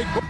break.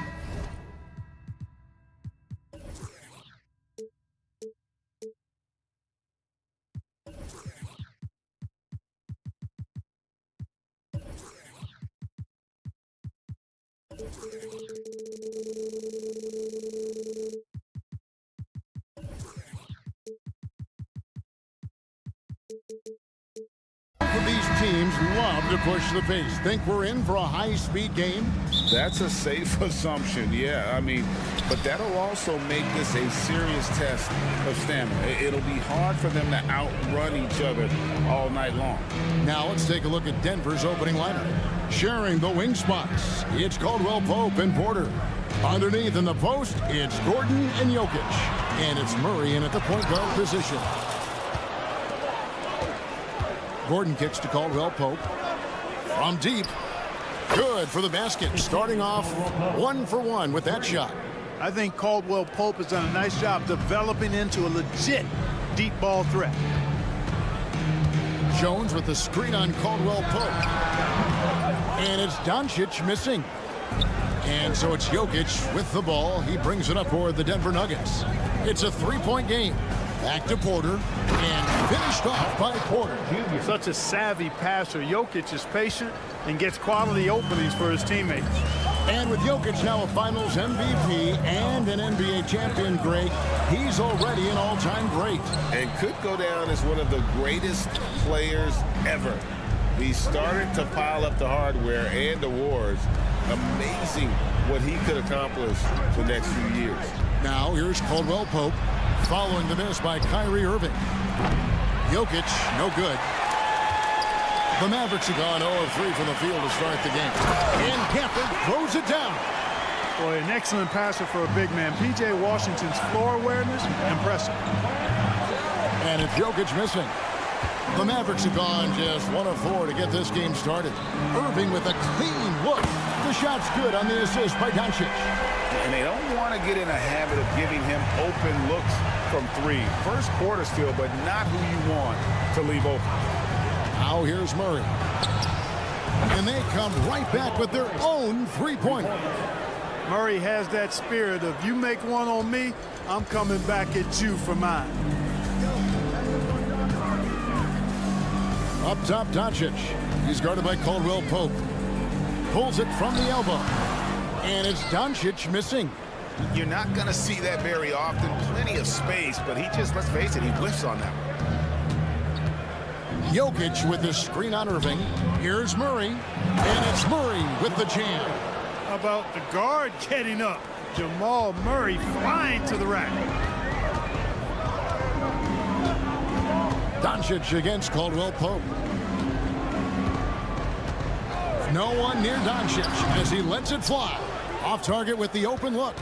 These teams love to push the pace. Think we're in for a high-speed game? That's a safe assumption, yeah. I mean, but that'll also make this a serious test of stamina. It'll be hard for them to outrun each other all night long. Now let's take a look at Denver's opening lineup. Sharing the wing spots, it's Caldwell Pope and Porter. Underneath in the post, it's Gordon and Jokic. And it's Murray in at the point guard position. Gordon kicks to Caldwell Pope. From deep. Good for the basket. Starting off 1 for 1 with that shot. I think Caldwell Pope has done a nice job developing into a legit deep ball threat. Jones with the screen on Caldwell Pope. And it's Doncic missing. And so it's Jokic with the ball. He brings it up for the Denver Nuggets. It's a three-point game. Back to Porter, and finished off by Porter. Such a savvy passer. Jokic is patient and gets quality openings for his teammates. And with Jokic now a Finals MVP and an NBA champion, Greg, he's already an all-time great. And could go down as one of the greatest players ever. He started to pile up the hardware and awards. Amazing what he could accomplish the next few years. Now here's Caldwell Pope. Following the miss by Kyrie Irving. Jokic, no good. The Mavericks have gone 0 of 3 from the field to start the game. And Gafford throws it down. Boy, an excellent passer for a big man. P.J. Washington's floor awareness, impressive. And it's Jokic missing. The Mavericks have gone just 1 of 4 to get this game started. Irving with a clean look. The shot's good on the assist by Doncic. And they don't want to get in a habit of giving him open looks from 3. First quarter still, but not who you want to leave open. Now here's Murray. And they come right back with their own three-pointer. Murray has that spirit of, you make one on me, I'm coming back at you for mine. Up top, Doncic. He's guarded by Caldwell Pope. Pulls it from the elbow. And it's Doncic missing. You're not going to see that very often. Plenty of space, but he just, let's face it, he whiffs on that one. Jokic with the screen on Irving. Here's Murray. And it's Murray with the jam. How about the guard getting up? Jamal Murray flying to the rack. Doncic against Caldwell Pope. No one near Doncic as he lets it fly. Off target with the open look.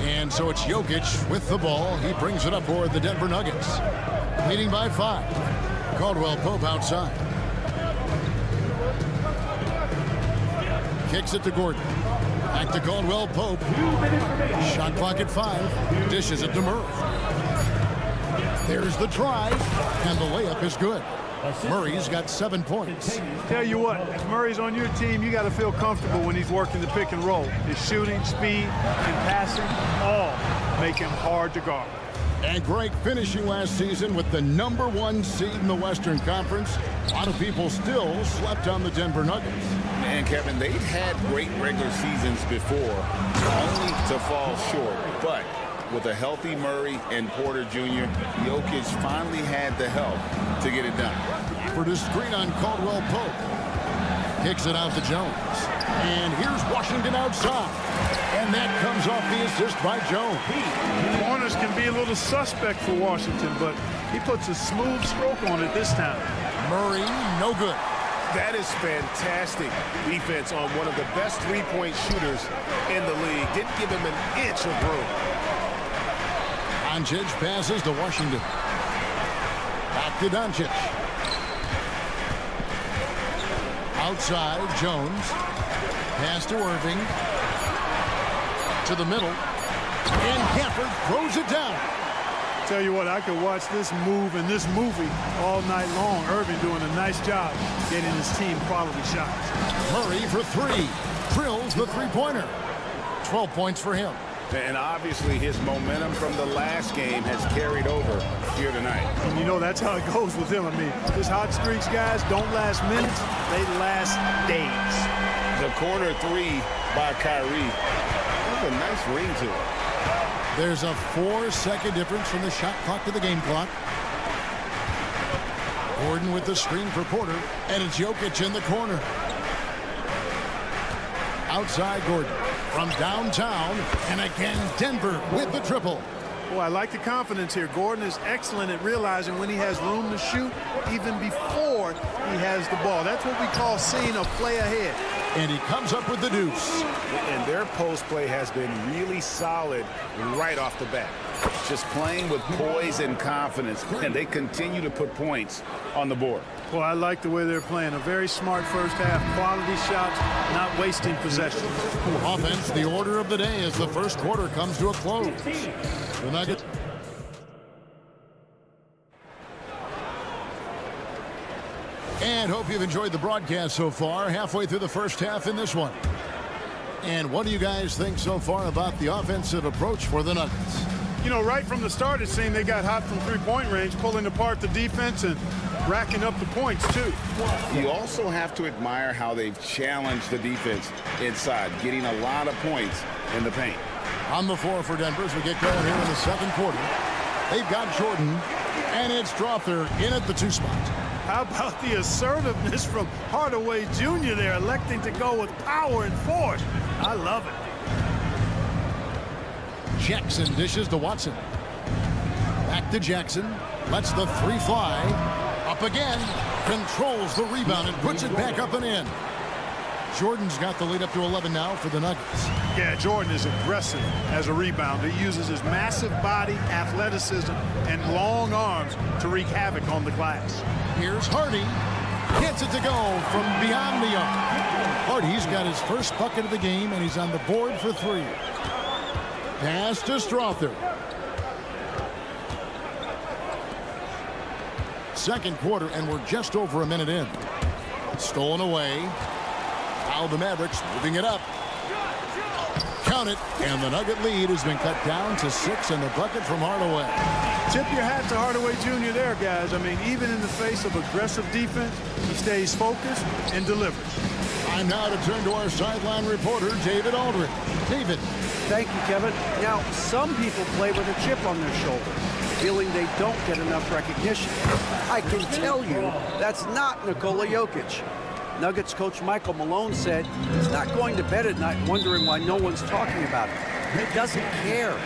And so it's Jokic with the ball. He brings it up for the Denver Nuggets. Leading by 5. Caldwell Pope outside. Kicks it to Gordon. Back to Caldwell Pope. Shot clock at 5. Dishes it to Murray. There's the drive. And the layup is good. Murray's got 7 points. Tell you what, if Murray's on your team, you got to feel comfortable when he's working the pick and roll. His shooting, speed, and passing all make him hard to guard. And Greg, finishing last season with the #1 seed in the Western Conference, a lot of people still slept on the Denver Nuggets. And Kevin, they've had great regular seasons before, only to fall short. But with a healthy Murray and Porter Jr., Jokic finally had the help to get it done. For the screen on Caldwell Pope. Kicks it out to Jones. And here's Washington outside. And that comes off the assist by Jones. Corners can be a little suspect for Washington, but he puts a smooth stroke on it this time. Murray, no good. That is fantastic defense on one of the best three-point shooters in the league. Didn't give him an inch of room. Doncic passes to Washington. Back to Doncic. Outside, Jones. Pass to Irving. To the middle. And Gafford throws it down. Tell you what, I could watch this move and this movie all night long. Irving doing a nice job getting his team quality shots. Murray for 3. Drills the three-pointer. 12 points for him. And obviously his momentum from the last game has carried over here tonight. And you know, that's how it goes with him. I mean, his hot streaks, guys, don't last minutes. They last days. The corner three by Kyrie. There's a nice ring to it. There's a 4-second difference from the shot clock to the game clock. Gordon with the screen for Porter, and it's Jokic in the corner. Outside Gordon from downtown, and again Denver with the triple. Boy, I like the confidence here. Gordon is excellent at realizing when he has room to shoot even before he has the ball. That's what we call seeing a play ahead. And he comes up with the deuce. And their post play has been really solid right off the bat. Just playing with poise and confidence, and they continue to put points on the board. Well, I like the way they're playing. A very smart first half. Quality shots, not wasting possessions. Offense, the order of the day as the first quarter comes to a close. The Nuggets. And hope you've enjoyed the broadcast so far. Halfway through the first half in this one. And what do you guys think so far about the offensive approach for the Nuggets? You know, right from the start, it seemed they got hot from three-point range, pulling apart the defense and racking up the points, too. You also have to admire how they've challenged the defense inside, getting a lot of points in the paint. On the floor for Denver as we get going here in the second quarter. They've got Jordan, and it's Strother in at the 2 spot. How about the assertiveness from Hardaway Jr. there, electing to go with power and force? I love it. Jackson dishes to Watson. Back to Jackson. Lets the 3 fly. Up again. Controls the rebound and puts it back up and in. Jordan's got the lead up to 11 now for the Nuggets. Yeah, Jordan is aggressive as a rebounder. He uses his massive body, athleticism, and long arms to wreak havoc on the glass. Here's Hardy. Gets it to go from beyond the arc. Hardy's got his first bucket of the game, and he's on the board for 3. Pass to Strother. Second quarter, and we're just over a minute in. Stolen away. Now the Mavericks moving it up. Count it, and the Nugget lead has been cut down to 6 in the bucket from Hardaway. Tip your hat to Hardaway Jr. there, guys. I mean, even in the face of aggressive defense, he stays focused and delivers. Time now to turn to our sideline reporter, David Aldridge. David. Thank you, Kevin. Now, some people play with a chip on their shoulder, feeling they don't get enough recognition. I can tell you that's not Nikola Jokic. Nuggets coach Michael Malone said he's not going to bed at night wondering why no one's talking about him. He doesn't care.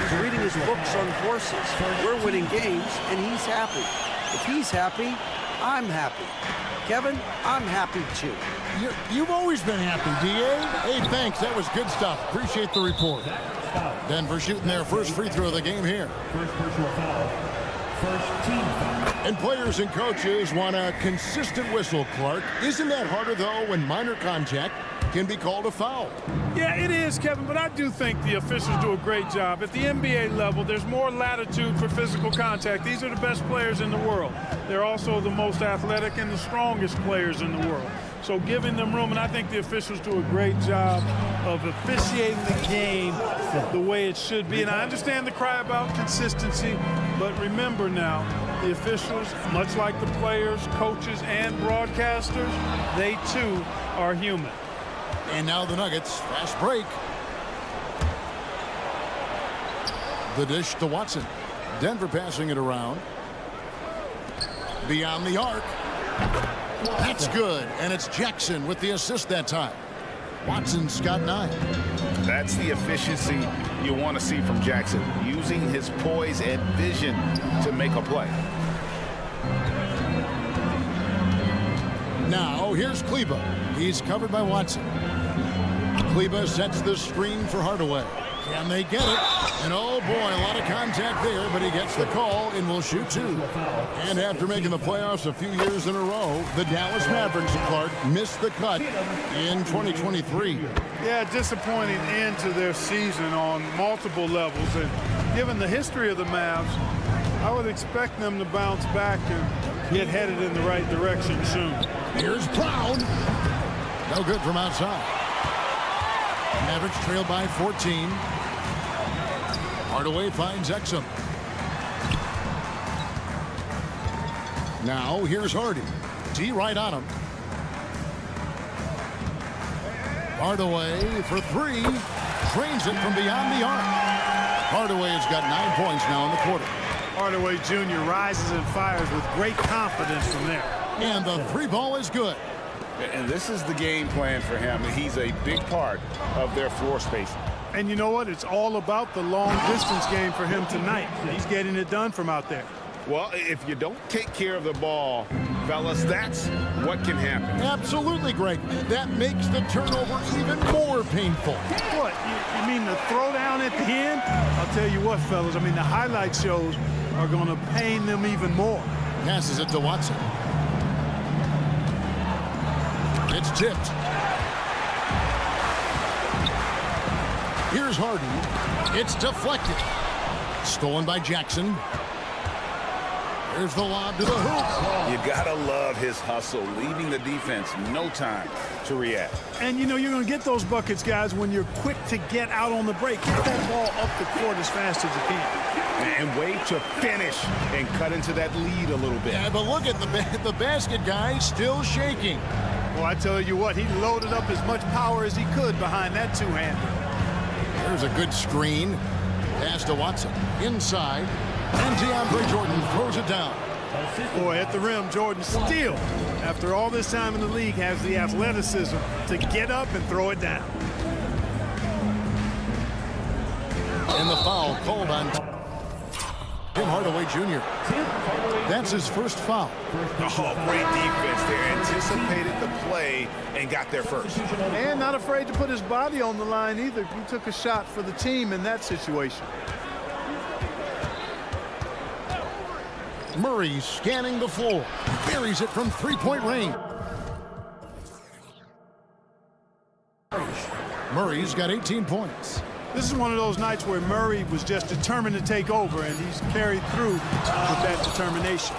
He's reading his books on horses. We're winning games, and he's happy. If he's happy, I'm happy. Kevin, I'm happy too. You've always been happy, D.A. Hey, thanks. That was good stuff. Appreciate the report. Denver shooting their first free throw of the game here. First personal foul. First team foul. And players and coaches want a consistent whistle, Clark. Isn't that harder, though, when minor contact can be called a foul? Yeah, it is, Kevin, but I do think the officials do a great job. At the NBA level, there's more latitude for physical contact. These are the best players in the world. They're also the most athletic and the strongest players in the world. So giving them room, and I think the officials do a great job of officiating the game the way it should be. And I understand the cry about consistency, but remember now, the officials, much like the players, coaches, and broadcasters, they too are human. And now the Nuggets, fast break. The dish to Watson. Denver passing it around. Beyond the arc. That's good, and it's Jackson with the assist that time. Watson's got 9. That's the efficiency you want to see from Jackson, using his poise and vision to make a play. Now, here's Kleba. He's covered by Watson. Kleba sets the screen for Hardaway. Can they get it? And oh boy, a lot of contact there, but he gets the call and will shoot 2. And after making the playoffs a few years in a row, the Dallas Mavericks, Clark, missed the cut in 2023. Yeah, disappointing end to their season on multiple levels. And given the history of the Mavs, I would expect them to bounce back and get headed in the right direction soon. Here's Brown. No good from outside. Mavericks trail by 14. Hardaway finds Exum. Now here's Hardy. D right on him. Hardaway for three. Drains it from beyond the arc. Hardaway has got 9 points now in the quarter. Hardaway Jr. rises and fires with great confidence from there. And the three ball is good. And this is the game plan for him. He's a big part of their floor spacing. And you know what? It's all about the long distance game for him tonight. He's getting it done from out there. Well, if you don't take care of the ball, fellas, that's what can happen. Absolutely, Greg. That makes the turnover even more painful. What? You mean the throwdown at the end? I'll tell you what, fellas. I mean, the highlight shows are going to pain them even more. Passes it to Watson. It's tipped. Here's Harden. It's deflected. Stolen by Jackson. There's the lob to the hoop. You gotta love his hustle, leaving the defense no time to react. And you know you're going to get those buckets, guys, when you're quick to get out on the break. Get that ball up the court as fast as you can. And wait to finish and cut into that lead a little bit. Yeah, but look at the basket guy still shaking. Well, I tell you what, he loaded up as much power as he could behind that two-hander. There's a good screen. Pass to Watson. Inside. And DeAndre Jordan throws it down. Boy, at the rim, Jordan still, after all this time in the league, has the athleticism to get up and throw it down. And the foul called on Tim Hardaway Jr. That's his first foul. Oh, great defense there. Anticipated the play and got there first. And not afraid to put his body on the line either. He took a shot for the team in that situation. Murray scanning the floor. Buries it from three-point range. Murray's got 18 points. This is one of those nights where Murray was just determined to take over, and he's carried through with that determination.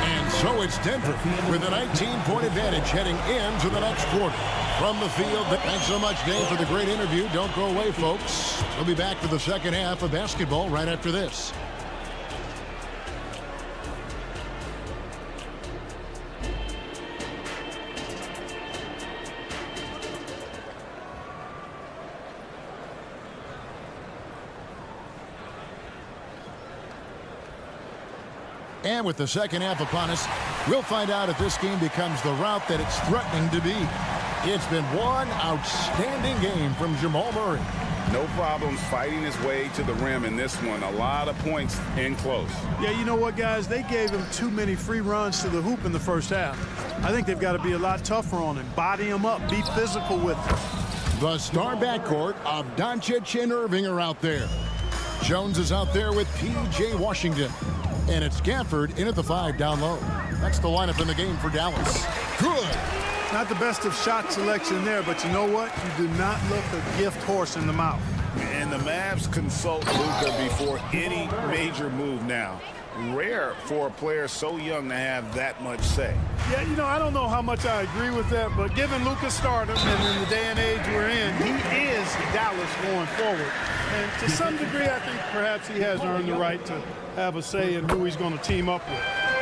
And so it's Denver with a 19-point advantage heading into the next quarter. From the field, thanks so much, Dave, for the great interview. Don't go away, folks. We'll be back for the second half of basketball right after this. And with the second half upon us, we'll find out if this game becomes the route that it's threatening to be. It's been one outstanding game from Jamal Murray. No problems fighting his way to the rim in this one. A lot of points in close. Yeah, you know what, guys? They gave him too many free runs to the hoop in the first half. I think they've got to be a lot tougher on him. Body him up. Be physical with him. The star backcourt of Doncic and Irving are out there. Jones is out there with P.J. Washington. And it's Gafford in at the 5 down low. That's the lineup in the game for Dallas. Good. Not the best of shot selection there, but you know what? You do not look a gift horse in the mouth. And the Mavs consult Luka before any major move now. Rare for a player so young to have that much say. Yeah, you know, I don't know how much I agree with that, but given Luka's stardom and in the day and age we're in, he is Dallas going forward. And to some degree, I think perhaps he has earned the right to have a say in who he's going to team up with.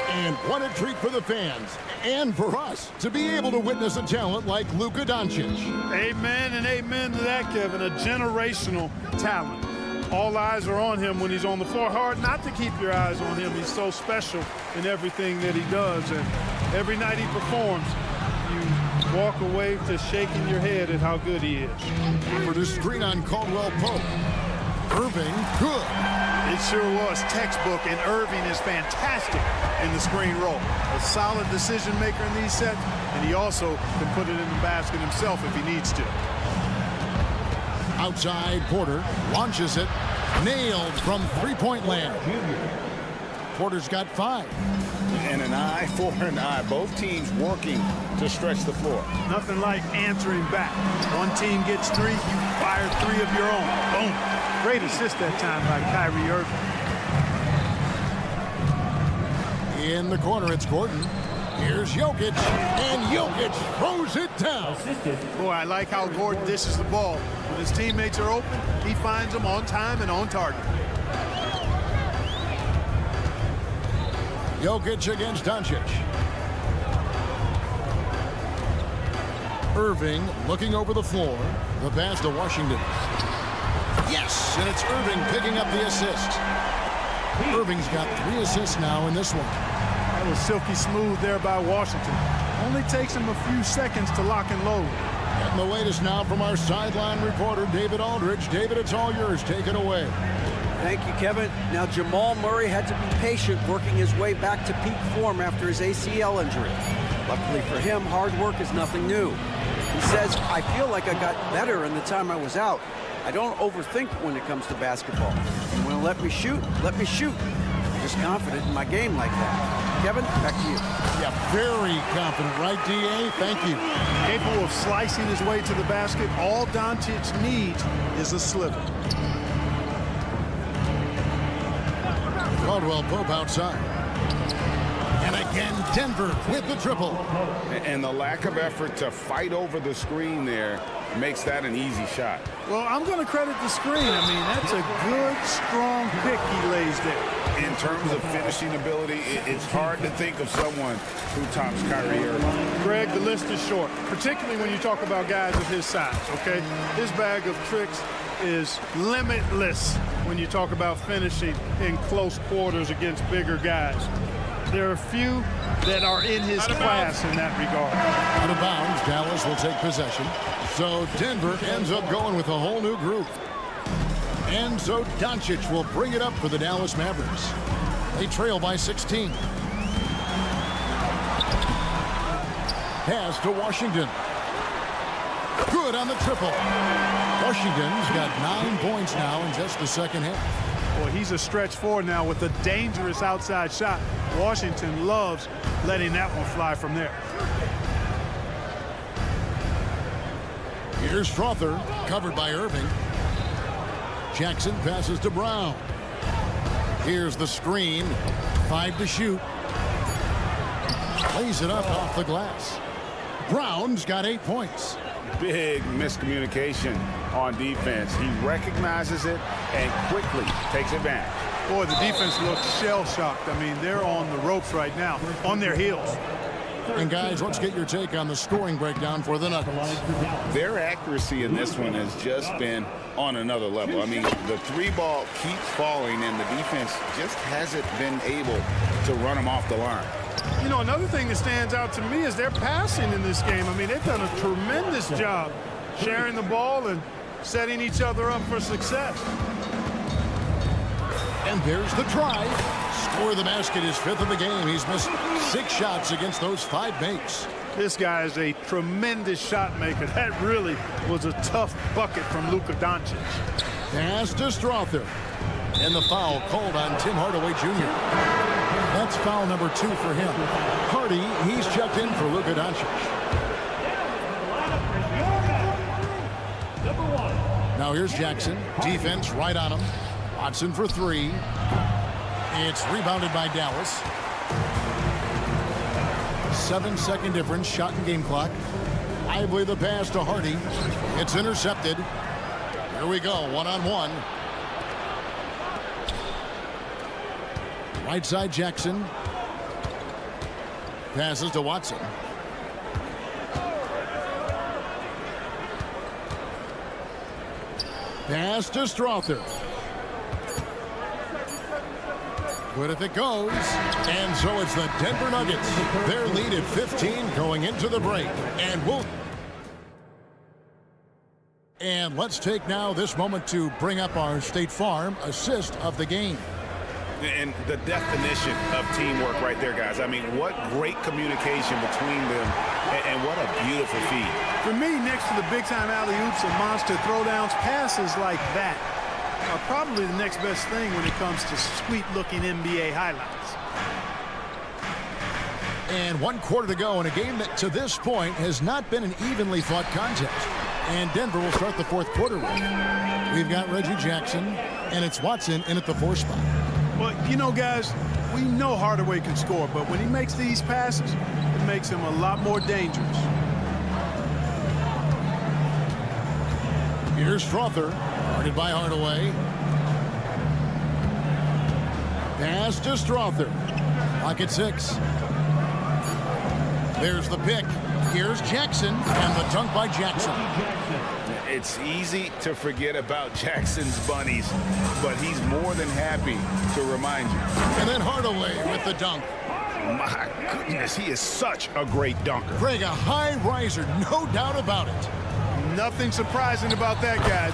And what a treat for the fans and for us to be able to witness a talent like Luka Doncic. Amen and amen to that, Kevin. A generational talent. All eyes are on him when he's on the floor. Hard not to keep your eyes on him. He's so special in everything that he does. And every night he performs, you walk away to shaking your head at how good he is. For the screen on Caldwell Pope. Irving, good. It sure was textbook, and Irving is fantastic in the screen roll. A solid decision maker in these sets, and he also can put it in the basket himself if he needs to. Outside, Porter launches it. Nailed from three-point land. Porter's got 5. And an eye for an eye. Both teams working to stretch the floor. Nothing like answering back. One team gets 3, you fire 3 of your own. Boom. Great assist that time by Kyrie Irving. In the corner, it's Gordon. Here's Jokic, and Jokic throws it down. Boy, I like how Gordon dishes the ball. When his teammates are open, he finds them on time and on target. Jokic against Doncic. Irving looking over the floor. The pass to Washington. Yes, and it's Irving picking up the assist. Irving's got 3 assists now in this one. That was silky smooth there by Washington. Only takes him a few seconds to lock and load. And the latest now from our sideline reporter, David Aldridge. David, it's all yours. Take it away. Thank you, Kevin. Now, Jamal Murray had to be patient working his way back to peak form after his ACL injury. Luckily for him, hard work is nothing new. He says, I feel like I got better in the time I was out. I don't overthink when it comes to basketball. You want to let me shoot? Let me shoot. I'm just confident in my game like that. Kevin, back to you. Yeah, very confident, right, D.A.? Thank you. Capable of slicing his way to the basket. All Doncic needs is a sliver. Caldwell Pope outside. And again, Denver with the triple. And the lack of effort to fight over the screen there makes that an easy shot. Well, I'm going to credit the screen. I mean, that's a good, strong pick he lays there. In terms of finishing ability, it's hard to think of someone who tops Kyrie Irving. Greg, the list is short, particularly when you talk about guys of his size, okay? His bag of tricks is limitless when you talk about finishing in close quarters against bigger guys. There are few that are in his class in that regard. Out of bounds, Dallas will take possession. So Denver ends up going with a whole new group. And so Doncic will bring it up for the Dallas Mavericks. They trail by 16. Pass to Washington. Good on the triple. Washington's got 9 points now in just the second half. Boy, he's a stretch forward now with a dangerous outside shot. Washington loves letting that one fly from there. Here's Strother, covered by Irving. Jackson passes to Brown. Here's the screen. 5 to shoot. Lays it up off the glass. Brown's got 8 points. Big miscommunication on defense. He recognizes it and quickly takes advantage. Boy, the defense looks shell-shocked. I mean, they're on the ropes right now, on their heels. And guys, let's get your take on the scoring breakdown for the Nuggets. Their accuracy in this one has just been on another level. I mean, the 3-ball keeps falling and the defense just hasn't been able to run them off the line. You know, another thing that stands out to me is their passing in this game. I mean, they've done a tremendous job sharing the ball and setting each other up for success. And there's the try. Score the basket, his 5th of the game. He's missed 6 shots against those 5 makes. This guy is a tremendous shot maker. That really was a tough bucket from Luka Doncic. Pass to Strother. And the foul called on Tim Hardaway Jr. That's foul number 2 for him. Hardy, he's checked in for Luka Doncic. Now here's Jackson. Defense right on him. Watson for 3. It's rebounded by Dallas. 7-second difference, shot and game clock. Lively the pass to Hardy. It's intercepted. Here we go, one-on-one. Right side Jackson. Passes to Watson. Pass to Strother. But if it goes, and so it's the Denver Nuggets. Their lead at 15 going into the break. And let's take now this moment to bring up our State Farm assist of the game. And the definition of teamwork right there, guys. I mean, what great communication between them, and what a beautiful feed. For me, next to the big-time alley-oops and monster throwdowns, passes like that are probably the next best thing when it comes to sweet-looking NBA highlights. And 1 quarter to go in a game that, to this point, has not been an evenly fought contest. And Denver will start the 4th quarter with. We've got Reggie Jackson, and it's Watson in at the 4 spot. Well, you know, guys, we know Hardaway can score, but when he makes these passes, makes him a lot more dangerous. Here's Strother, guarded by Hardaway. Pass to Strother. Lock at 6. There's the pick. Here's Jackson, and the dunk by Jackson. It's easy to forget about Jackson's bunnies, but he's more than happy to remind you. And then Hardaway with the dunk. My goodness, he is such a great dunker. Craig, a high riser, no doubt about it. Nothing surprising about that, guys.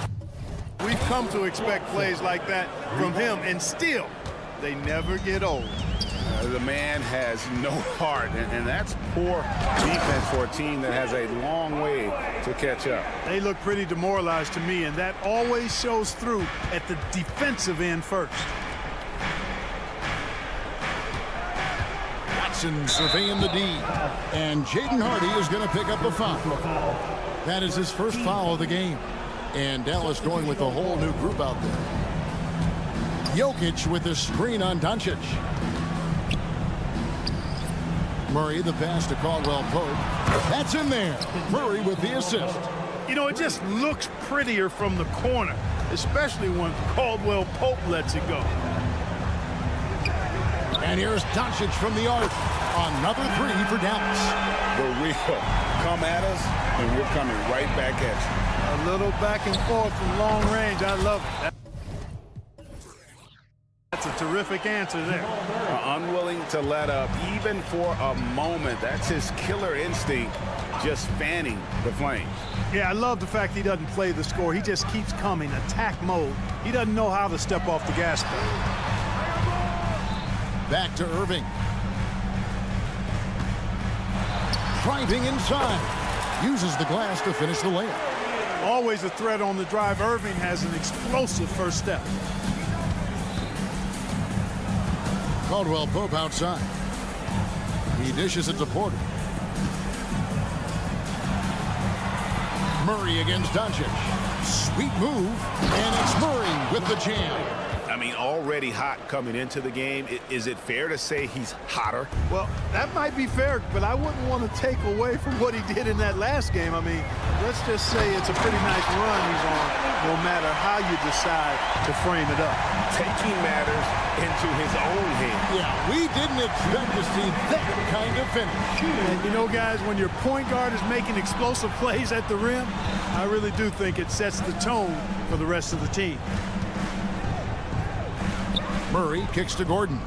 We've come to expect plays like that from him, and still, they never get old. The man has no heart, and that's poor defense for a team that has a long way to catch up. They look pretty demoralized to me, and that always shows through at the defensive end first. Watson surveying the D, and Jaden Hardy is going to pick up a foul. That is his first foul of the game, and Dallas going with a whole new group out there. Jokic with a screen on Doncic. Murray, the pass to Caldwell-Pope. That's in there. Murray with the assist. You know, it just looks prettier from the corner, especially when Caldwell-Pope lets it go. And here's Doncic from the arc. Another 3 for Dallas. The real come at us, and we're coming right back at you. A little back and forth from long range. I love it. That's a terrific answer there. Unwilling to let up even for a moment. That's his killer instinct, just fanning the flames. Yeah, I love the fact he doesn't play the score. He just keeps coming, attack mode. He doesn't know how to step off the gas pedal. Back to Irving. Driving inside. Uses the glass to finish the layup. Always a threat on the drive. Irving has an explosive first step. Caldwell-Pope outside. He dishes it to Porter. Murray against Doncic. Sweet move, and it's Murray with the jam. I mean, already hot coming into the game. Is it fair to say he's hotter? Well, that might be fair, but I wouldn't want to take away from what he did in that last game. I mean, let's just say it's a pretty nice run he's on, no matter how you decide to frame it up. Taking matters into his own hands. Yeah, we didn't expect to see that kind of finish. And you know, guys, when your point guard is making explosive plays at the rim, I really do think it sets the tone for the rest of the team. Murray kicks to Gordon.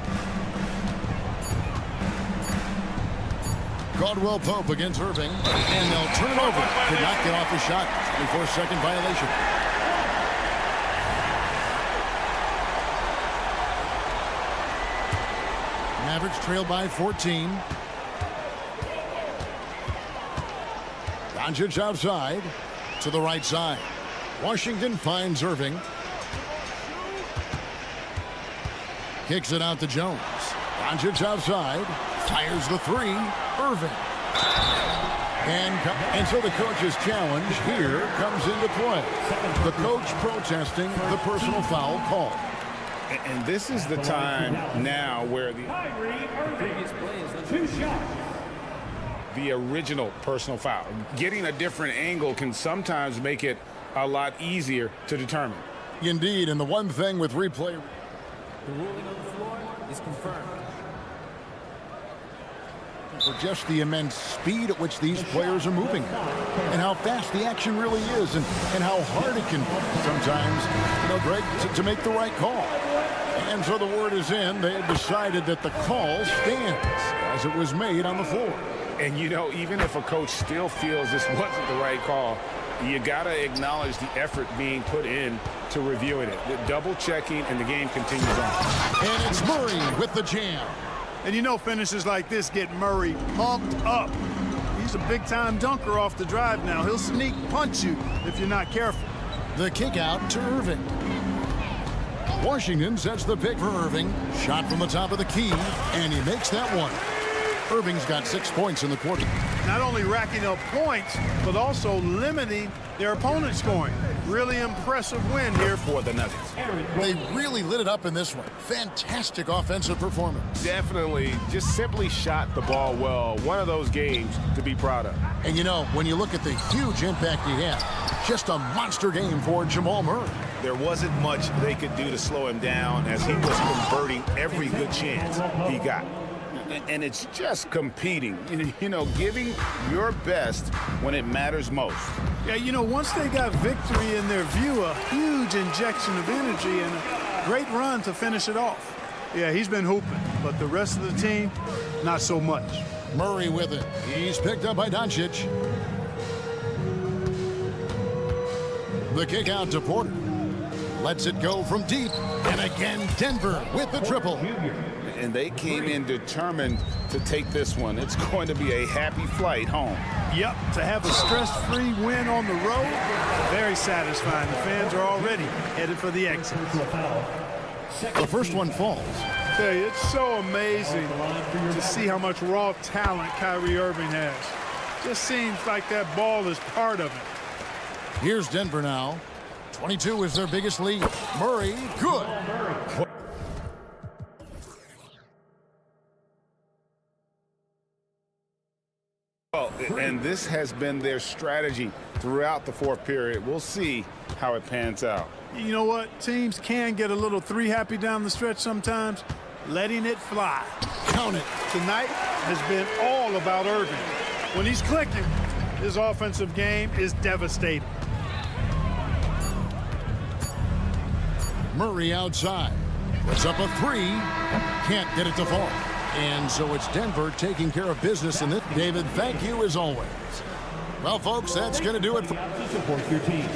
Caldwell-Pope against Irving, and they'll turn it over. Could not get off the shot. 24-second violation. Mavericks trail by 14. Doncic outside to the right side. Washington finds Irving. Kicks it out to Jones. Doncic outside. Fires the 3. Irving. And so the coach's challenge here comes into play. The coach protesting the personal foul call. And this is the time now where the original personal foul. Getting a different angle can sometimes make it a lot easier to determine. Indeed, and the one thing with replay... The ruling on the floor is confirmed. For just the immense speed at which these players are moving and how fast the action really is and how hard it can sometimes, you know, Greg, to make the right call. And so the word is in. They have decided that the call stands as it was made on the floor. And, you know, even if a coach still feels this wasn't the right call, you got to acknowledge the effort being put in to reviewing it. The double checking, and the game continues on. And it's Murray with the jam. And you know, finishes like this get Murray pumped up. He's a big-time dunker off the drive now. He'll sneak punch you if you're not careful. The kick out to Irving. Washington sets the pick for Irving. Shot from the top of the key, and he makes that one. Irving's got 6 points in the quarter. Not only racking up points, but also limiting their opponent's scoring. Really impressive win here for the Nuggets. They really lit it up in this one. Fantastic offensive performance. Definitely just simply shot the ball well. One of those games to be proud of. And you know, when you look at the huge impact he had, just a monster game for Jamal Murray. There wasn't much they could do to slow him down as he was converting every good chance he got. And it's just competing, you know, giving your best when it matters most. Yeah, you know, once they got victory in their view, a huge injection of energy and a great run to finish it off. Yeah, he's been hooping, but the rest of the team, not so much. Murray with it. He's picked up by Doncic. The kick out to Porter. Lets it go from deep. And again, Denver with the triple. And they came in determined to take this one. It's going to be a happy flight home. Yep, to have a stress-free win on the road, very satisfying. The fans are already headed for the exit. The first one falls. Tell you, it's so amazing to see how much raw talent Kyrie Irving has. Just seems like that ball is part of it. Here's Denver now. 22 is their biggest lead. Murray, good. Well, and this has been their strategy throughout the fourth period. We'll see how it pans out. You know what? Teams can get a little three-happy down the stretch sometimes. Letting it fly. Count it. Tonight has been all about Irving. When he's clicking, his offensive game is devastating. Murray outside. Puts up a three. Can't get it to fall. And so it's Denver taking care of business in this. David, thank you as always. Well, folks, that's going to do it. Support your team.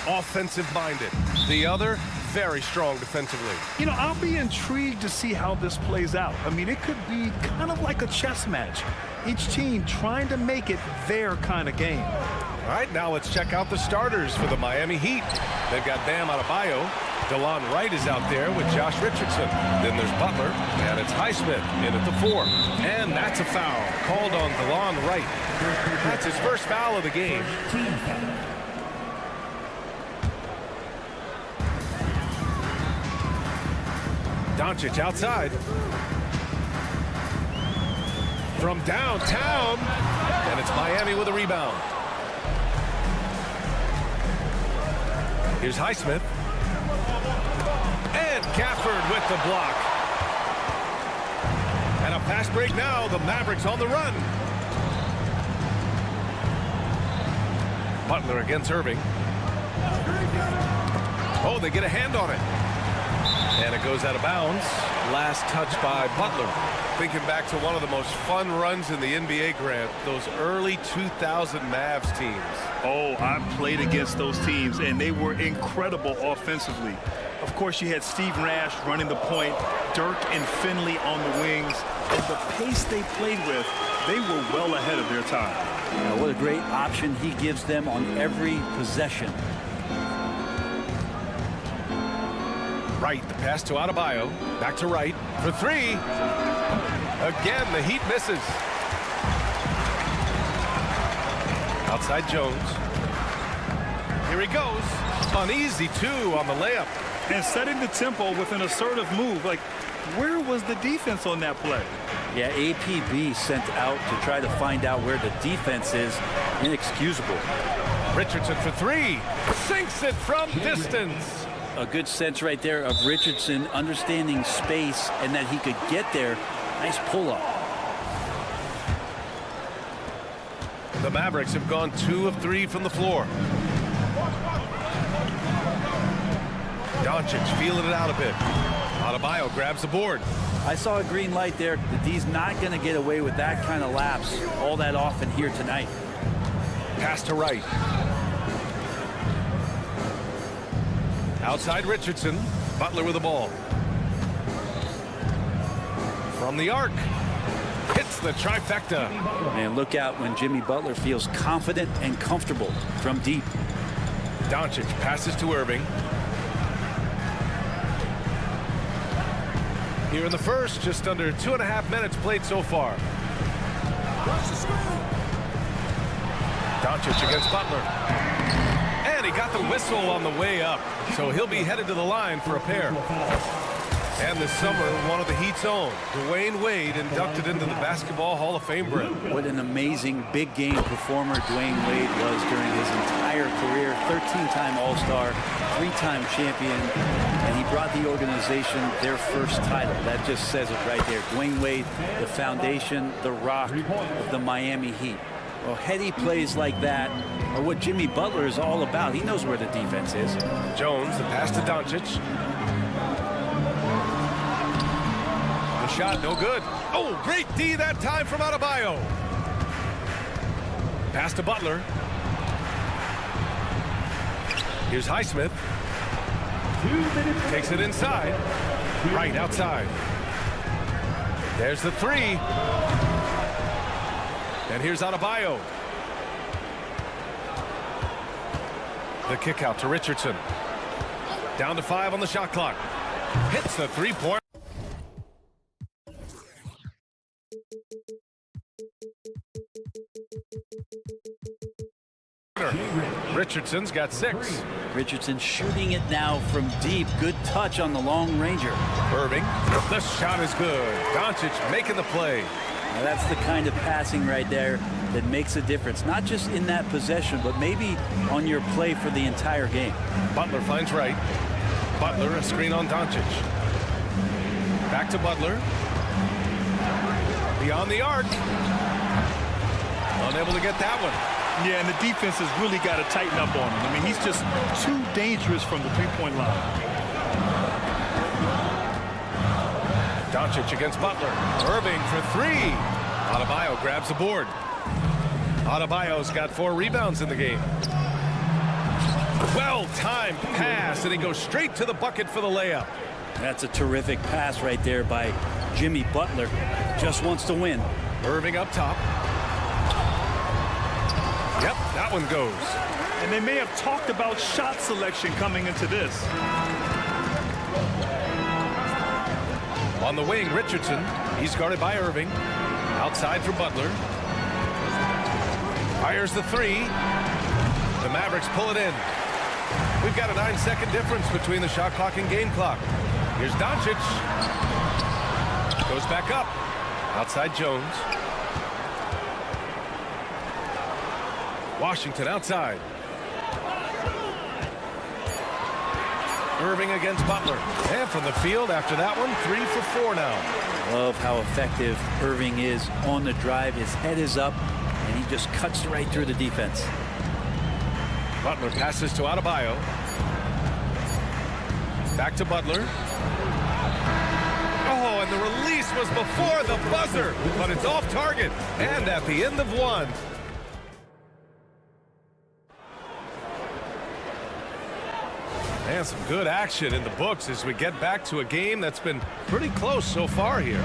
offensive-minded. The other, very strong defensively. You know, I'll be intrigued to see how this plays out. I mean, it could be kind of like a chess match. Each team trying to make it their kind of game. All right, now let's check out the starters for the Miami Heat. They've got Bam Adebayo. DeLon Wright is out there with Josh Richardson. Then there's Butler, and it's Highsmith in at the 4. And that's a foul called on DeLon Wright. That's his first foul of the game. Doncic outside. From downtown, and it's Miami with a rebound. Here's Highsmith. And Gafford with the block. And a fast break now. The Mavericks on the run. Butler against Irving. Oh, they get a hand on it. And it goes out of bounds. Last touch by Butler. Thinking back to one of the most fun runs in the NBA, Grant, those early 2000 Mavs teams. Oh, I played against those teams, and they were incredible offensively. Of course, you had Steve Nash running the point, Dirk and Finley on the wings, and the pace they played with, they were well ahead of their time. Yeah, what a great option he gives them on every possession. Wright, the pass to Adebayo. Back to Wright for 3. Again, the Heat misses. Outside Jones. Here he goes. An easy 2 on the layup. And setting the tempo with an assertive move. Like, where was the defense on that play? Yeah, APB sent out to try to find out where the defense is. Inexcusable. Richardson for 3. Sinks it from distance. A good sense right there of Richardson understanding space and that he could get there. Nice pull-up. The Mavericks have gone 2 of 3 from the floor. Doncic feeling it out a bit. Adebayo grabs the board. I saw a green light there. The D's not going to get away with that kind of lapse all that often here tonight. Pass to Wright. Outside Richardson. Butler with the ball. From the arc. Hits the trifecta. Man, look out when Jimmy Butler feels confident and comfortable from deep. Doncic passes to Irving. Here in the first, just under 2.5 minutes played so far. Doncic against Butler. And he got the whistle on the way up. So he'll be headed to the line for a pair. And this summer, one of the Heat's own, Dwayne Wade, inducted into the Basketball Hall of Fame, Brett. What an amazing big game performer Dwayne Wade was during his entire career. 13-time All-Star, 3-time champion, and he brought the organization their first title. That just says it right there. Dwayne Wade, the foundation, the rock of the Miami Heat. Well, heady plays like that are what Jimmy Butler is all about. He knows where the defense is. Jones, the pass to Doncic. The shot, no good. Oh, great D that time from Adebayo. Pass to Butler. Here's Highsmith. Takes it inside. Right outside. There's the 3. And here's Adebayo. The kick out to Richardson. Down to 5 on the shot clock. Hits the 3-point. Richardson's got 6. Richardson shooting it now from deep. Good touch on the long ranger. Irving. The shot is good. Doncic making the play. Now that's the kind of passing right there that makes a difference. Not just in that possession, but maybe on your play for the entire game. Butler finds Wright. Butler, a screen on Doncic. Back to Butler. Beyond the arc. Unable to get that one. Yeah, and the defense has really got to tighten up on him. I mean, he's just too dangerous from the three-point line. Doncic against Butler. Irving for 3. Adebayo grabs the board. Adebayo's got 4 rebounds in the game. Well-timed pass, and he goes straight to the bucket for the layup. That's a terrific pass right there by Jimmy Butler. Just wants to win. Irving up top. Yep, that one goes. And they may have talked about shot selection coming into this. On the wing, Richardson. He's guarded by Irving. Outside for Butler. Fires the three. The Mavericks pull it in. We've got a 9-second difference between the shot clock and game clock. Here's Doncic. Goes back up. Outside Jones. Washington outside. Irving against Butler. And from the field after that one, 3 for 4 now. Love how effective Irving is on the drive. His head is up, and he just cuts right through the defense. Butler passes to Adebayo. Back to Butler. Oh, and the release was before the buzzer, but it's off target and at the end of one. And some good action in the books as we get back to a game that's been pretty close so far here.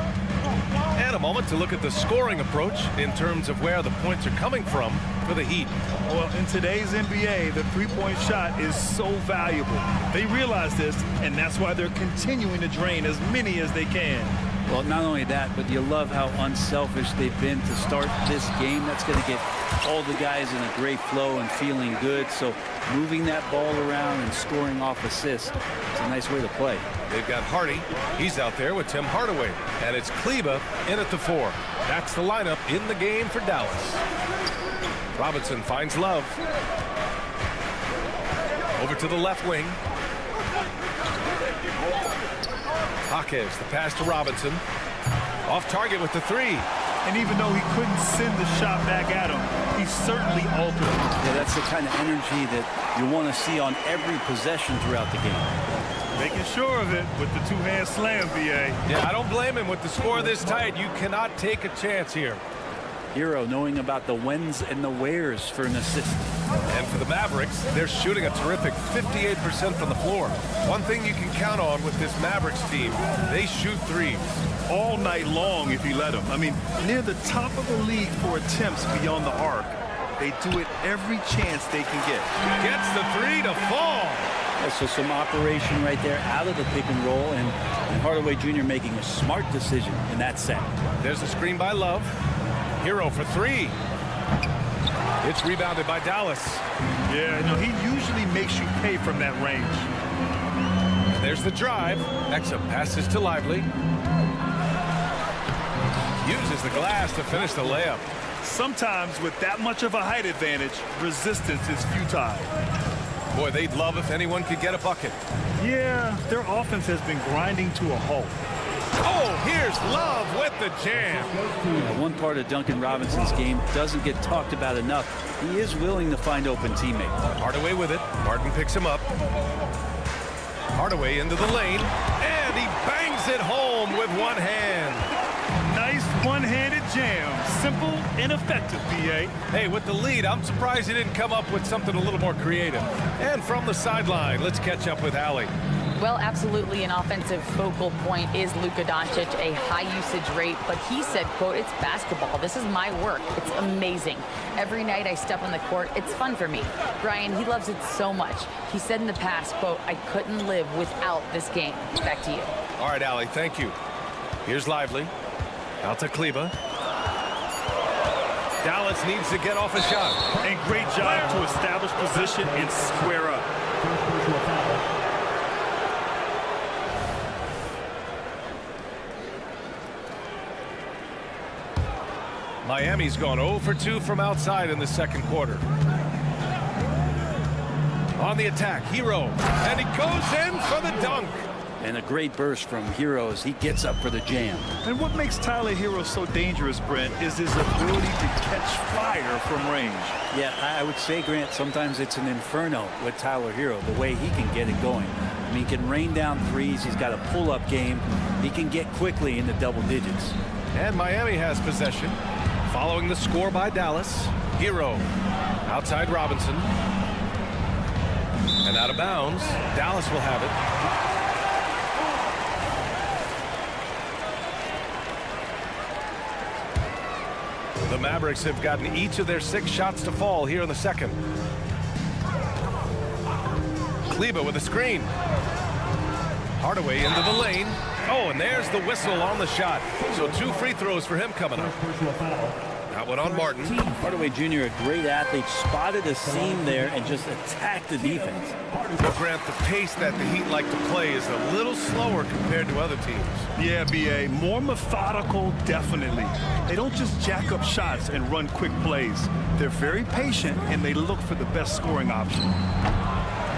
And a moment to look at the scoring approach in terms of where the points are coming from for the Heat. Well, in today's NBA, the three-point shot is so valuable. They realize this, and that's why they're continuing to drain as many as they can. Well, not only that, but you love how unselfish they've been to start this game. That's going to get all the guys in a great flow and feeling good. So moving that ball around and scoring off assists, it's a nice way to play. They've got Hardy. He's out there with Tim Hardaway. And it's Kleba in at the 4. That's the lineup in the game for Dallas. Robinson finds Love. Over to the left wing. Jaquez, the pass to Robinson. Off target with the 3. And even though he couldn't send the shot back at him, he certainly altered it. Yeah, that's the kind of energy that you want to see on every possession throughout the game. Making sure of it with the two-hand slam, B.A. Yeah, I don't blame him. With the score this tight, you cannot take a chance here. Hero knowing about the whens and the wheres for an assist. And for the Mavericks, they're shooting a terrific 58% from the floor. One thing you can count on with this Mavericks team, they shoot threes. All night long if you let them. I mean, near the top of the league for attempts beyond the arc. They do it every chance they can get. Gets the 3 to fall. So some operation right there out of the pick and roll, and Hardaway Jr. making a smart decision in that set. There's a screen by Love. Hero for 3. It's rebounded by Dallas. Yeah, no, he usually makes you pay from that range. And there's the drive. Exum passes to Lively. Uses the glass to finish the layup. Sometimes with that much of a height advantage, resistance is futile. Boy, they'd love if anyone could get a bucket. Yeah, their offense has been grinding to a halt. Oh, here's Love with the jam. One part of Duncan Robinson's game doesn't get talked about enough. He is willing to find open teammates. Hardaway with it. Martin picks him up. Hardaway into the lane, and he bangs it home with one hand. Nice one-handed jam. Simple and effective, B.A. Hey, with the lead, I'm surprised he didn't come up with something a little more creative. And from the sideline, let's catch up with Allie. Well, absolutely an offensive focal point is Luka Doncic, a high usage rate, but he said, quote, it's basketball. This is my work. It's amazing. Every night I step on the court, it's fun for me. Brian, he loves it so much. He said in the past, quote, I couldn't live without this game. Back to you. All right, Allie, thank you. Here's Lively. Out to Kleba. Dallas needs to get off a shot. And great job to establish position and square up. Miami's gone 0 for 2 from outside in the second quarter. On the attack, Hero. And he goes in for the dunk. And a great burst from Hero as he gets up for the jam. And what makes Tyler Hero so dangerous, Brent, is his ability to catch fire from range. Yeah, I would say, Grant, sometimes it's an inferno with Tyler Hero, the way he can get it going. I mean, he can rain down threes. He's got a pull-up game. He can get quickly into double digits. And Miami has possession. Following the score by Dallas. Hero. Outside Robinson. And out of bounds. Dallas will have it. The Mavericks have gotten each of their 6 shots to fall here in the second. Kleber with a screen. Hardaway into the lane. Oh, and there's the whistle on the shot. So 2 free throws for him coming up. That one on Martin. Hardaway Jr., a great athlete, spotted a seam there and just attacked the defense. Well, Grant, the pace that the Heat like to play is a little slower compared to other teams. Yeah, B.A. More methodical, definitely. They don't just jack up shots and run quick plays. They're very patient, and they look for the best scoring option.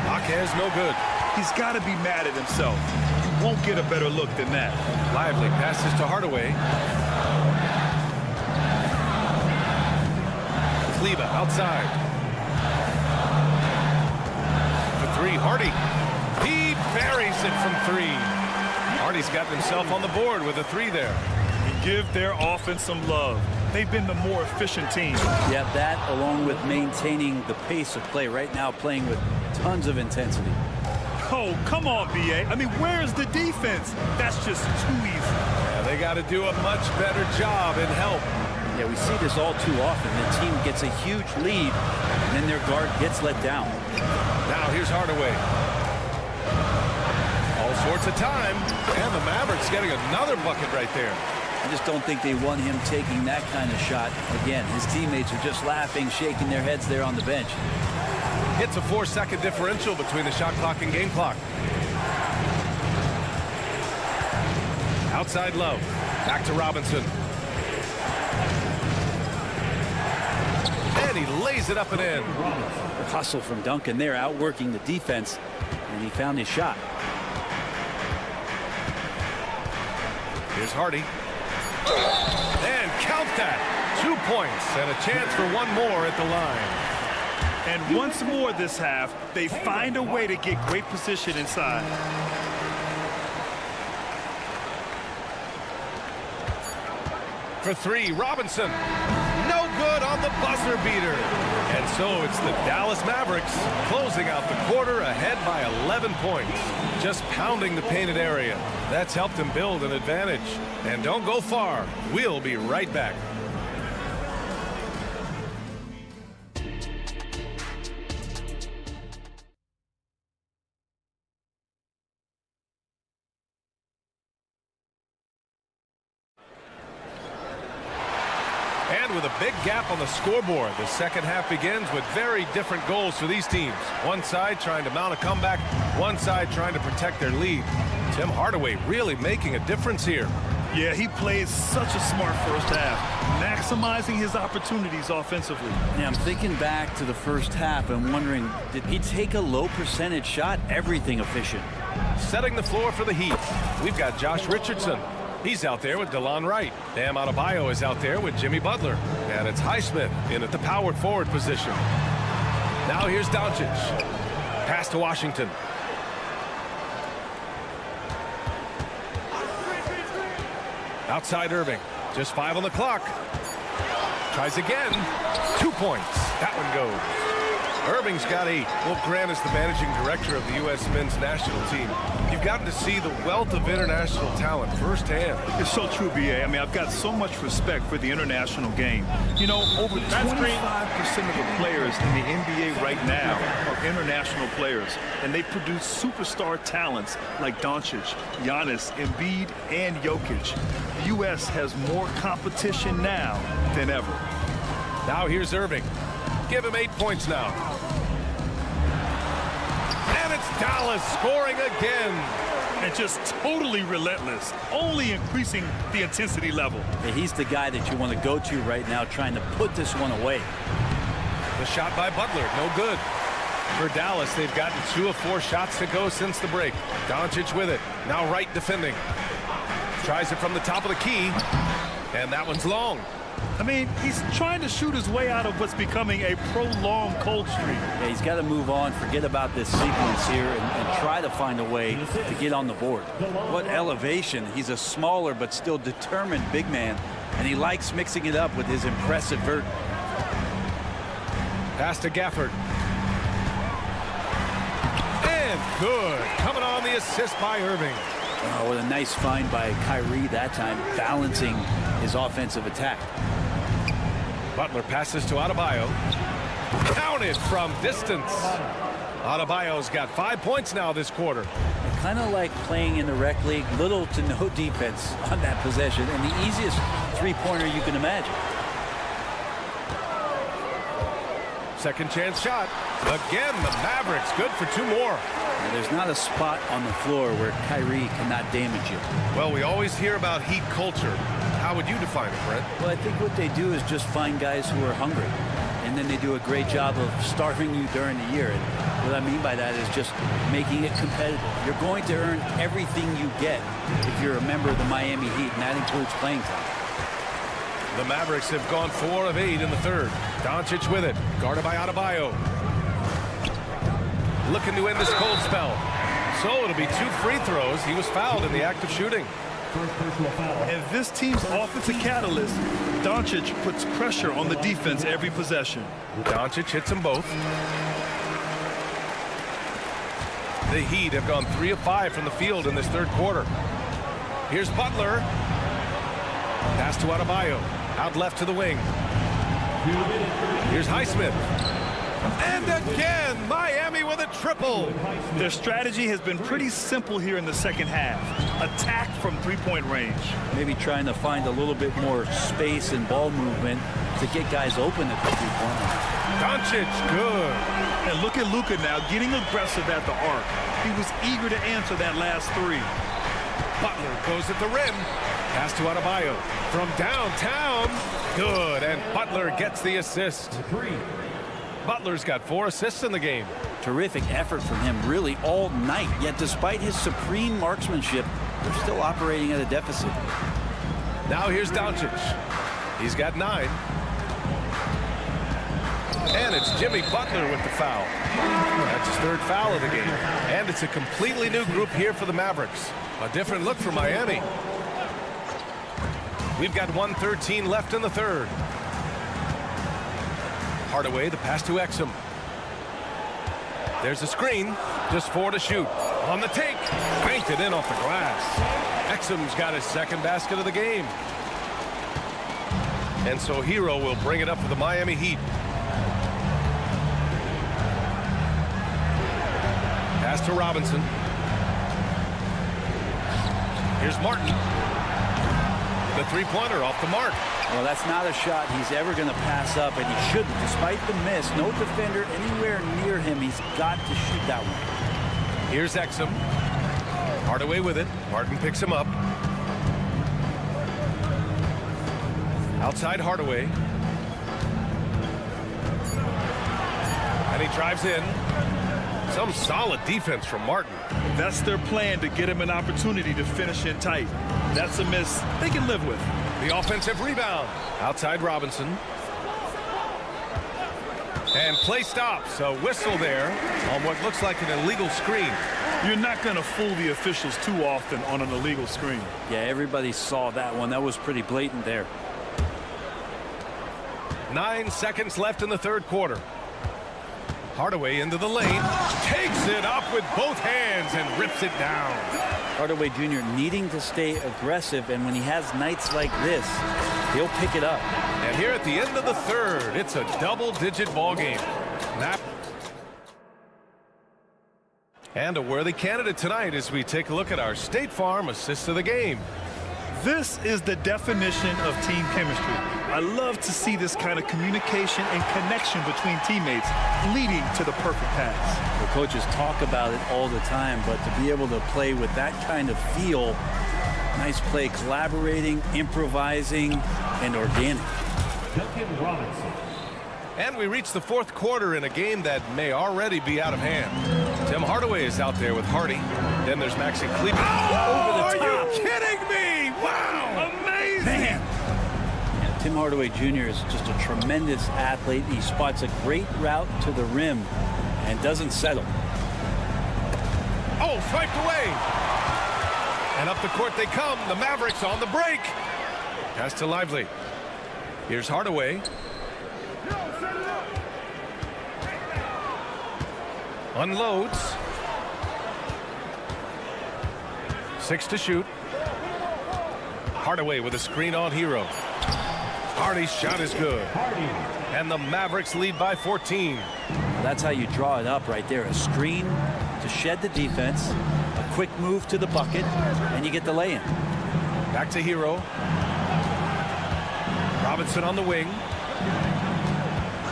Marquez no good. He's got to be mad at himself. He won't get a better look than that. Lively passes to Hardaway. Kleber outside. For 3, Hardy. He buries it from 3. Hardy's got himself on the board with a 3 there. Give their offense some love. They've been the more efficient team. Yeah, that along with maintaining the pace of play. Right now playing with tons of intensity. Oh, come on, B.A. I mean, where's the defense? That's just too easy. Yeah, they got to do a much better job in help. Yeah, we see this all too often. The team gets a huge lead, and then their guard gets let down. Now here's Hardaway. All sorts of time, and the Mavericks getting another bucket right there. I just don't think they want him taking that kind of shot. Again, his teammates are just laughing, shaking their heads there on the bench. It's a 4-second differential between the shot clock and game clock. Outside Love. Back to Robinson. And he lays it up and in. The hustle from Duncan there, outworking the defense, and he found his shot. Here's Hardy. And count that. 2 points and a chance for one more at the line. And once more this half, they find a way to get great position inside. For 3, Robinson. No good on the buzzer beater. And so it's the Dallas Mavericks closing out the quarter ahead by 11 points. Just pounding the painted area. That's helped them build an advantage. And don't go far. We'll be right back. And with a big gap on the scoreboard, the second half begins with very different goals for these teams. One side trying to mount a comeback, one side trying to protect their lead. Tim Hardaway really making a difference here. Yeah, he plays such a smart first half, maximizing his opportunities offensively. Yeah, I'm thinking back to the first half and wondering, did he take a low percentage shot? Everything efficient. Setting the floor for the Heat, we've got Josh Richardson. He's out there with DeLon Wright. Bam Adebayo is out there with Jimmy Butler. And it's Highsmith in at the power forward position. Now here's Doncic. Pass to Washington. Outside Irving. Just 5 on the clock. Tries again. 2 points. That one goes. Irving's got 8. Well, Grant is the managing director of the U.S. men's national team. You've gotten to see the wealth of international talent firsthand. It's so true, B.A. I mean, I've got so much respect for the international game. You know, over 25% of the players in the NBA right now are international players, and they produce superstar talents like Doncic, Giannis, Embiid, and Jokic. The U.S. has more competition now than ever. Now here's Irving. Give him 8 points now. And it's Dallas scoring again. And just totally relentless, only increasing the intensity level. Yeah, he's the guy that you want to go to right now, trying to put this one away. The shot by Butler, no good. For Dallas, they've gotten 2 of 4 shots to go since the break. Doncic with it. Now Wright defending. Tries it from the top of the key. And that one's long. I mean, he's trying to shoot his way out of what's becoming a prolonged cold streak. Yeah, he's got to move on, forget about this sequence here, and try to find a way to get on the board. What elevation. He's a smaller but still determined big man, and he likes mixing it up with his impressive vert. Pass to Gafford. good. Coming on the assist by Irving. Oh, what a nice find by Kyrie that time, balancing his offensive attack. Butler passes to Adebayo. Counted from distance. Adebayo's got 5 points now this quarter. Kind of like playing in the rec league, little to no defense on that possession, and the easiest three-pointer you can imagine. Second chance shot. Again, the Mavericks good for 2 more. And there's not a spot on the floor where Kyrie cannot damage you. Well, we always hear about Heat culture. How would you define it, Brent? Well, I think what they do is just find guys who are hungry, and then they do a great job of starving you during the year. And what I mean by that is just making it competitive. You're going to earn everything you get if you're a member of the Miami Heat, and that includes playing time. The Mavericks have gone 4 of 8 in the third. Doncic with it, guarded by Adebayo. Looking to end this cold spell. So it'll be 2 free throws. He was fouled in the act of shooting. And this team's offensive catalyst, Doncic puts pressure on the defense every possession. Doncic hits them both. The Heat have gone 3 of 5 from the field in this third quarter. Here's Butler. Pass to Adebayo. Out left to the wing. Here's Highsmith. And again, Miami with a triple. Their strategy has been pretty simple here in the second half. Attack from three-point range. Maybe trying to find a little bit more space and ball movement to get guys open at the three-point line. Doncic, good. And look at Luka now getting aggressive at the arc. He was eager to answer that last 3. Butler goes at the rim. Pass to Adebayo. From downtown. Good, and Butler gets the assist. Butler's got 4 assists in the game. Terrific effort from him really all night. Yet despite his supreme marksmanship, they're still operating at a deficit. Now here's Doncic. He's got 9. And it's Jimmy Butler with the foul. That's his 3rd foul of the game. And it's a completely new group here for the Mavericks. A different look for Miami. We've got 1:13 left in the third. Hardaway, the pass to Exum. There's a screen. Just 4 to shoot. On the take. Banked it in off the glass. Exum's got his 2nd basket of the game. And so Hero will bring it up for the Miami Heat. Pass to Robinson. Here's Martin. The three-pointer off the mark. Well, that's not a shot he's ever going to pass up, and he shouldn't. Despite the miss, no defender anywhere near him. He's got to shoot that one. Here's Exum. Hardaway with it. Martin picks him up. Outside Hardaway. And he drives in. Some solid defense from Martin. That's their plan, to get him an opportunity to finish in tight. That's a miss they can live with. The offensive rebound. Outside Robinson. And play stops. A whistle there on what looks like an illegal screen. You're not going to fool the officials too often on an illegal screen. Yeah, everybody saw that one. That was pretty blatant there. 9 seconds left in the third quarter. Hardaway into the lane, takes it up with both hands and rips it down. Hardaway Jr. needing to stay aggressive, and when he has nights like this, he'll pick it up. And here at the end of the third, it's a double-digit ball game. And a worthy candidate tonight as we take a look at our State Farm assist of the game. This is the definition of team chemistry. I love to see this kind of communication and connection between teammates leading to the perfect pass. The coaches talk about it all the time, but to be able to play with that kind of feel, nice play, collaborating, improvising, and organic. And we reach the fourth quarter in a game that may already be out of hand. Tim Hardaway is out there with Hardy. Then there's Maxi Kleber. Oh, over the top. Are you kidding me? Wow, amazing. Man. Yeah, Tim Hardaway Jr. is just a tremendous athlete. He spots a great route to the rim and doesn't settle. Oh, swiped away. And up the court they come. The Mavericks on the break. Pass to Lively. Here's Hardaway. Unloads. 6 to shoot. Hardaway with a screen on Hero. Hardy's shot is good. And the Mavericks lead by 14. That's how you draw it up right there. A screen to shed the defense, a quick move to the bucket, and you get the lay-in. Back to Hero. Robinson on the wing.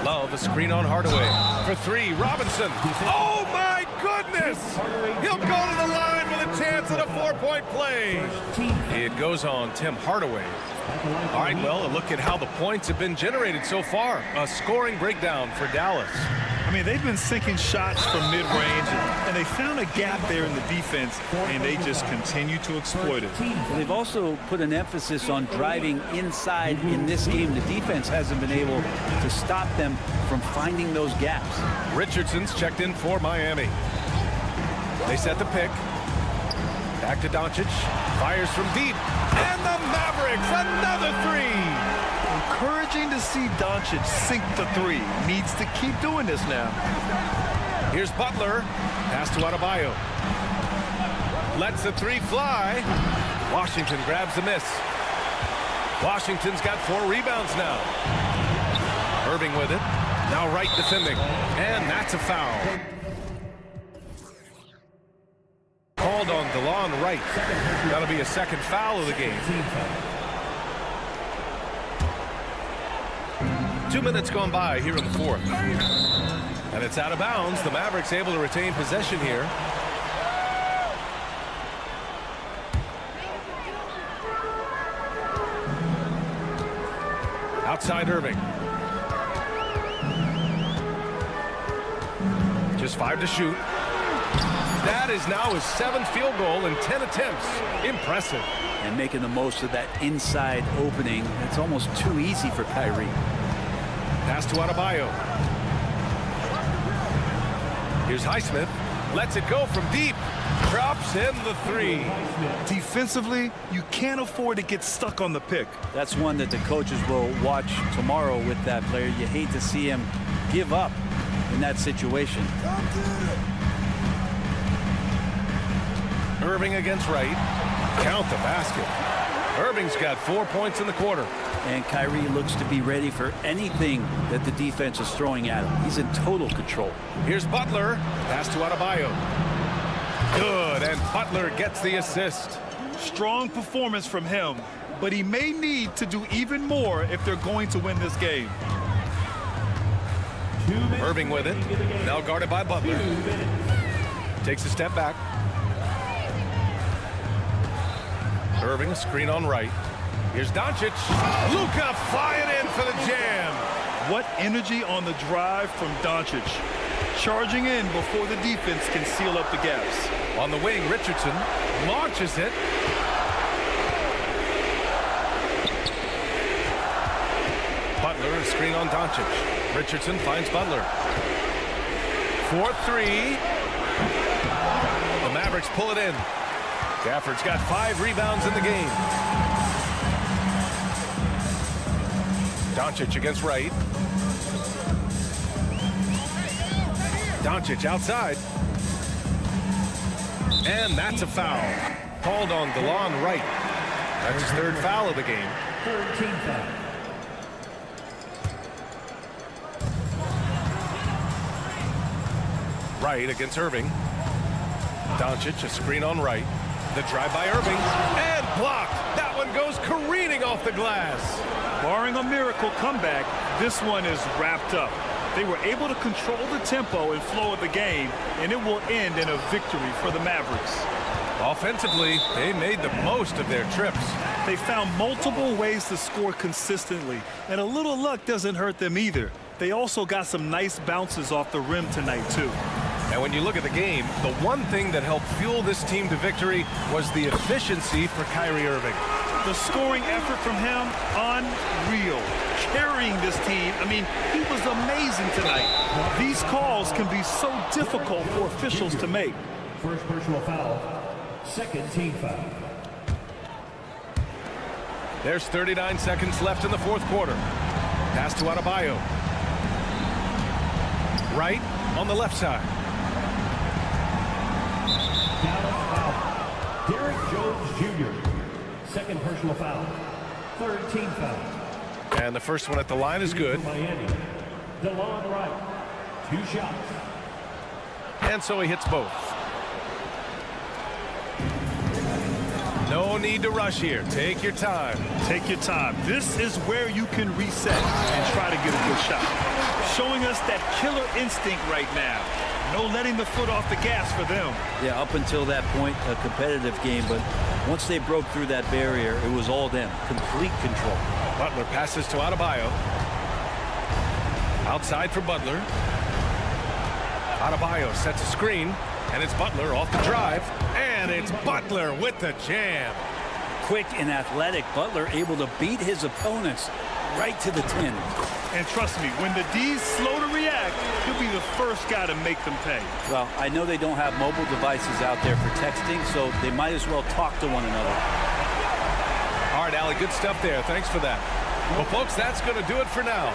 Love, a screen on Hardaway. For 3, Robinson. Oh, my goodness! He'll go to the line with a chance at a 4-point play. It goes on Tim Hardaway. All right, well, a look at how the points have been generated so far. A scoring breakdown for Dallas. I mean, they've been sinking shots from mid-range, and they found a gap there in the defense, and they just continue to exploit it. Well, they've also put an emphasis on driving inside in this game. The defense hasn't been able to stop them from finding those gaps. Richardson's checked in for Miami. They set the pick. Back to Doncic. Fires from deep. And the Mavericks, another 3. Encouraging to see Doncic sink the 3. Needs to keep doing this now. Here's Butler. Pass to Adebayo. Lets the 3 fly. Washington grabs the miss. Washington's got 4 rebounds now. Irving with it. Now Wright defending. And that's a foul. Called on DeLon Wright. That'll be a second foul of the game. 2 minutes gone by here in the 4th. And it's out of bounds. The Mavericks able to retain possession here. Outside Irving. Just 5 to shoot. That is now his 7th field goal in 10 attempts. Impressive. And making the most of that inside opening. It's almost too easy for Kyrie. Pass to Adebayo. Here's Highsmith. Lets it go from deep. Drops in the 3. Defensively, you can't afford to get stuck on the pick. That's one that the coaches will watch tomorrow with that player. You hate to see him give up in that situation. Irving against Wright. Count the basket. Irving's got 4 points in the quarter. And Kyrie looks to be ready for anything that the defense is throwing at him. He's in total control. Here's Butler. Pass to Adebayo. Good, and Butler gets the assist. Strong performance from him, but he may need to do even more if they're going to win this game. Irving with it. Now guarded by Butler. Takes a step back. Irving, a screen on Wright. Here's Doncic. Luka flying in for the jam. What energy on the drive from Doncic. Charging in before the defense can seal up the gaps. On the wing, Richardson launches it. Butler, a screen on Doncic. Richardson finds Butler. 4-3. The Mavericks pull it in. Gafford's got 5 rebounds in the game. Doncic against Wright. Doncic outside. And that's a foul. Called on DeLon Wright. That's his 3rd foul of the game. 3rd team foul. Wright against Irving. Doncic, a screen on Wright. The drive by Irving. And blocked. That one goes careening off the glass. Barring a miracle comeback, this one is wrapped up. They were able to control the tempo and flow of the game, and it will end in a victory for the Mavericks. Offensively, they made the most of their trips. They found multiple ways to score consistently, and a little luck doesn't hurt them either. They also got some nice bounces off the rim tonight, too. And when you look at the game, the one thing that helped fuel this team to victory was the efficiency for Kyrie Irving. The scoring effort from him, unreal. Carrying this team, I mean, he was amazing tonight. These calls can be so difficult for officials to make. First personal foul, 2nd team foul. There's 39 seconds left in the 4th quarter. Pass to Adebayo. Wright on the left side. Derek Jones Jr. Second personal foul. Third team foul. And the first one at the line is good. Miami. DeLon Wright. 2 shots. And so he hits both. No need to rush here. Take your time. Take your time. This is where you can reset and try to get a good shot. Showing us that killer instinct right now. No letting the foot off the gas for them. Yeah, up until that point, a competitive game, but once they broke through that barrier, it was all them. Complete control. Butler passes to Adebayo. Outside for Butler. Adebayo sets a screen, and it's Butler off the drive, and it's Butler with the jam. Quick and athletic, Butler able to beat his opponents right to the 10. And trust me, when the D's slow to react, he'll be the first guy to make them pay. Well, I know they don't have mobile devices out there for texting, so they might as well talk to one another. All right, Allie, good stuff there. Thanks for that. Well, folks, that's going to do it for now.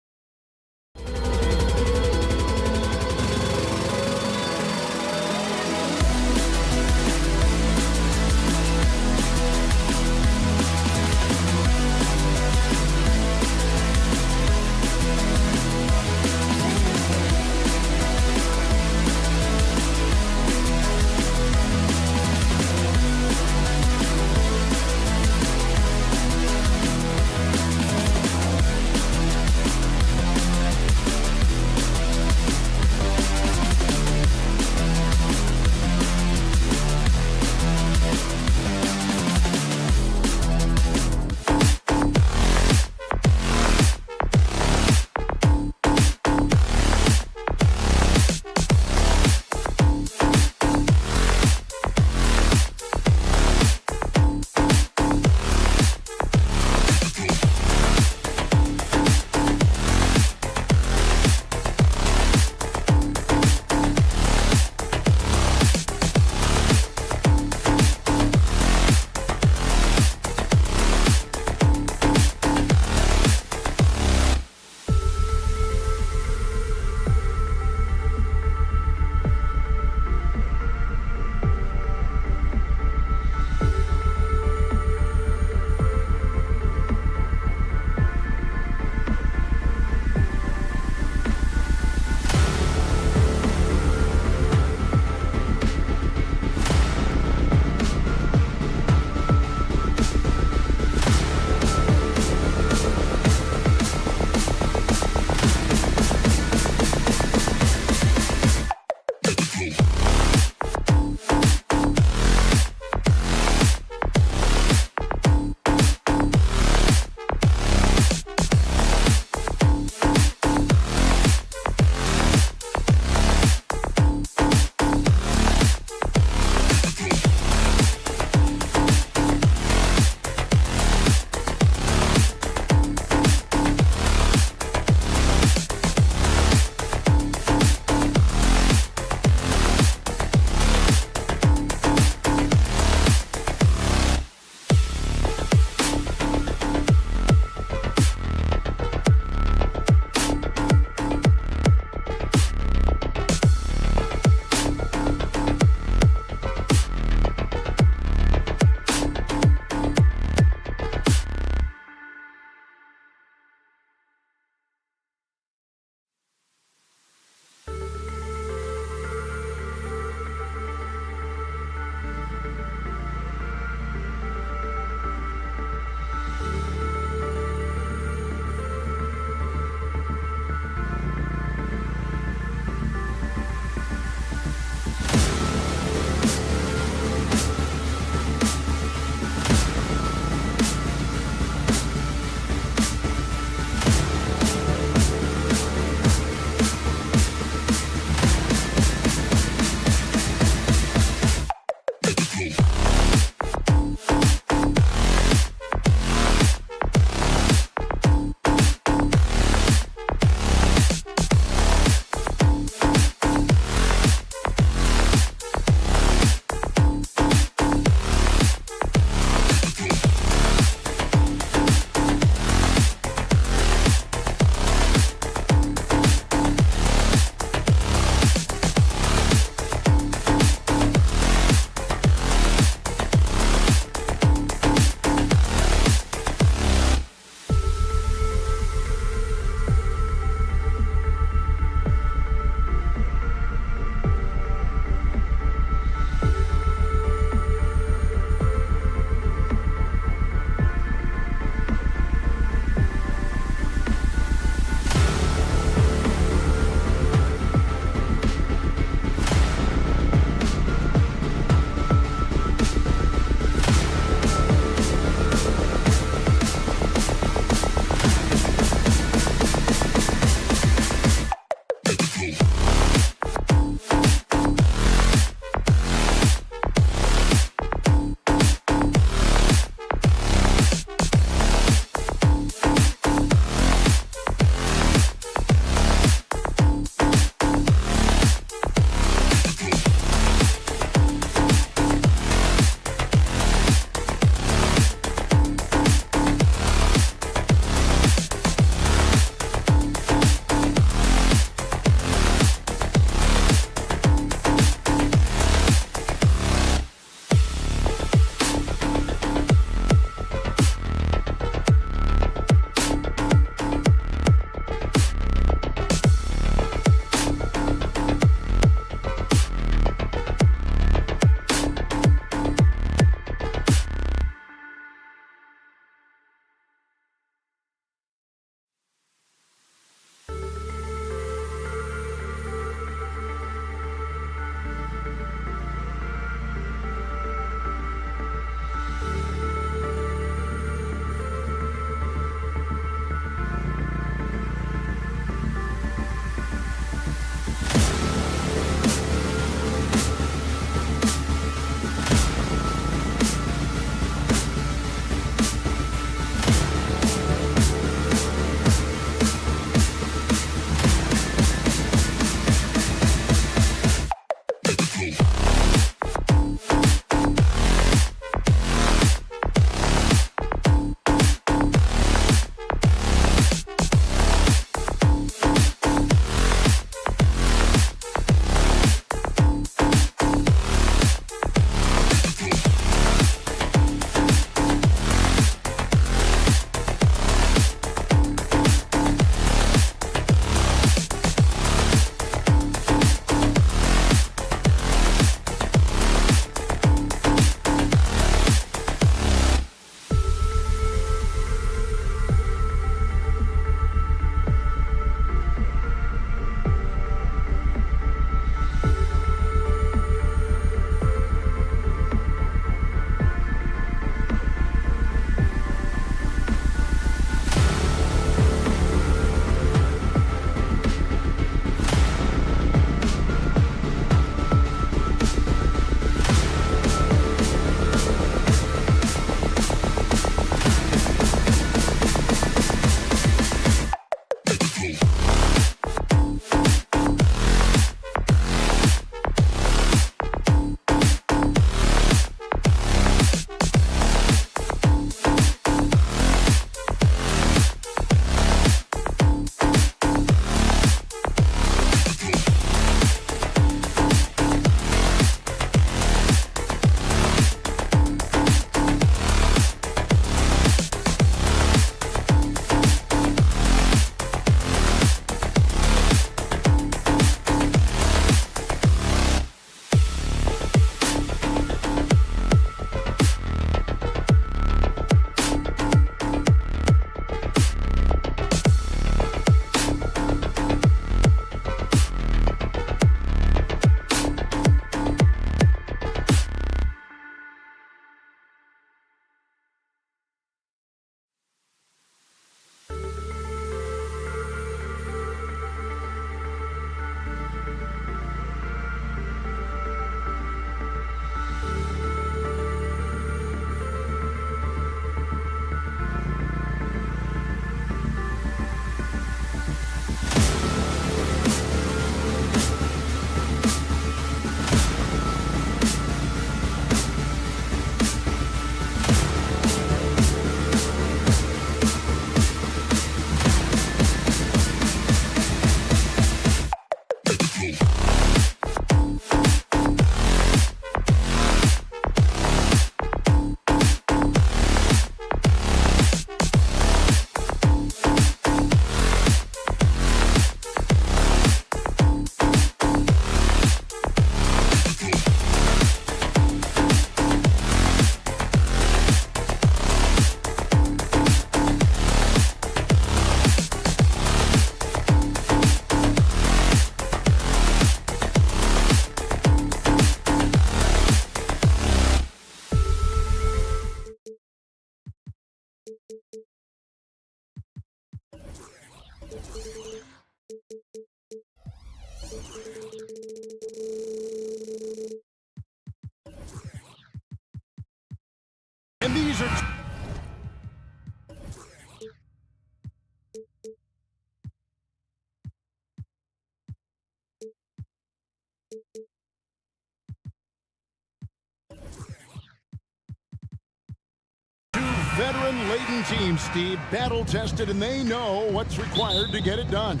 Veteran-laden team, Steve, battle-tested, and they know what's required to get it done.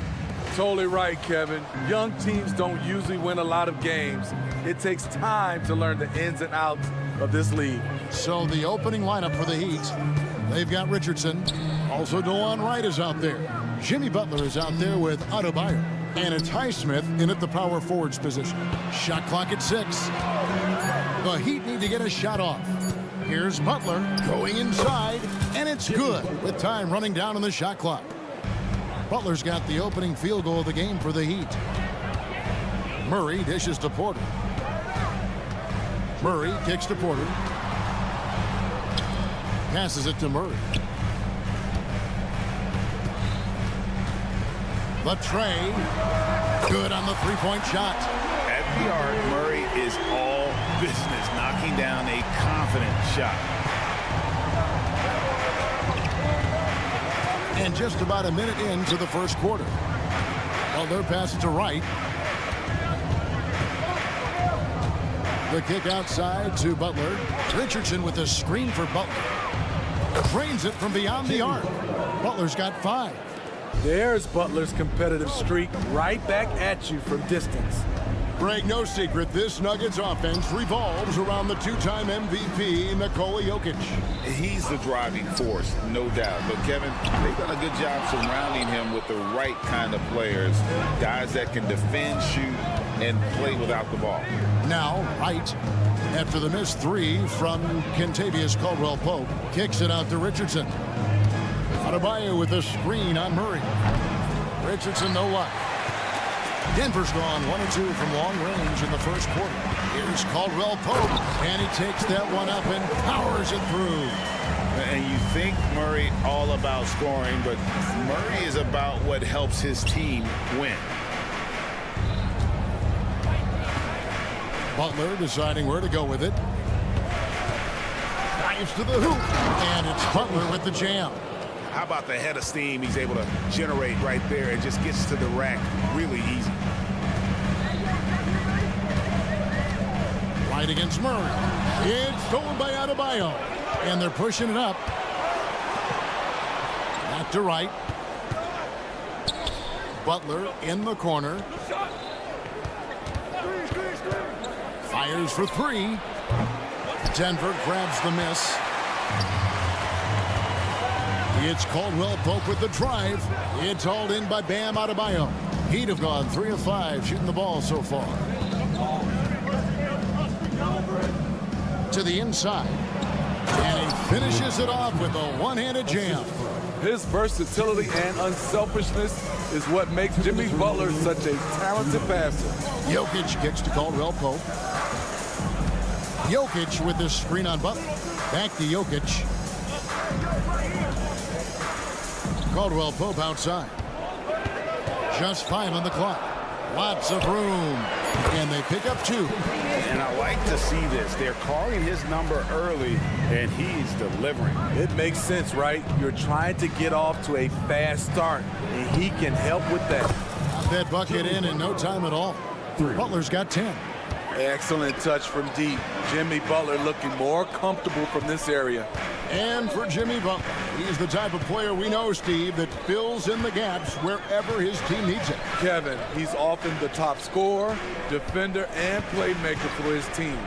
Totally right, Kevin. Young teams don't usually win a lot of games. It takes time to learn the ins and outs of this league. So the opening lineup for the Heat, they've got Richardson. Also, DeLon Wright is out there. Jimmy Butler is out there with Adebayo. And it's Highsmith in at the power forwards position. Shot clock at 6. The Heat need to get a shot off. Here's Butler going inside, and it's good with time running down on the shot clock. Butler's got the opening field goal of the game for the Heat. Murray dishes to Porter. Murray kicks to Porter. Passes it to Murray. The tray. Good on the three-point shot. At the arc, Murray is all business, knocking down a confident shot. And just about a minute into the first quarter. Butler passes to Wright. The kick outside to Butler. Richardson with a screen for Butler. Drains it from beyond the arc. Butler's got 5. There's Butler's competitive streak right back at you from distance. Greg, no secret, this Nuggets offense revolves around the two-time MVP, Nikola Jokic. He's the driving force, no doubt. But, Kevin, they've done a good job surrounding him with the right kind of players, guys that can defend, shoot, and play without the ball. Now, Wright, after the missed 3 from Kentavious Caldwell-Pope, kicks it out to Richardson. Adebayo with a screen on Murray. Richardson, no luck. Denver's gone 1-2 from long range in the first quarter. Here's Caldwell-Pope, and he takes that one up and powers it through. And you think Murray all about scoring, but Murray is about what helps his team win. Butler deciding where to go with it. Dives to the hoop, and it's Butler with the jam. How about the head of steam he's able to generate right there and just gets to the rack really easy. Right against Murray. It's stolen by Adebayo. And they're pushing it up. Back to Wright. Butler in the corner. Fires for 3. Denver grabs the miss. It's Caldwell-Pope with the drive. It's hauled in by Bam Adebayo. He'd have gone 3 of 5 shooting the ball so far. To the inside. And he finishes it off with a one-handed jam. His versatility and unselfishness is what makes Jimmy Butler such a talented passer. Jokic kicks to Caldwell-Pope. Jokic with this screen on Butler. Back to Jokic. Caldwell-Pope outside. Just 5 on the clock. Lots of room. And they pick up 2. And I like to see this. They're calling his number early, and he's delivering. It makes sense, right? You're trying to get off to a fast start, and he can help with that. Got that bucket in no time at all. Butler's got 10. Excellent touch from deep. Jimmy Butler looking more comfortable from this area. And for Jimmy Butler, he's the type of player we know, Steve, that fills in the gaps wherever his team needs it. Kevin, he's often the top scorer, defender, and playmaker for his team.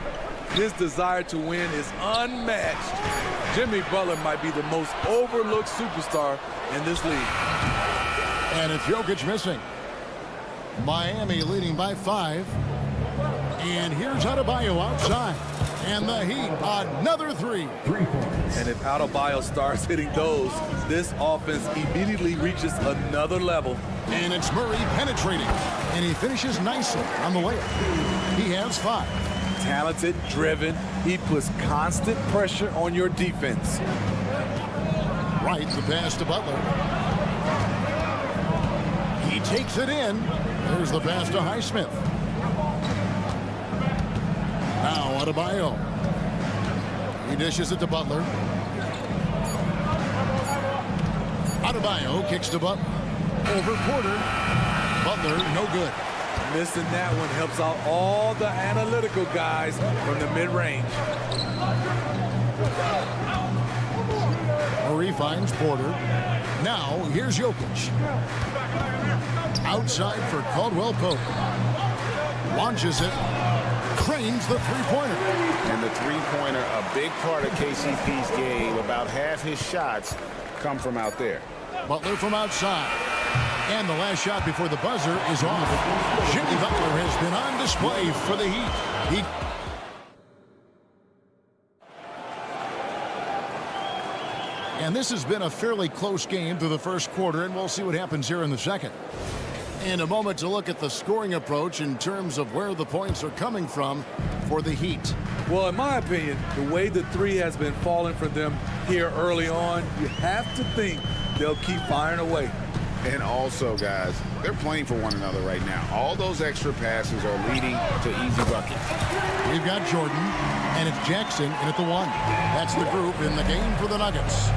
His desire to win is unmatched. Jimmy Butler might be the most overlooked superstar in this league. And it's Jokic missing. Miami leading by 5. And here's Adebayo outside. And the Heat, another 3. And if Adebayo starts hitting those, this offense immediately reaches another level. And it's Murray penetrating. And he finishes nicely on the layup. He has 5. Talented, driven. He puts constant pressure on your defense. Right, the pass to Butler. He takes it in. There's the pass to Highsmith. Now Adebayo. He dishes it to Butler. Adebayo kicks to Butler. Over Porter. Butler, no good. Missing that one helps out all the analytical guys from the mid-range. Murray finds Porter. Now, here's Jokic. Outside for Caldwell Pope. Launches it. Cranes the three-pointer. And the three-pointer, a big part of KCP's game. About half his shots come from out there. Butler from outside. And the last shot before the buzzer is off. Jimmy Butler has been on display for the Heat. And this has been a fairly close game through the first quarter, and we'll see what happens here in the second. In a moment to look at the scoring approach in terms of where the points are coming from for the Heat. Well, in my opinion, the way the three has been falling for them here early on, you have to think they'll keep firing away. And also, guys, they're playing for one another right now. All those extra passes are leading to easy buckets. We've got Jordan, and it's Jackson in at the 1. That's the group in the game for the Nuggets.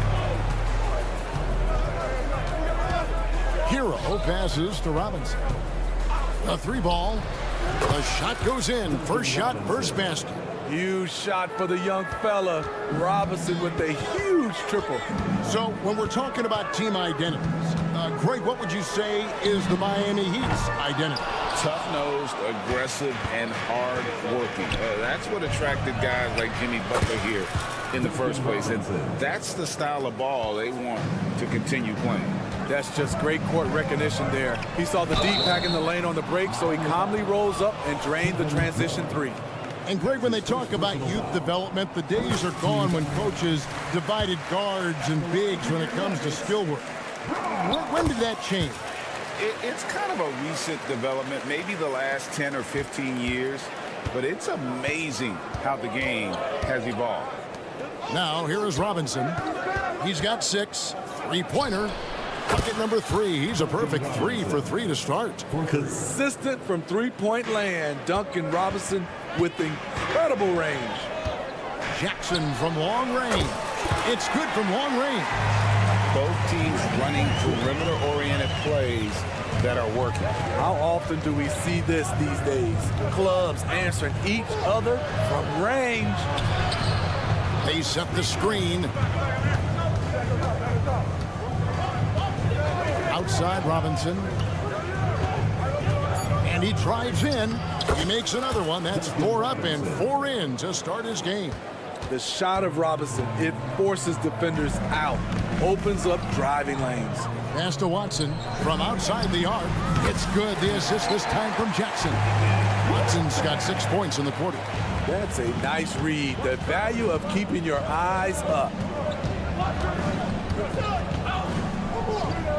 Hero passes to Robinson. A 3-ball. The shot goes in. First shot, first basket. Huge shot for the young fella. Robinson with a huge triple. So when we're talking about team identities, Greg, what would you say is the Miami Heat's identity? Tough-nosed, aggressive, and hard-working. That's what attracted guys like Jimmy Butler here in the first place. And that's the style of ball they want to continue playing. That's just great court recognition there. He saw the deep pack in the lane on the break, so he calmly rolls up and drained the transition 3. And Greg, when they talk about youth development, the days are gone when coaches divided guards and bigs when it comes to skill work. When did that change? It's kind of a recent development, maybe the last 10 or 15 years, but it's amazing how the game has evolved. Now, here is Robinson. He's got 6. Three-pointer. Bucket number 3. He's a perfect 3 for 3 to start. Consistent from three-point land. Duncan Robinson with incredible range. Jackson from long range. It's good from long range. Both teams running perimeter-oriented plays that are working. How often do we see this these days? Clubs answering each other from range. They set the screen. Outside Robinson. And he drives in. He makes another one. That's 4 up and 4 in to start his game. The shot of Robinson, it forces defenders out. Opens up driving lanes. Pass to Watson from outside the arc. It's good. The assist this time from Jackson. Watson's got 6 points in the quarter. That's a nice read. The value of keeping your eyes up.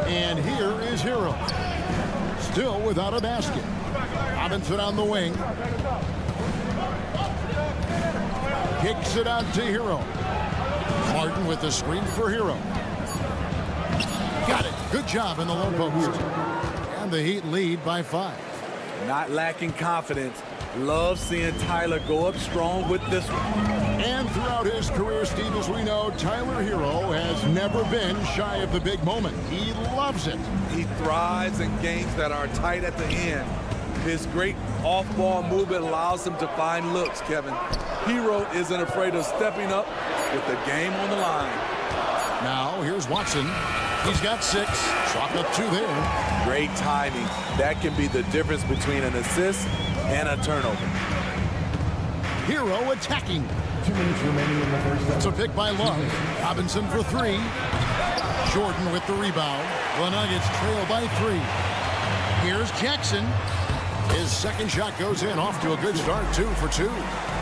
And here is Hero. Still without a basket. Robinson on the wing. Kicks it out to Hero. Martin with the screen for Hero. Got it. Good job in the low post. And the Heat lead by 5. Not lacking confidence. Love seeing Tyler go up strong with this one. And throughout his career, Steve, as we know, Tyler Hero has never been shy of the big moment. He loves it. He thrives in games that are tight at the end. His great off-ball movement allows him to find looks, Kevin. Hero isn't afraid of stepping up with the game on the line. Now, here's Watson. He's got 6. Chalk up 2 there. Great timing. That can be the difference between an assist and a turnover. Hero attacking. 2 minutes remaining in the first. That's a pick by Love. Robinson for 3. Jordan with the rebound. The Nuggets trail by 3. Here's Jackson. His second shot goes in, off to a good start, 2 for 2.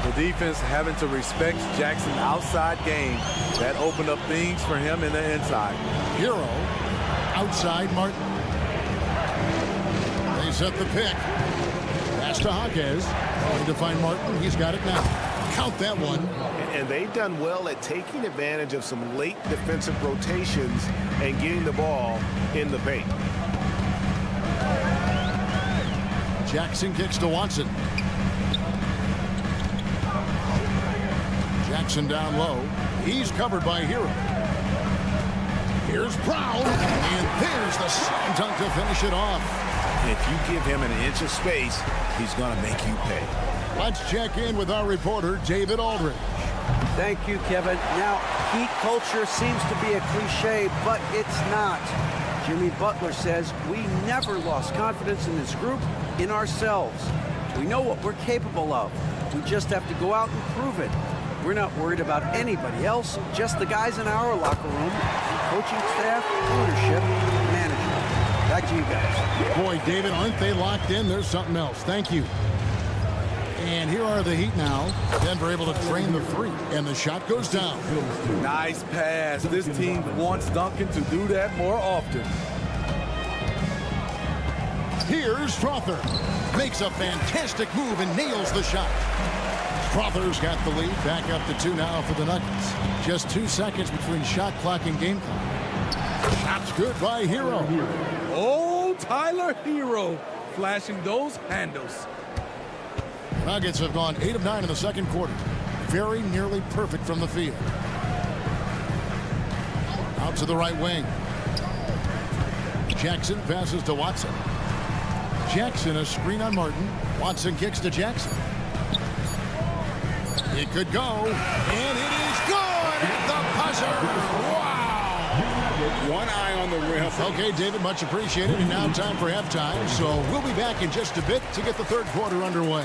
The defense having to respect Jackson's outside game. That opened up things for him in the inside. Hero outside Martin. They set the pick. Pass to Jaquez. Going to find Martin. He's got it now. Count that one. And they've done well at taking advantage of some late defensive rotations and getting the ball in the paint. Jackson kicks to Watson. Jackson down low. He's covered by Hero. Here's Brown, and there's the slam dunk to finish it off. If you give him an inch of space, he's going to make you pay. Let's check in with our reporter, David Aldridge. Thank you, Kevin. Now, Heat culture seems to be a cliche, but it's not. Jimmy Butler says we never lost confidence in this group, in ourselves. We know what we're capable of. We just have to go out and prove it. We're not worried about anybody else, just the guys in our locker room, coaching staff, ownership, management. Back to you guys. Boy, David, aren't they locked in? There's something else. Thank you. And here are the Heat now. Denver able to drain the three, and the shot goes down. Nice pass. This team wants Duncan to do that more often. Here's Strother. Makes a fantastic move and nails the shot. Strother's got the lead. Back up to 2 now for the Nuggets. Just 2 seconds between shot clock and game clock. Shot's good by Hero. Oh, Tyler Hero flashing those handles. Nuggets have gone 8 of 9 in the second quarter. Very nearly perfect from the field. Out to the right wing. Jackson passes to Watson. Jackson, a screen on Martin. Watson kicks to Jackson. It could go, and it is good at the buzzer. Wow! One eye on the rim. Okay, David, much appreciated. And now time for halftime. So we'll be back in just a bit to get the third quarter underway.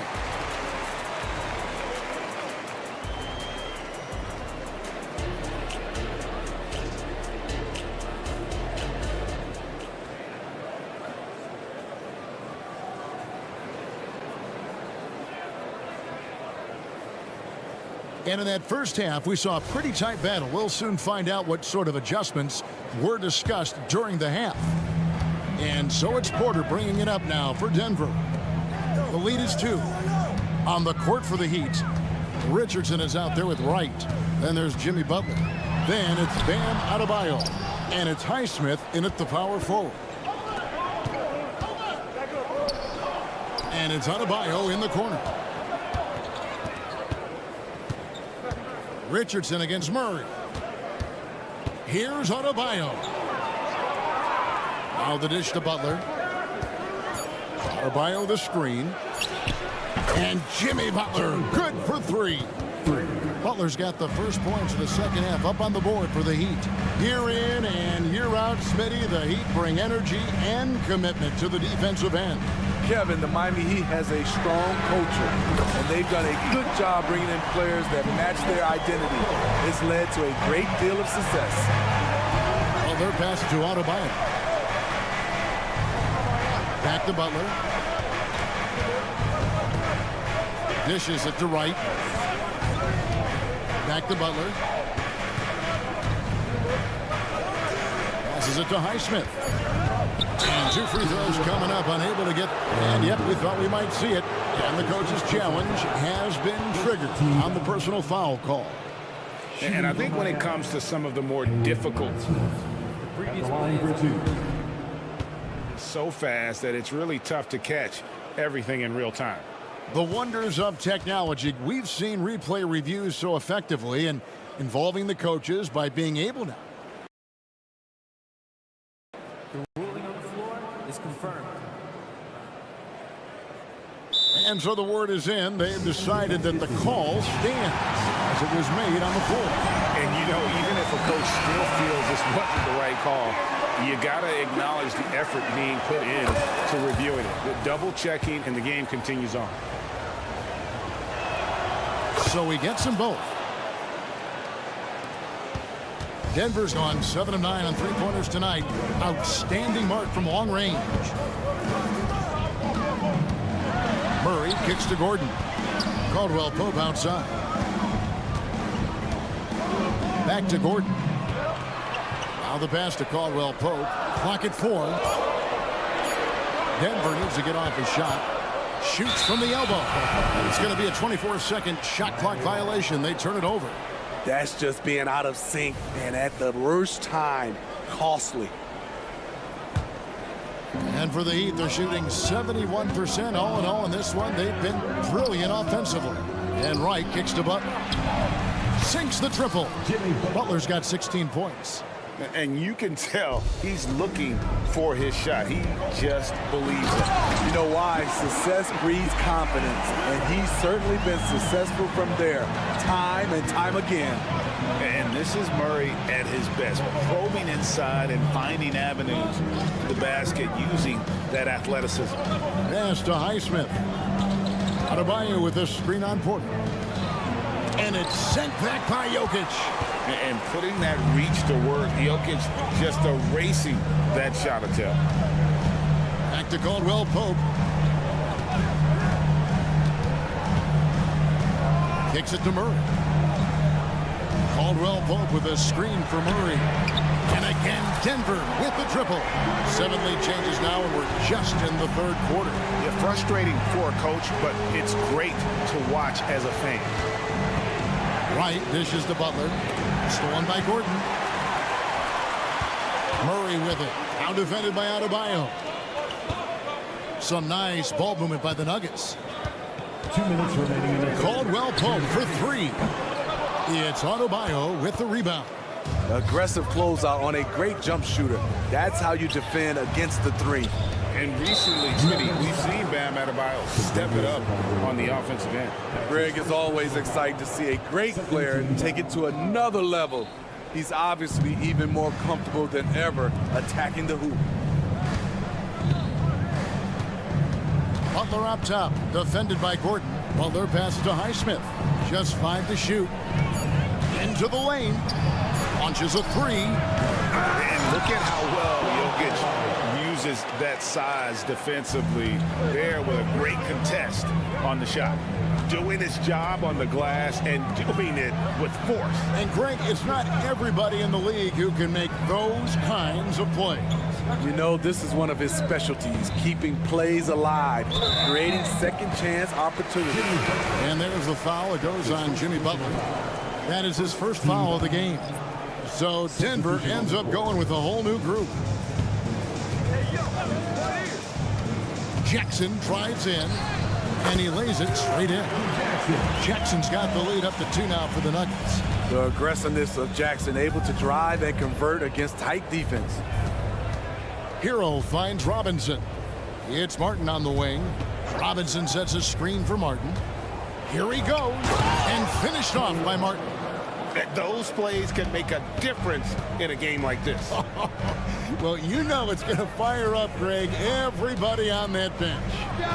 And in that first half, we saw a pretty tight battle. We'll soon find out what sort of adjustments were discussed during the half. And so it's Porter bringing it up now for Denver. The lead is 2. On the court for the Heat, Richardson is out there with Wright. Then there's Jimmy Butler. Then it's Bam Adebayo. And it's Highsmith in at the power forward. And it's Adebayo in the corner. Richardson against Murray. Here's Adebayo. Now the dish to Butler. Adebayo the screen. And Jimmy Butler, good for 3. Butler's got the first points of the second half up on the board for the Heat. Year in and year out, Smitty, the Heat bring energy and commitment to the defensive end. Kevin, the Miami Heat has a strong culture, and they've done a good job bringing in players that match their identity. It's led to a great deal of success. Well, their pass to Adebayo. Back to Butler. Dishes it to Wright. Back to Butler. Passes it to Highsmith. And 2 free throws coming up, unable to get, and yep, we thought we might see it. And the coach's challenge has been triggered on the personal foul call. And I think when it comes to some of the more difficult, so fast that it's really tough to catch everything in real time. The wonders of technology. We've seen replay reviews so effectively and involving the coaches by being able to. Confirmed. And so the word is in. They've decided that the call stands as it was made on the floor. And you know, even if a coach still feels this wasn't the right call, you got to acknowledge the effort being put in to reviewing it. The double checking, and the game continues on. So he gets them both. Denver's gone 7 of 9 on three-pointers tonight. Outstanding mark from long range. Murray kicks to Gordon. Caldwell Pope outside. Back to Gordon. Now the pass to Caldwell Pope. Clock at 4. Denver needs to get off his shot. Shoots from the elbow. It's going to be a 24-second shot clock violation. They turn it over. That's just being out of sync, and at the worst time, costly. And for the Heat, they're shooting 71% all in all in this one. They've been brilliant offensively. And Wright kicks to Butler. Sinks the triple. Butler's got 16 points. And you can tell he's looking for his shot. He just believes it. You know why? Success breeds confidence, and he's certainly been successful from there, time and time again. And this is Murray at his best, probing inside and finding avenues to the basket using that athleticism. Pass to Highsmith. Adebayo with a screen on Porter. And it's sent back by Jokic. And putting that reach to work, Jokic just erasing that shot attempt. Back to Caldwell Pope. Kicks it to Murray. Caldwell Pope with a screen for Murray. And again, Denver with the triple. 7 lead changes now, and we're just in the third quarter. Yeah, frustrating for a coach, but it's great to watch as a fan. Wright dishes to Butler. Stolen by Gordon. Murray with it. Now defended by Adebayo. Some nice ball movement by the Nuggets. 2 minutes remaining in the Caldwell Pope for 3. It's Adebayo with the rebound. Aggressive closeout on a great jump shooter. That's how you defend against the 3. And recently, Titty, we've seen Bam Adebayo step it up on the offensive end. Greg is always excited to see a great player take it to another level. He's obviously even more comfortable than ever attacking the hoop. Butler up top, defended by Gordon. Butler passes to Highsmith. Just 5 to shoot. Into the lane. Launches a 3. And look at how well Jokic uses that size defensively there with a great contest on the shot. Doing his job on the glass and doing it with force. And Greg, it's not everybody in the league who can make those kinds of plays. You know, this is one of his specialties, keeping plays alive, creating second chance opportunities. And there's the foul. It goes on Jimmy Butler. That is his first foul of the game. So Denver ends up going with a whole new group. Jackson drives in, and he lays it straight in. Jackson's got the lead up to 2 now for the Nuggets. The aggressiveness of Jackson, able to drive and convert against tight defense. Hero finds Robinson. It's Martin on the wing. Robinson sets a screen for Martin. Here he goes, and finished off by Martin. Those plays can make a difference in a game like this. Well, you know it's going to fire up, Greg, everybody on that bench.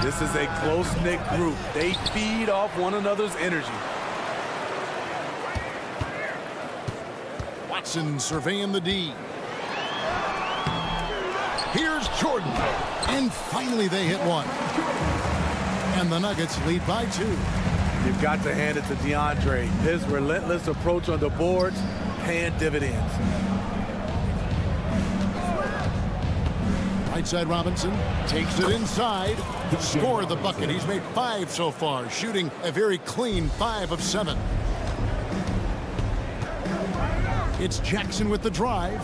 This is a close-knit group. They feed off one another's energy. Watson surveying the D. Here's Jordan. And finally they hit one. And the Nuggets lead by 2. You've got to hand it to DeAndre. His relentless approach on the boards, paying dividends. Right side Robinson takes it inside. Scored the bucket. He's made 5 so far, shooting a very clean 5 of 7. It's Jackson with the drive.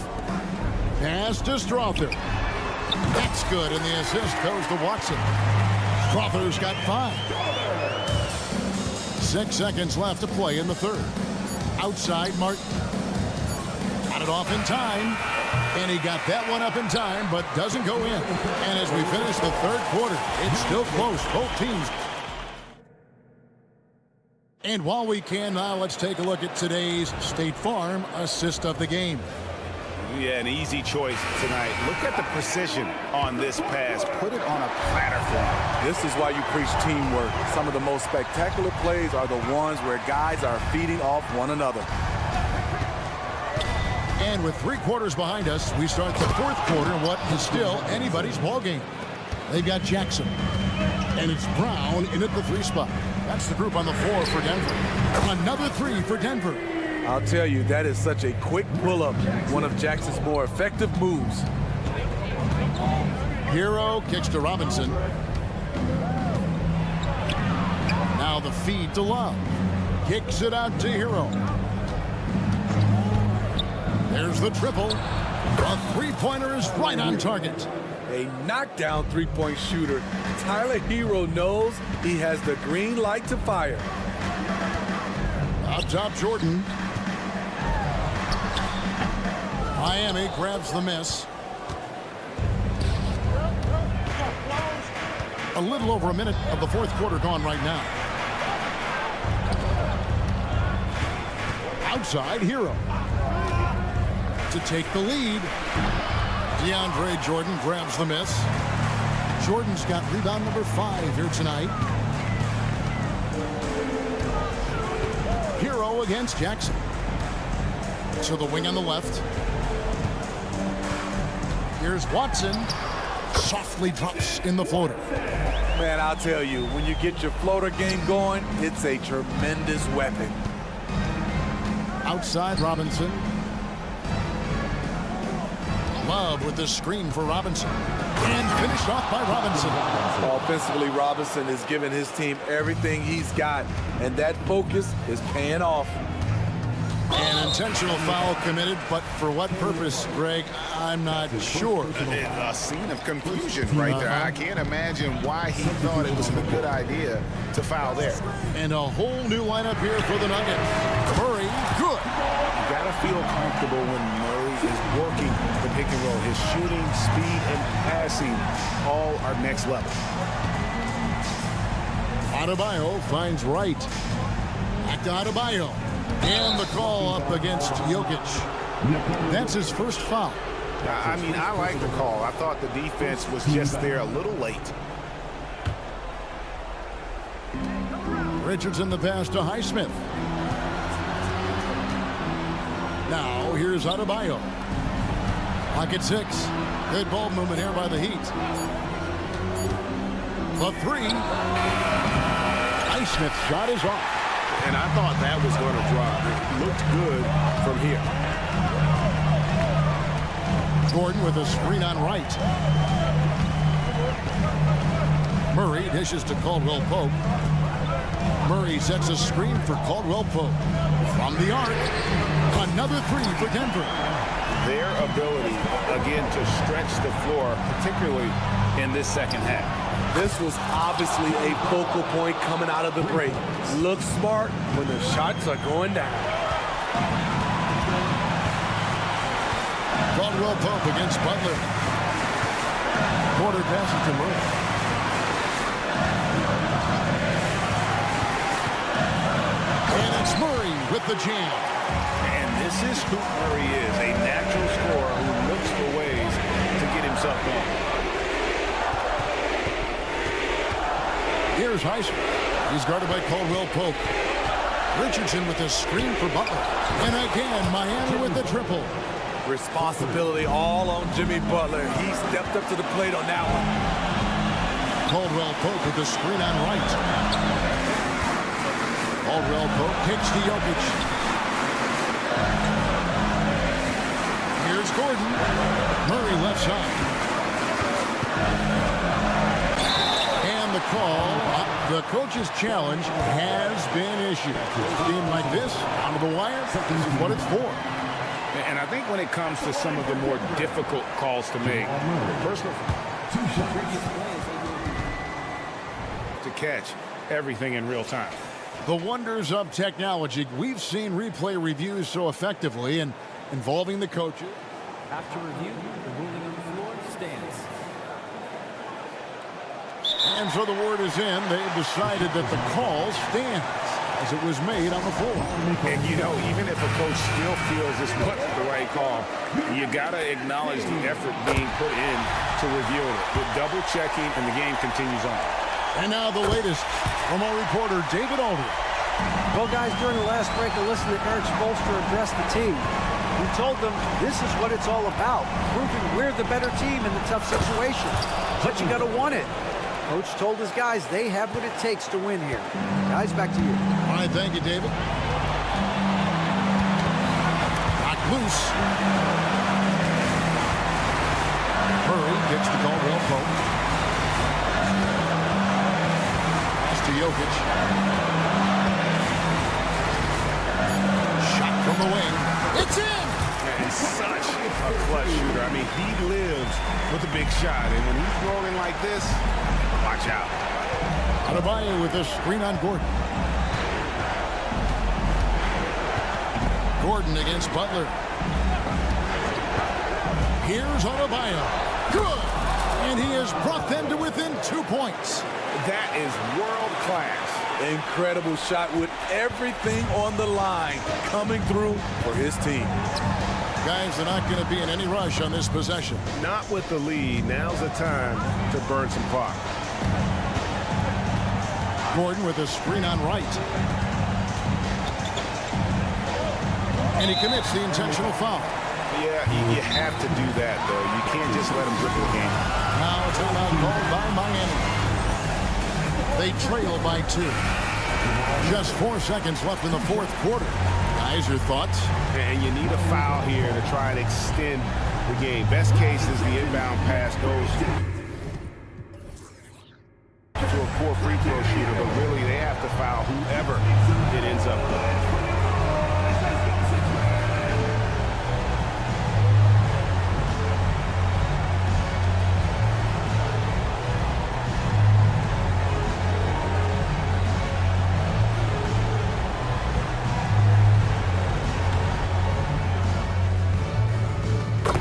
Pass to Strother. That's good, and the assist goes to Watson. Strother's got 5. 6 seconds left to play in the third. Outside Martin. Got it off in time. And he got that one up in time, but doesn't go in. And as we finish the third quarter, it's still close. Both teams. And while we can now, let's take a look at today's State Farm assist of the game. Yeah, an easy choice tonight. Look at the precision on this pass. Put it on a platter for him. This is why you preach teamwork. Some of the most spectacular plays are the ones where guys are feeding off one another. And with 3 quarters behind us, we start the fourth quarter in what is still anybody's ball game. They've got Jackson. And it's Brown in at the 3 spot. That's the group on the floor for Denver. Another 3 for Denver. I'll tell you, that is such a quick pull-up. One of Jackson's more effective moves. Hero kicks to Robinson. Now the feed to Love. Kicks it out to Hero. There's the triple. A 3-pointer is right on target. A knockdown 3-point shooter. Tyler Hero knows he has the green light to fire. Up top, Jordan. Miami grabs the miss. A little over a minute of the fourth quarter gone right now. Outside, Hero. To take the lead. DeAndre Jordan grabs the miss. Jordan's got rebound number 5 here tonight. Hero against Jackson. To the wing on the left. Here's Watson. Softly drops in the floater. Man, I'll tell you, when you get your floater game going, it's a tremendous weapon. Outside, Robinson. Love with the screen for Robinson. And finished off by Robinson. Offensively, Robinson is giving his team everything he's got, and that focus is paying off. An intentional foul committed, but for what purpose, Greg, I'm not sure. A scene of confusion right there. I can't imagine why he thought it was a good idea to foul there. And a whole new lineup here for the Nuggets. Murray, good. You got to feel comfortable when Murray is working the pick and roll. His shooting, speed, and passing all are next level. Adebayo finds Wright. Back to Adebayo. And the call up against Jokic. That's his first foul. I mean, I like the call. I thought the defense was just there a little late. Richardson the pass to Highsmith. Now here's Adebayo. Pocket 6. Good ball movement here by the Heat. The 3. Highsmith's shot is off. And I thought that was going to drop. It looked good from here. Gordon with a screen on Wright. Murray dishes to Caldwell Pope. Murray sets a screen for Caldwell Pope. From the arc, another 3 for Denver. Their ability, again, to stretch the floor, particularly in this second half. This was obviously a focal point coming out of the break. Look smart when the shots are going down. Caldwell Pope against Butler. Porter passes to Murray. And it's Murray with the jam. And this is who Murray is, a natural scorer who looks for ways to get himself going. Here's Highsmith. He's guarded by Caldwell Pope. Richardson with a screen for Butler. And again, Miami with the triple. Responsibility all on Jimmy Butler. He stepped up to the plate on that one. Caldwell Pope with the screen on Wright. Caldwell Pope kicks to Jokic. Here's Gordon. Murray left side. The call, the coach's challenge has been issued. A game like this, out of the wire, this is what it's for. And I think when it comes to some of the more difficult calls to make, personal to catch everything in real time. The wonders of technology. We've seen replay reviews so effectively and involving the coaches. After review, the ruling on the floor stands. And so the word is in. They've decided that the call stands as it was made on the floor. And, you know, even if a coach still feels this wasn't the right call, you got to acknowledge the effort being put in to review it. With double checking, and the game continues on. And now the latest from our reporter, David Aldridge. Well, guys, during the last break, I listened to Eric Spoelstra address the team. He told them this is what it's all about, proving we're the better team in the tough situations. But you got to want it. Coach told his guys they have what it takes to win here. Guys, back to you. All right, thank you, David. Knocked loose. Murray gets to Caldwell Pope. Pass to Jokic. Shot from the wing. It's in! And such a clutch shooter. I mean, he lives with a big shot. And when he's rolling like this, watch out. Adebayo with a screen on Gordon. Gordon against Butler. Here's Adebayo. Good. And he has brought them to within 2 points. That is world class. Incredible shot with everything on the line coming through for his team. Guys, they're not going to be in any rush on this possession. Not with the lead. Now's the time to burn some clock. Gordon with a screen on Wright. And he commits the intentional foul. Yeah, you have to do that, though. You can't just let him dribble the game. Now a timeout called by Miami. They trail by 2. Just 4 seconds left in the fourth quarter. Guys, your thoughts? And you need a foul here to try and extend the game. Best case is the inbound pass goes to a poor free throw shooter, but really they have to foul whoever it ends up with.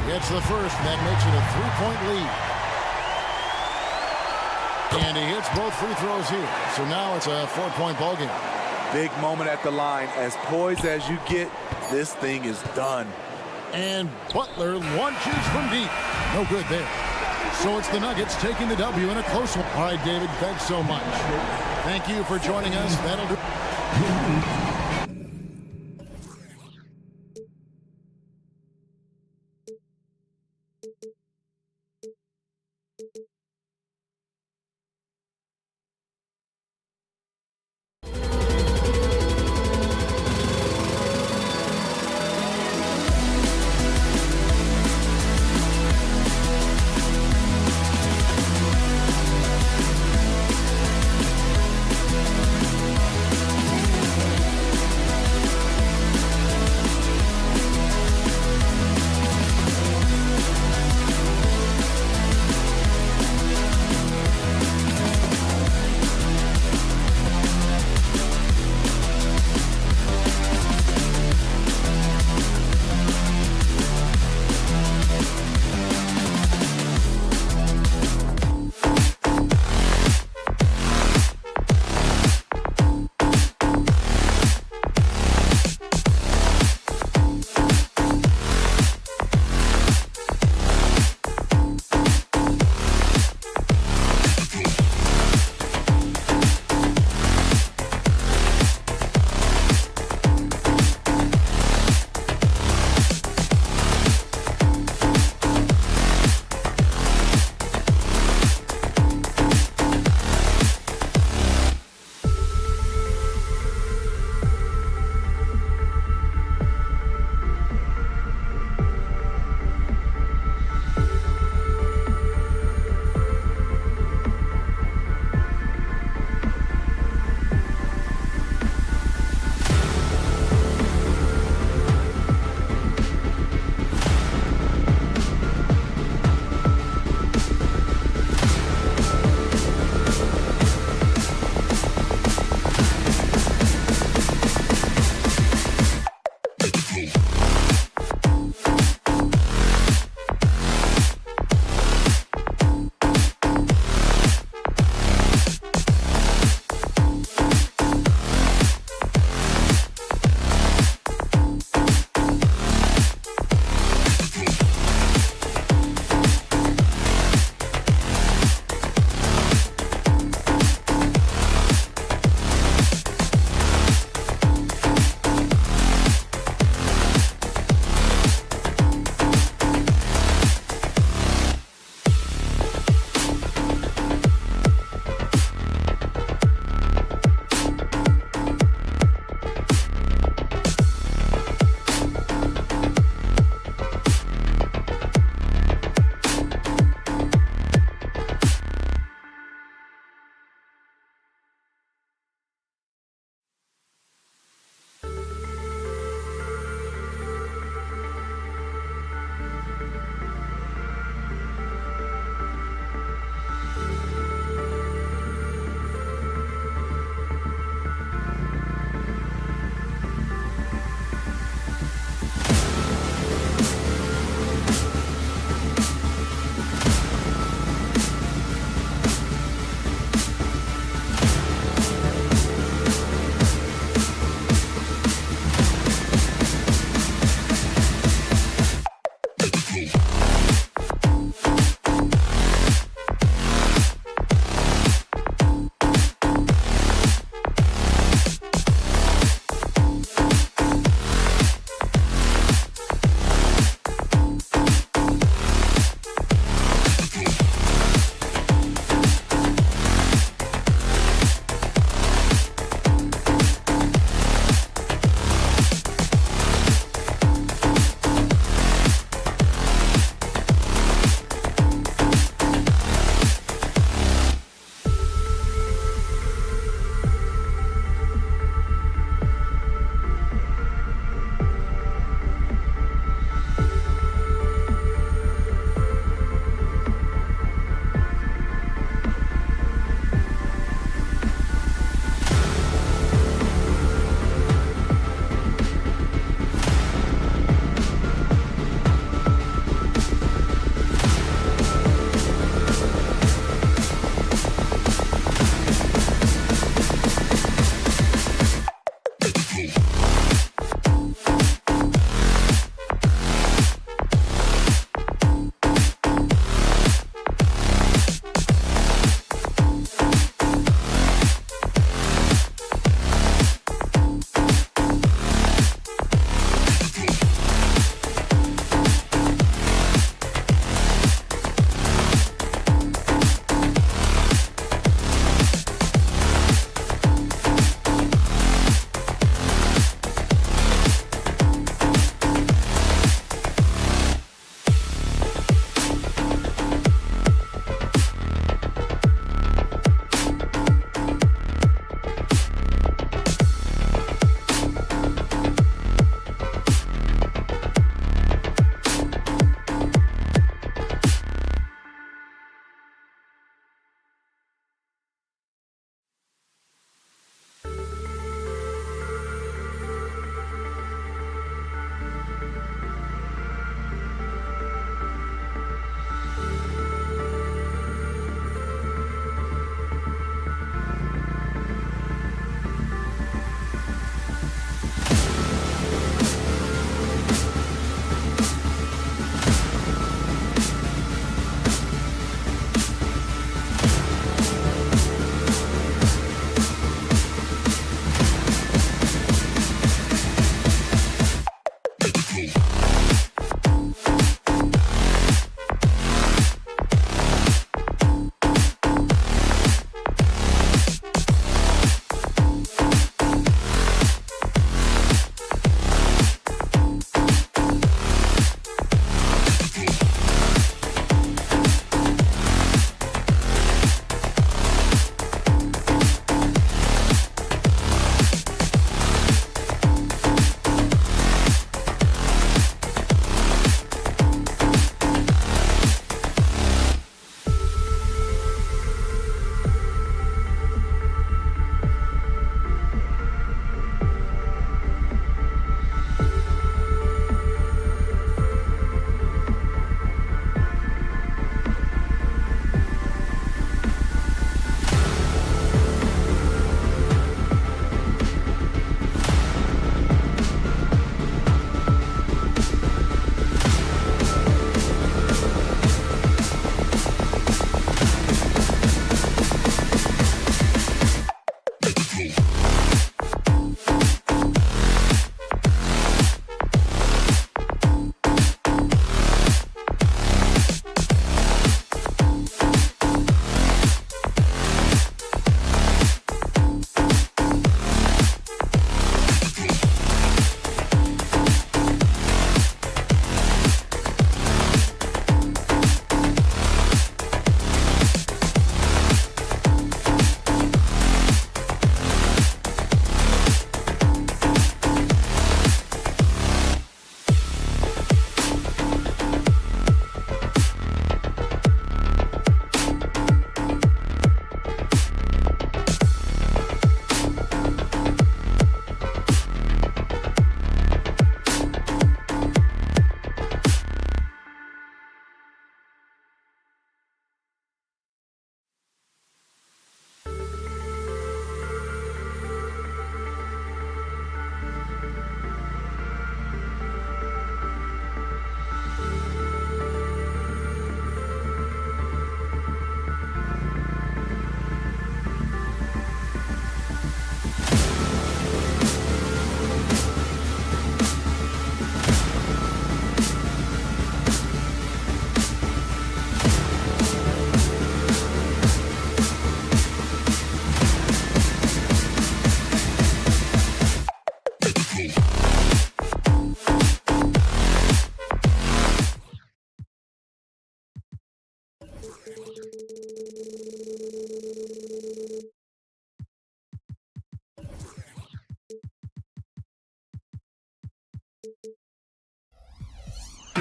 Gets the first, and that makes it a 3-point lead. And he hits both free throws here. So now it's a 4-point ball game. Big moment at the line. As poised as you get, this thing is done. And Butler launches from deep. No good there. So it's the Nuggets taking the W in a close one. All right, David, thanks so much. Thank you for joining us. That'll do.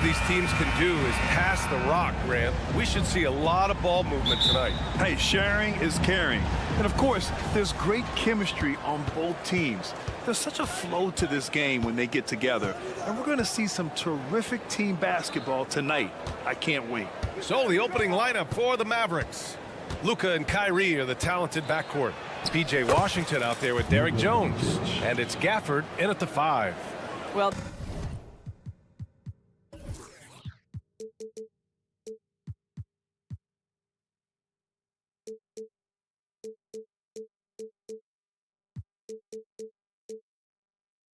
These teams can do is pass the rock, Grant. We should see a lot of ball movement tonight. Hey, sharing is caring. And of course, there's great chemistry on both teams. There's such a flow to this game when they get together. And we're going to see some terrific team basketball tonight. I can't wait. So the opening lineup for the Mavericks. Luka and Kyrie are the talented backcourt. P.J. Washington out there with Derrick Jones. And it's Gafford in at the 5. Well,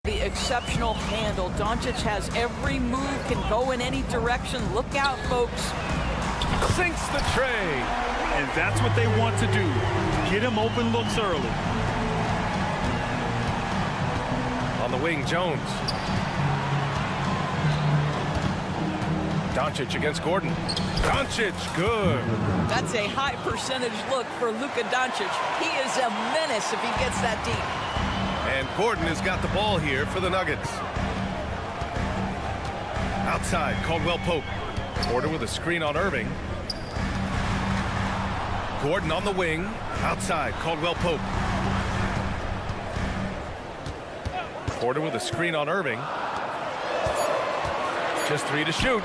the exceptional handle. Doncic has every move, can go in any direction. Look out, folks. Sinks the tray. And that's what they want to do. Get him open looks early. On the wing, Jones. Doncic against Gordon. Doncic, good. That's a high percentage look for Luka Doncic. He is a menace if he gets that deep. And Gordon has got the ball here for the Nuggets. Outside, Caldwell Pope. Porter with a screen on Irving. Gordon on the wing. Outside, Caldwell Pope. Porter with a screen on Irving. Just 3 to shoot.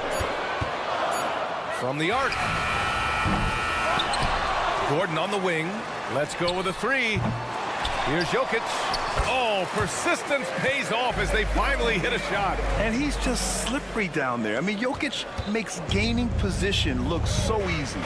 From the arc. Gordon on the wing. Let's go with a 3. Here's Jokic. Oh, persistence pays off as they finally hit a shot. And he's just slippery down there. I mean, Jokic makes gaining position look so easy.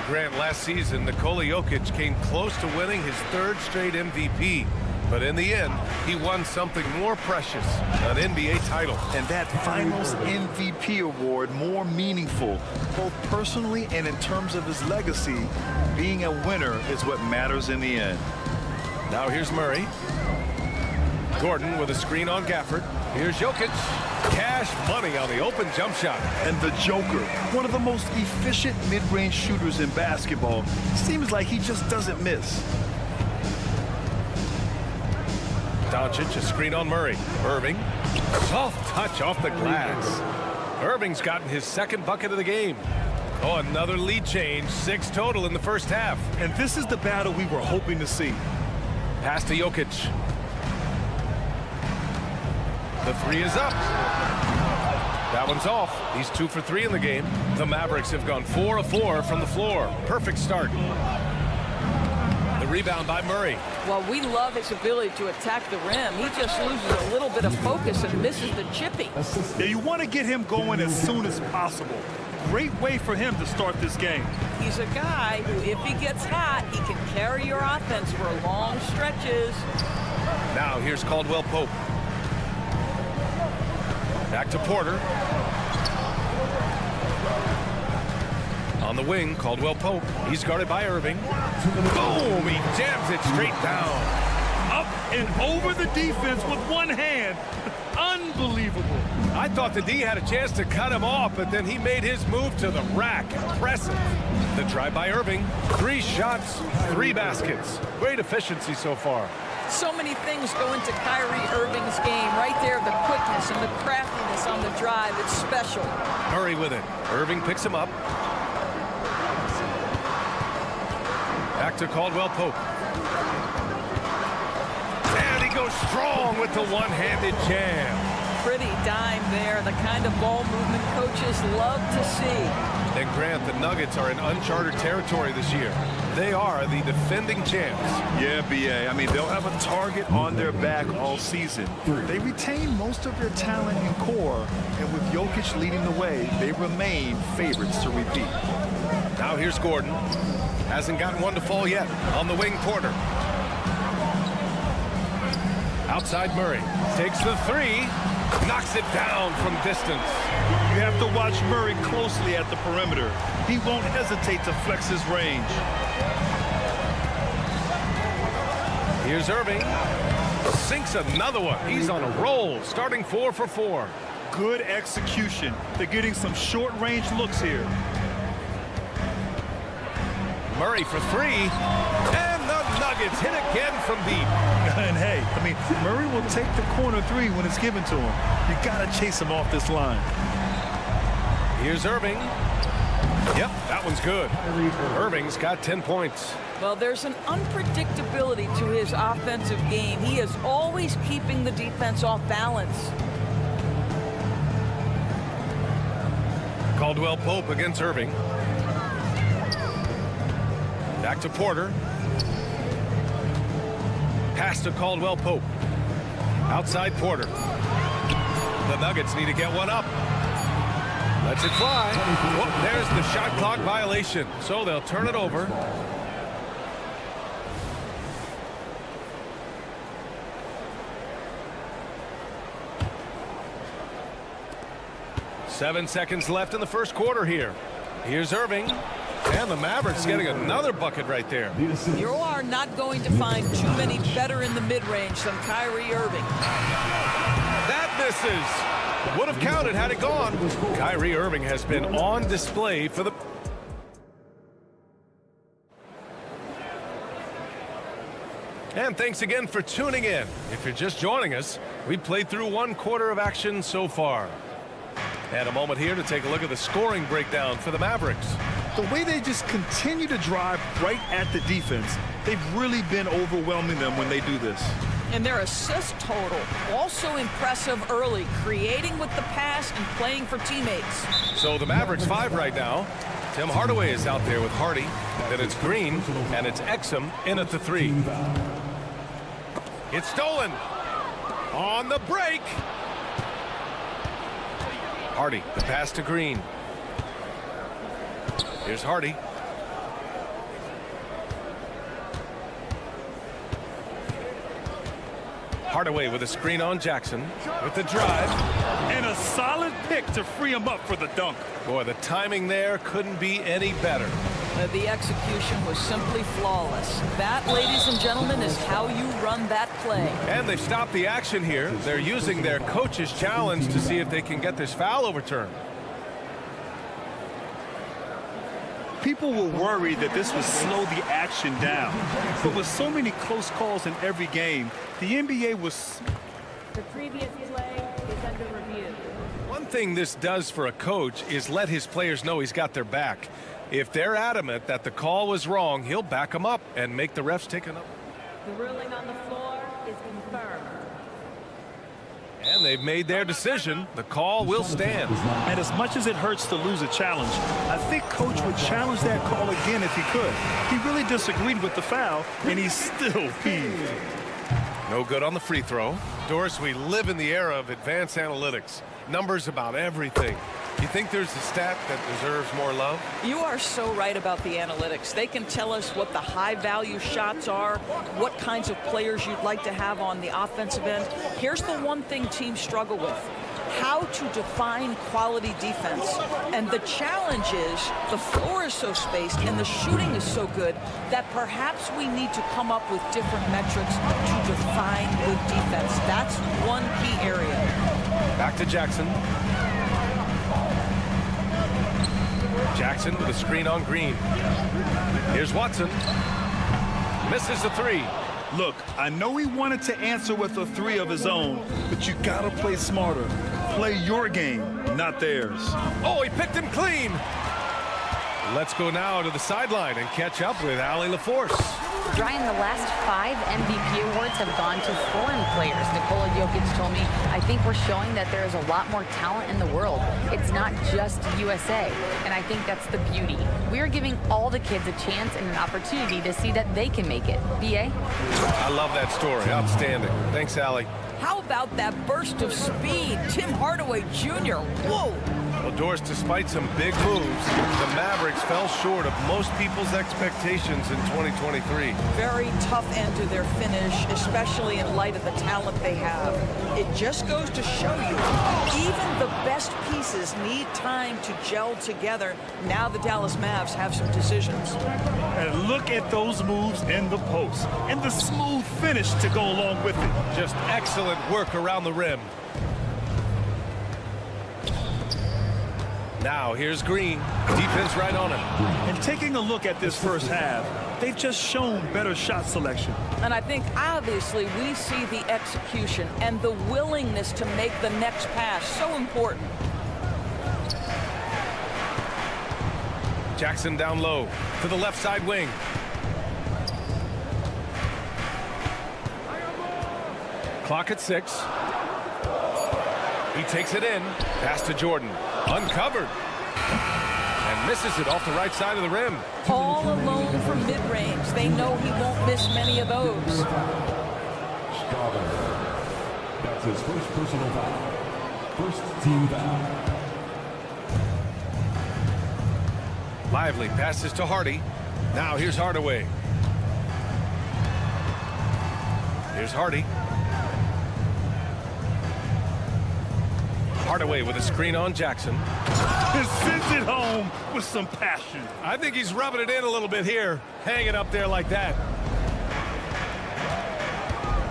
Grant, last season, Nikola Jokic came close to winning his 3rd straight MVP. But in the end, he won something more precious, an NBA title. And that Finals MVP award more meaningful, both personally and in terms of his legacy. Being a winner is what matters in the end. Now here's Murray. Gordon with a screen on Gafford. Here's Jokic. Cash money on the open jump shot. And the Joker, one of the most efficient mid-range shooters in basketball. Seems like he just doesn't miss. Doncic, a screen on Murray. Irving. Soft touch off the glass. Irving's gotten his 2nd bucket of the game. Oh, another lead change. 6 total in the first half. And this is the battle we were hoping to see. Pass to Jokic. The 3 is up. That one's off. He's 2 for 3 in the game. The Mavericks have gone 4 of 4 from the floor. Perfect start. The rebound by Murray. Well, we love his ability to attack the rim. He just loses a little bit of focus and misses the chippy. Yeah, you want to get him going as soon as possible. Great way for him to start this game. He's a guy who, if he gets hot, he can carry your offense for long stretches. Now here's Caldwell Pope. Back to Porter. On the wing, Caldwell Pope. He's guarded by Irving. Boom! He jams it straight down. Up and over the defense with one hand. Unbelievable. I thought the D had a chance to cut him off, but then he made his move to the rack. Impressive. The drive by Irving. 3 shots, 3 baskets. Great efficiency so far. So many things go into Kyrie Irving's game. Right there, the quickness and the craftiness on the drive. It's special. Murray with it. Irving picks him up. Back to Caldwell Pope. And he goes strong with the one-handed jam. Pretty dime there. The kind of ball movement coaches love to see. And Grant, the Nuggets are in uncharted territory this year. They are the defending champs. Yeah, B.A. I mean, they'll have a target on their back all season. They retain most of their talent and core, and with Jokic leading the way, they remain favorites to repeat. Now here's Gordon. Hasn't gotten one to fall yet. On the wing, Porter. Outside Murray. Takes the 3. Knocks it down from distance. You have to watch Murray closely at the perimeter. He won't hesitate to flex his range. Here's Irving. Sinks another one. He's on a roll, starting 4 for 4. Good execution. They're getting some short-range looks here. Murray for 3. And the Nuggets hit again from deep. And hey, I mean, Murray will take the corner 3 when it's given to him. You got to chase him off this line. Here's Irving. Yep, that one's good. Irving's got 10 points. Well, there's an unpredictability to his offensive game. He is always keeping the defense off balance. Caldwell Pope against Irving. Back to Porter. Pass to Caldwell Pope. Outside Porter. The Nuggets need to get one up. Lets it fly. Oh, there's the shot clock violation. So they'll turn it over. Seven seconds left in the first quarter here. Here's Irving. And the Mavericks getting another bucket right there. You are not going to find too many better in the mid-range than Kyrie Irving. That misses. Would have counted had it gone. Kyrie Irving has been on display for the... And thanks again for tuning in. If you're just joining us, we played through one quarter of action so far. And a moment here to take a look at the scoring breakdown for the Mavericks. The way they just continue to drive right at the defense, they've really been overwhelming them when they do this. And their assist total, also impressive early, creating with the pass and playing for teammates. So the Mavericks 5 right now. Tim Hardaway is out there with Hardy. Then it's Green, and it's Exum in at the 3. It's stolen. On the break. Hardy, the pass to Green. Here's Hardy. Hardaway with a screen on Jackson with the drive. And a solid pick to free him up for the dunk. Boy, the timing there couldn't be any better. The execution was simply flawless. That, ladies and gentlemen, is how you run that play. And they've stopped the action here. They're using their coach's challenge to see if they can get this foul overturned. People were worried that this would slow the action down. But with so many close calls in every game, the NBA was... The previous play is under review. One thing this does for a coach is let his players know he's got their back. If they're adamant that the call was wrong, he'll back them up and make the refs take another. The ruling on the floor is confirmed. And they've made their decision. The call will stand. And as much as it hurts to lose a challenge, I think Coach would challenge that call again if he could. He really disagreed with the foul, and he's still peeved. No good on the free throw. Doris, we live in the era of advanced analytics. Numbers about everything. You think there's a stat that deserves more love? You are so right about the analytics. They can tell us what the high-value shots are, what kinds of players you'd like to have on the offensive end. Here's the one thing teams struggle with: how to define quality defense. And the challenge is the floor is so spaced and the shooting is so good that perhaps we need to come up with different metrics to define good defense. That's one key area. Back to Jackson. Jackson with a screen on Green. Here's Watson. Misses the 3. Look, I know he wanted to answer with a 3 of his own, but you gotta play smarter. Play your game, not theirs. Oh, he picked him clean. Let's go now to the sideline and catch up with Allie LaForce. Brian, the last 5 MVP awards have gone to foreign players. Nikola Jokic told me, I think we're showing that there is a lot more talent in the world. It's not just USA. And I think that's the beauty. We are giving all the kids a chance and an opportunity to see that they can make it. B.A.? I love that story. Outstanding. Thanks, Allie. How about that burst of speed? Tim Hardaway Jr. Whoa! Well, Doris, despite some big moves, the Mavericks fell short of most people's expectations in 2023. Very tough end to their finish, especially in light of the talent they have. It just goes to show you, even the best pieces need time to gel together. Now the Dallas Mavs have some decisions. And look at those moves in the post and the smooth finish to go along with it. Just excellent work around the rim. Now here's Green. Defense right on him. And taking a look at this first half, they've just shown better shot selection. And I think obviously we see the execution and the willingness to make the next pass so important. Jackson down low to the left side wing. Clock at 6. He takes it in. Pass to Jordan. Uncovered. And misses it off the right side of the rim. All alone from mid-range. They know he won't miss many of those. That's his first personal foul. First team foul. Lively passes to Hardy. Now here's Hardaway. Here's Hardy. Hardaway with a screen on Jackson. Sends it home with some passion. I think he's rubbing it in a little bit here. Hang it up there like that.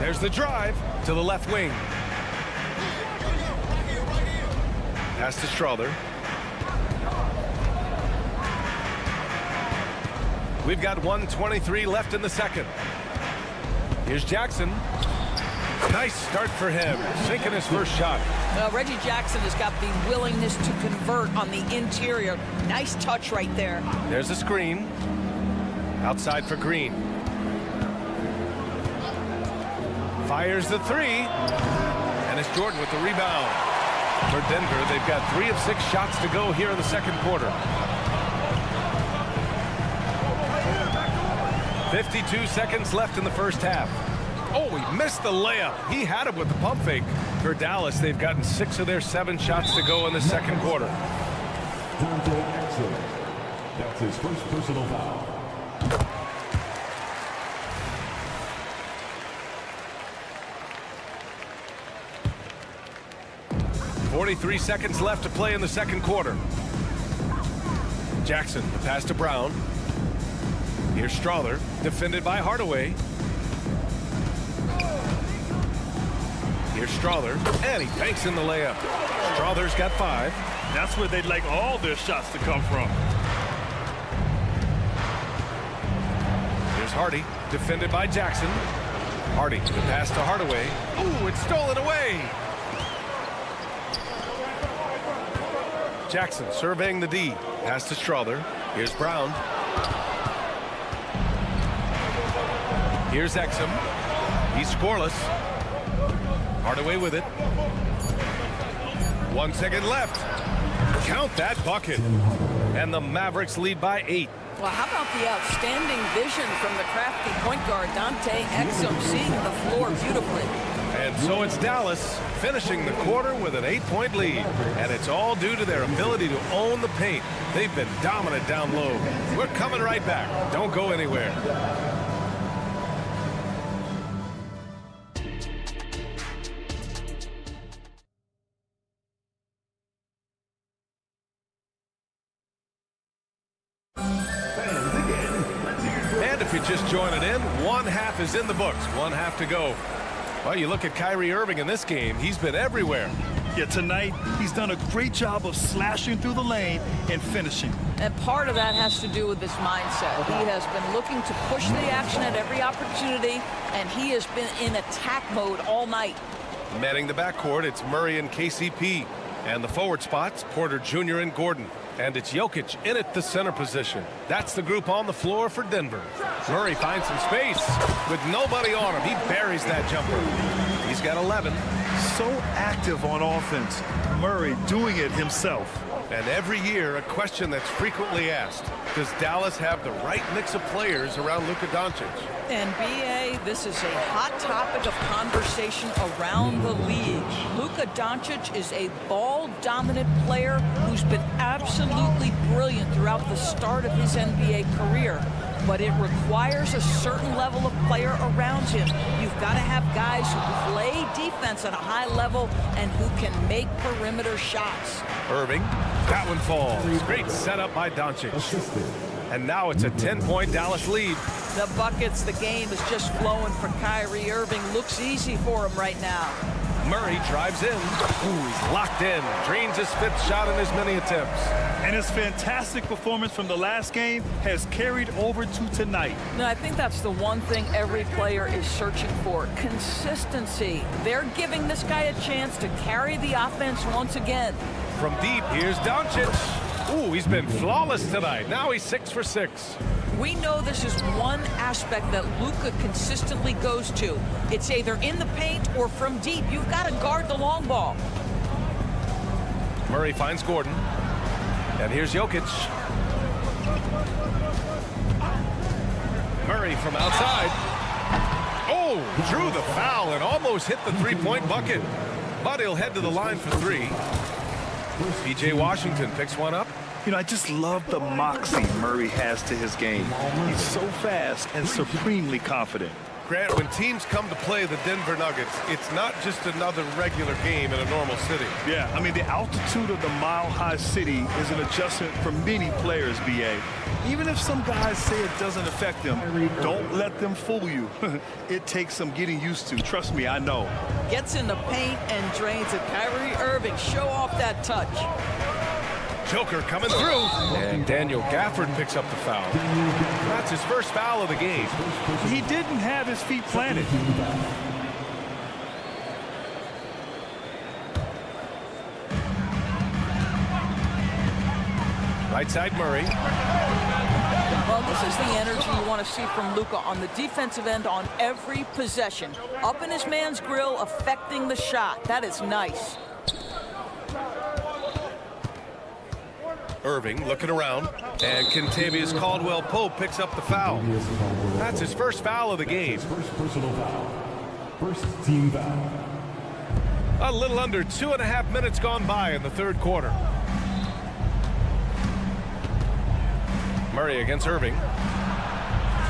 There's the drive to the left wing. Pass to Strother. We've got 1:23 left in the second. Here's Jackson. Nice start for him, sinking his first shot. Reggie Jackson has got the willingness to convert on the interior. Nice touch right there. There's a screen. Outside for Green. Fires the 3. And it's Jordan with the rebound. For Denver, they've got 3 of 6 shots to go here in the second quarter. 52 seconds left in the first half. Oh, he missed the layup. He had it with the pump fake. For Dallas, they've gotten 6 of their 7 shots to go in the second quarter. That's his first personal foul. 43 seconds left to play in the second quarter. Jackson, the pass to Brown. Here's Strother, defended by Hardaway. Here's Strother, and he banks in the layup. Strother's got 5. That's where they'd like all their shots to come from. Here's Hardy, defended by Jackson. Hardy, the pass to Hardaway. Ooh, it's stolen away. Jackson surveying the D. Pass to Strother. Here's Brown. Here's Exum. He's scoreless. Hardaway with it. 1 second left. Count that bucket. And the Mavericks lead by 8. Well, how about the outstanding vision from the crafty point guard, Dante Exum, seeing the floor beautifully. And so it's Dallas finishing the quarter with an 8-point lead. And it's all due to their ability to own the paint. They've been dominant down low. We're coming right back. Don't go anywhere. And if you're just joining in, 1 half is in the books. 1 half to go. Well, you look at Kyrie Irving in this game. He's been everywhere. Yeah, tonight he's done a great job of slashing through the lane and finishing. And part of that has to do with this mindset. He has been looking to push the action at every opportunity, and he has been in attack mode all night. Manning the backcourt, it's Murray and KCP. And the forward spots, Porter Jr. and Gordon. And it's Jokic in at the center position. That's the group on the floor for Denver. Murray finds some space with nobody on him. He buries that jumper. He's got 11. So active on offense. Murray doing it himself. And every year, a question that's frequently asked. Does Dallas have the right mix of players around Luka Doncic? And BA, this is a hot topic of conversation around the league. Luka Doncic is a ball-dominant player who's been absolutely brilliant throughout the start of his NBA career. But it requires a certain level of player around him. You've got to have guys who play defense at a high level and who can make perimeter shots. Irving, that one falls. Great setup by Doncic. And now it's a 10-point Dallas lead. The buckets, the game is just flowing for Kyrie Irving. Looks easy for him right now. Murray drives in. Ooh, he's locked in. Drains his 5th shot in as many attempts. And his fantastic performance from the last game has carried over to tonight. No, I think that's the one thing every player is searching for. Consistency. They're giving this guy a chance to carry the offense once again. From deep, here's Doncic. Ooh, he's been flawless tonight. Now he's 6 for 6. We know this is one aspect that Luka consistently goes to. It's either in the paint or from deep. You've got to guard the long ball. Murray finds Gordon. And here's Jokic. Murray from outside. Oh, drew the foul and almost hit the three-point bucket. But he'll head to the line for 3. P.J. Washington picks one up. You know, I just love the moxie Murray has to his game. He's so fast and supremely confident. Grant, when teams come to play the Denver Nuggets, it's not just another regular game in a normal city. Yeah, I mean, the altitude of the mile-high city is an adjustment for many players, B.A. Even if some guys say it doesn't affect them, don't let them fool you. It takes some getting used to. Trust me, I know. Gets in the paint and drains it. Kyrie Irving, show off that touch. Joker coming through. And Daniel Gafford picks up the foul. That's his first foul of the game. He didn't have his feet planted. Right side Murray. Well, this is the energy you want to see from Luka on the defensive end on every possession. Up in his man's grill, affecting the shot. That is nice. Irving looking around, and Kentavious Caldwell-Pope picks up the foul. That's his first foul of the game. First personal foul. First team foul. A little under 2.5 minutes gone by in the third quarter. Murray against Irving.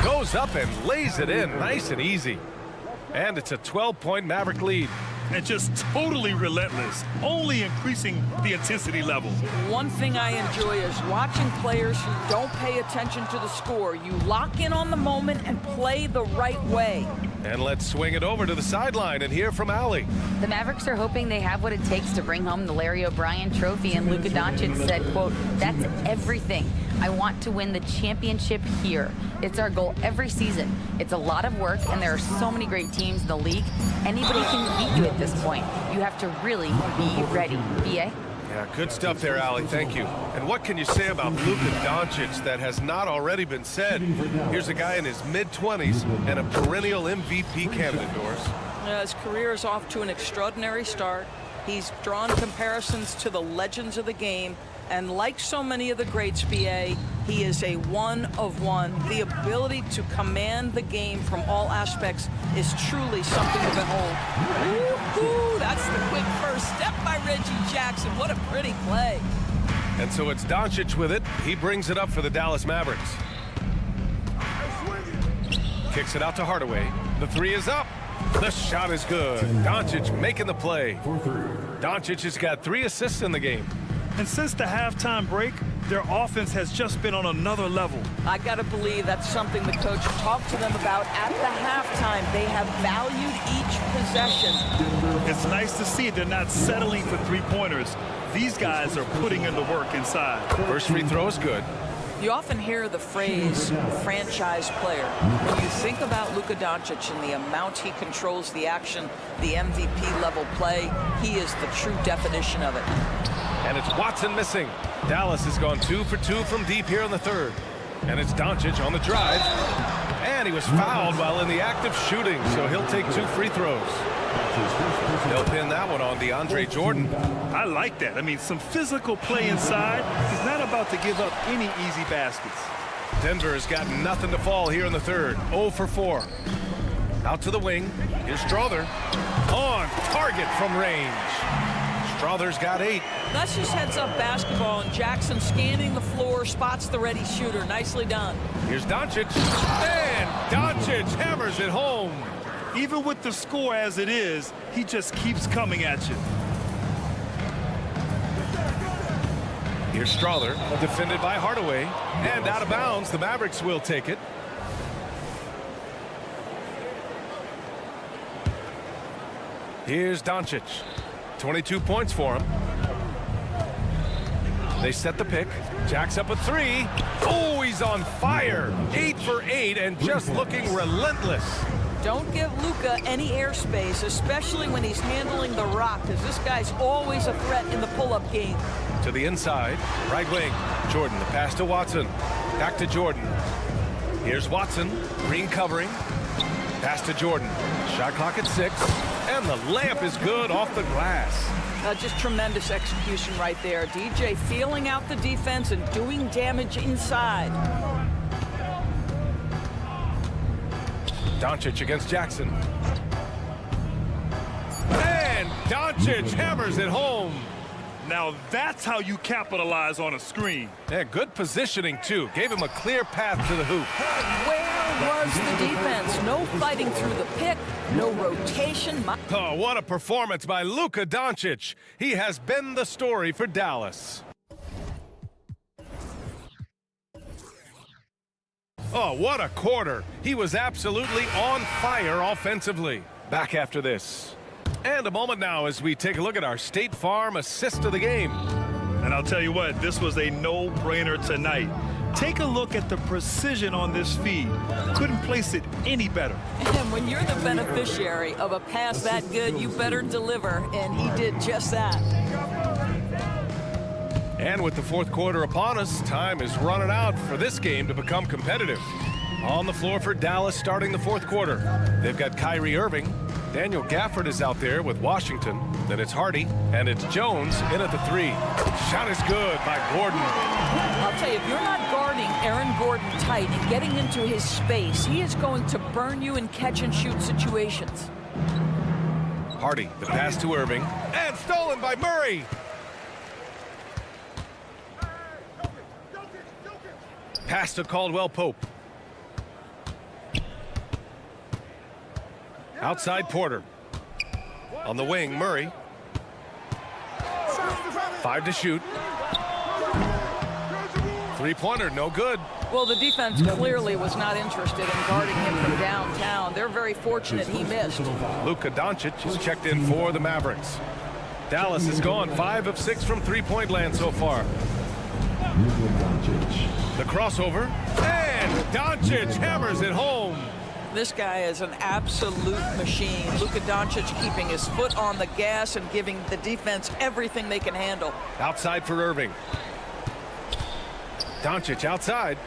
Goes up and lays it in nice and easy. And it's a 12-point Maverick lead. And just totally relentless, only increasing the intensity level. One thing I enjoy is watching players who don't pay attention to the score. You lock in on the moment and play the right way. And let's swing it over to the sideline and hear from Allie. The Mavericks are hoping they have what it takes to bring home the Larry O'Brien trophy, and Luka Doncic said, quote, "That's everything. I want to win the championship here. It's our goal every season. It's a lot of work, and there are so many great teams in the league. Anybody can beat you at this point. You have to really be ready." B.A.? Yeah, good stuff there, Allie. Thank you. And what can you say about Luka Doncic that has not already been said? Here's a guy in his mid-20s and a perennial MVP candidate, Doris. His career is off to an extraordinary start. He's drawn comparisons to the legends of the game. And like so many of the greats, B.A., he is a one of one. The ability to command the game from all aspects is truly something to behold. Woo-hoo, that's the quick first step by Reggie Jackson. What a pretty play. And so it's Doncic with it. He brings it up for the Dallas Mavericks. Kicks it out to Hardaway. The three is up. The shot is good. Doncic making the play. Doncic has got 3 assists in the game. And since the halftime break, their offense has just been on another level. I got to believe that's something the coach talked to them about at the halftime. They have valued each possession. It's nice to see they're not settling for three-pointers. These guys are putting in the work inside. First free throw is good. You often hear the phrase franchise player. When you think about Luka Doncic and the amount he controls the action, the MVP level play, he is the true definition of it. And it's Watson missing. Dallas has gone 2 for 2 from deep here in the third. And it's Doncic on the drive. And he was fouled while in the act of shooting, so he'll take 2 free throws. They'll pin that one on DeAndre Jordan. I like that. I mean, some physical play inside. He's not about to give up any easy baskets. Denver has got nothing to fall here in the third. 0 for 4. Out to the wing. Here's Strother. On target from range. Strother's got 8. That's just heads-up basketball, and Jackson scanning the floor, spots the ready shooter. Nicely done. Here's Doncic. And Doncic hammers it home. Even with the score as it is, he just keeps coming at you. Here's Strother, defended by Hardaway. And out of bounds, the Mavericks will take it. Here's Doncic. 22 points for him. They set the pick. Jack's up a 3. Oh, he's on fire. 8 for 8 and just looking relentless. Don't give Luka any airspace, especially when he's handling the rock, because this guy's always a threat in the pull-up game. to the inside. Right wing. Jordan, the pass to Watson. Back to Jordan. Here's Watson. Green covering. Pass to Jordan. Shot clock at 6. And the layup is good off the glass. Just tremendous execution right there. DJ feeling out the defense and doing damage inside. Doncic against Jackson. And Doncic hammers it home. Now that's how you capitalize on a screen. Yeah, good positioning, too. Gave him a clear path to the hoop. Where was the defense? No fighting through the pick, no rotation. Oh, what a performance by Luka Doncic. He has been the story for Dallas. Oh, what a quarter. He was absolutely on fire offensively. Back after this. And a moment now as we take a look at our State Farm assist of the game. And I'll tell you what, this was a no-brainer tonight. Take a look at the precision on this feed. Couldn't place it any better. And when you're the beneficiary of a pass that good, you better deliver, and he did just that. And with the fourth quarter upon us, time is running out for this game to become competitive. On the floor for Dallas starting the fourth quarter. They've got Kyrie Irving. Daniel Gafford is out there with Washington. Then it's Hardy, and it's Jones in at the 3. Shot is good by Gordon. I'll tell you, if you're not guarding Aaron Gordon tight and getting into his space, he is going to burn you in catch-and-shoot situations. Hardy, the pass to Irving, and stolen by Murray. Pass to Caldwell Pope. Outside Porter. On the wing, Murray. 5 to shoot. Three-pointer, no good. Well, the defense clearly was not interested in guarding him from downtown. They're very fortunate he missed. Luka Doncic is checked in for the Mavericks. Dallas has gone 5 of 6 from three-point land so far. The crossover, and Doncic hammers it home. This guy is an absolute machine. Luka Doncic keeping his foot on the gas and giving the defense everything they can handle. Outside for Irving. Doncic outside.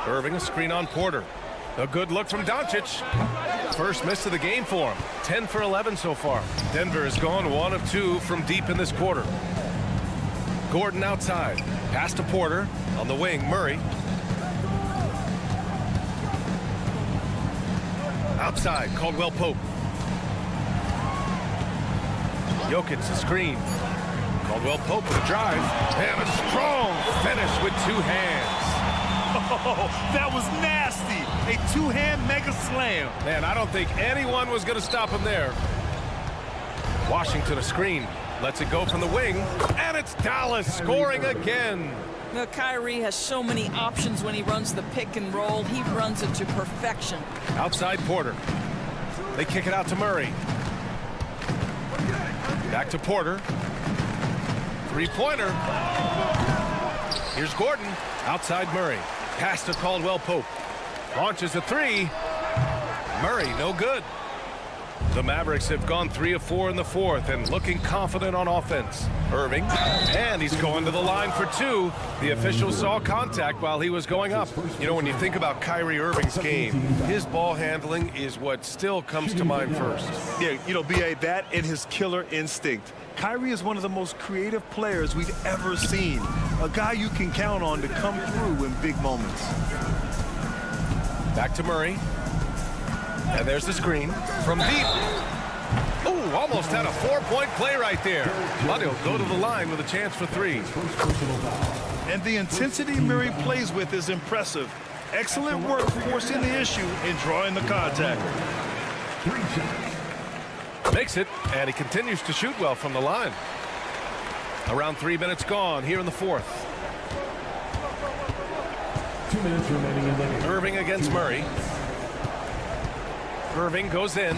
Irving, a screen on Porter. A good look from Doncic. First miss of the game for him. 10 for 11 so far. Denver has gone 1 of 2 from deep in this quarter. Gordon outside. Pass to Porter. On the wing, Murray. Outside, Caldwell Pope. Jokic, a screen. Caldwell Pope with a drive. And a strong finish with 2 hands. Oh, that was nasty. A 2-hand mega slam. Man, I don't think anyone was going to stop him there. Washington, a screen. Lets it go from the wing, and it's Dallas scoring again. Now, Kyrie has so many options when he runs the pick and roll. He runs it to perfection. Outside Porter. They kick it out to Murray. Back to Porter. Three-pointer. Here's Gordon. Outside Murray. Pass to Caldwell Pope. Launches a 3. Murray, no good. The Mavericks have gone 3 of 4 in the fourth and looking confident on offense. Irving, and he's going to the line for 2. The official saw contact while he was going up. You know, when you think about Kyrie Irving's game, his ball handling is what still comes to mind first. Yeah, you know, B.A., that and his killer instinct. Kyrie is one of the most creative players we've ever seen. A guy you can count on to come through in big moments. Back to Murray. And there's the screen from deep. Oh, almost had a 4-point play right there. But he'll go to the line with a chance for 3. And the intensity Murray plays with is impressive. Excellent work forcing the issue and drawing the contact. Makes it, and he continues to shoot well from the line. Around 3 minutes gone here in the fourth. 2 minutes remaining in the game. Irving against Murray. Irving goes in,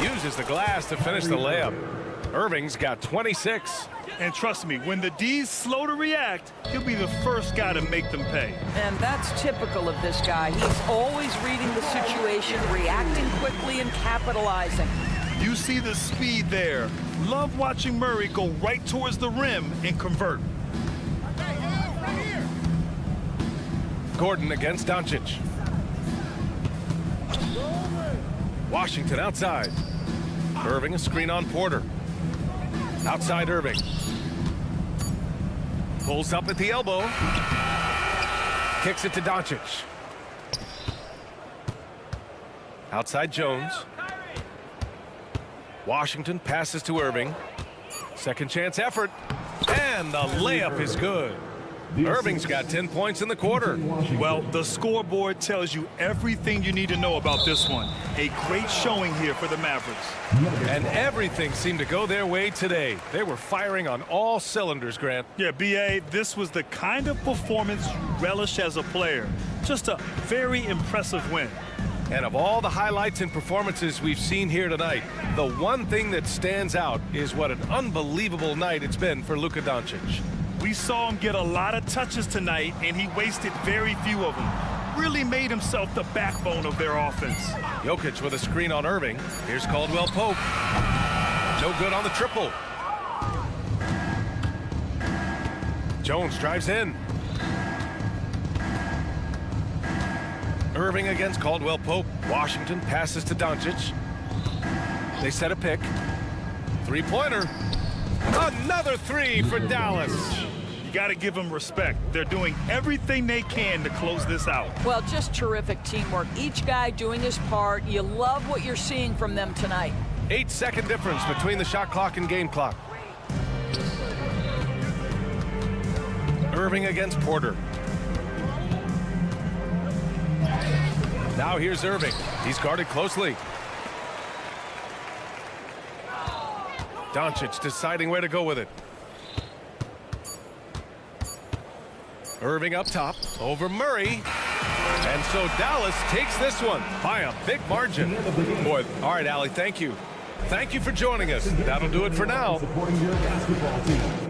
uses the glass to finish the layup. Irving's got 26. And trust me, when the D's slow to react, he'll be the first guy to make them pay. And that's typical of this guy. He's always reading the situation, reacting quickly, and capitalizing. You see the speed there. Love watching Murray go right towards the rim and convert. Gordon against Doncic. Washington outside. Irving a screen on Porter. Outside Irving. Pulls up at the elbow. Kicks it to Doncic. Outside Jones. Washington passes to Irving. Second chance effort. And the layup is good. Irving's got 10 points in the quarter. Well, the scoreboard tells you everything you need to know about this one. A great showing here for the Mavericks. And everything seemed to go their way today. They were firing on all cylinders, Grant. Yeah, B.A., this was the kind of performance you relish as a player. Just a very impressive win. And of all the highlights and performances we've seen here tonight, the one thing that stands out is what an unbelievable night it's been for Luka Doncic. We saw him get a lot of touches tonight, and he wasted very few of them. Really made himself the backbone of their offense. Jokic with a screen on Irving. Here's Caldwell Pope. No good on the triple. Jones drives in. Irving against Caldwell Pope. Washington passes to Doncic. They set a pick. Three-pointer. Another three for Dallas. You got to give them respect. They're doing everything they can to close this out. Well, just terrific teamwork. Each guy doing his part. You love what you're seeing from them tonight. 8-second difference between the shot clock and game clock. Irving against Porter. Now here's Irving. He's guarded closely. Doncic deciding where to go with it. Irving up top over Murray. And so Dallas takes this one by a big margin. Boy, all right, Allie, thank you. Thank you for joining us. That'll do it for now. Supporting your basketball team.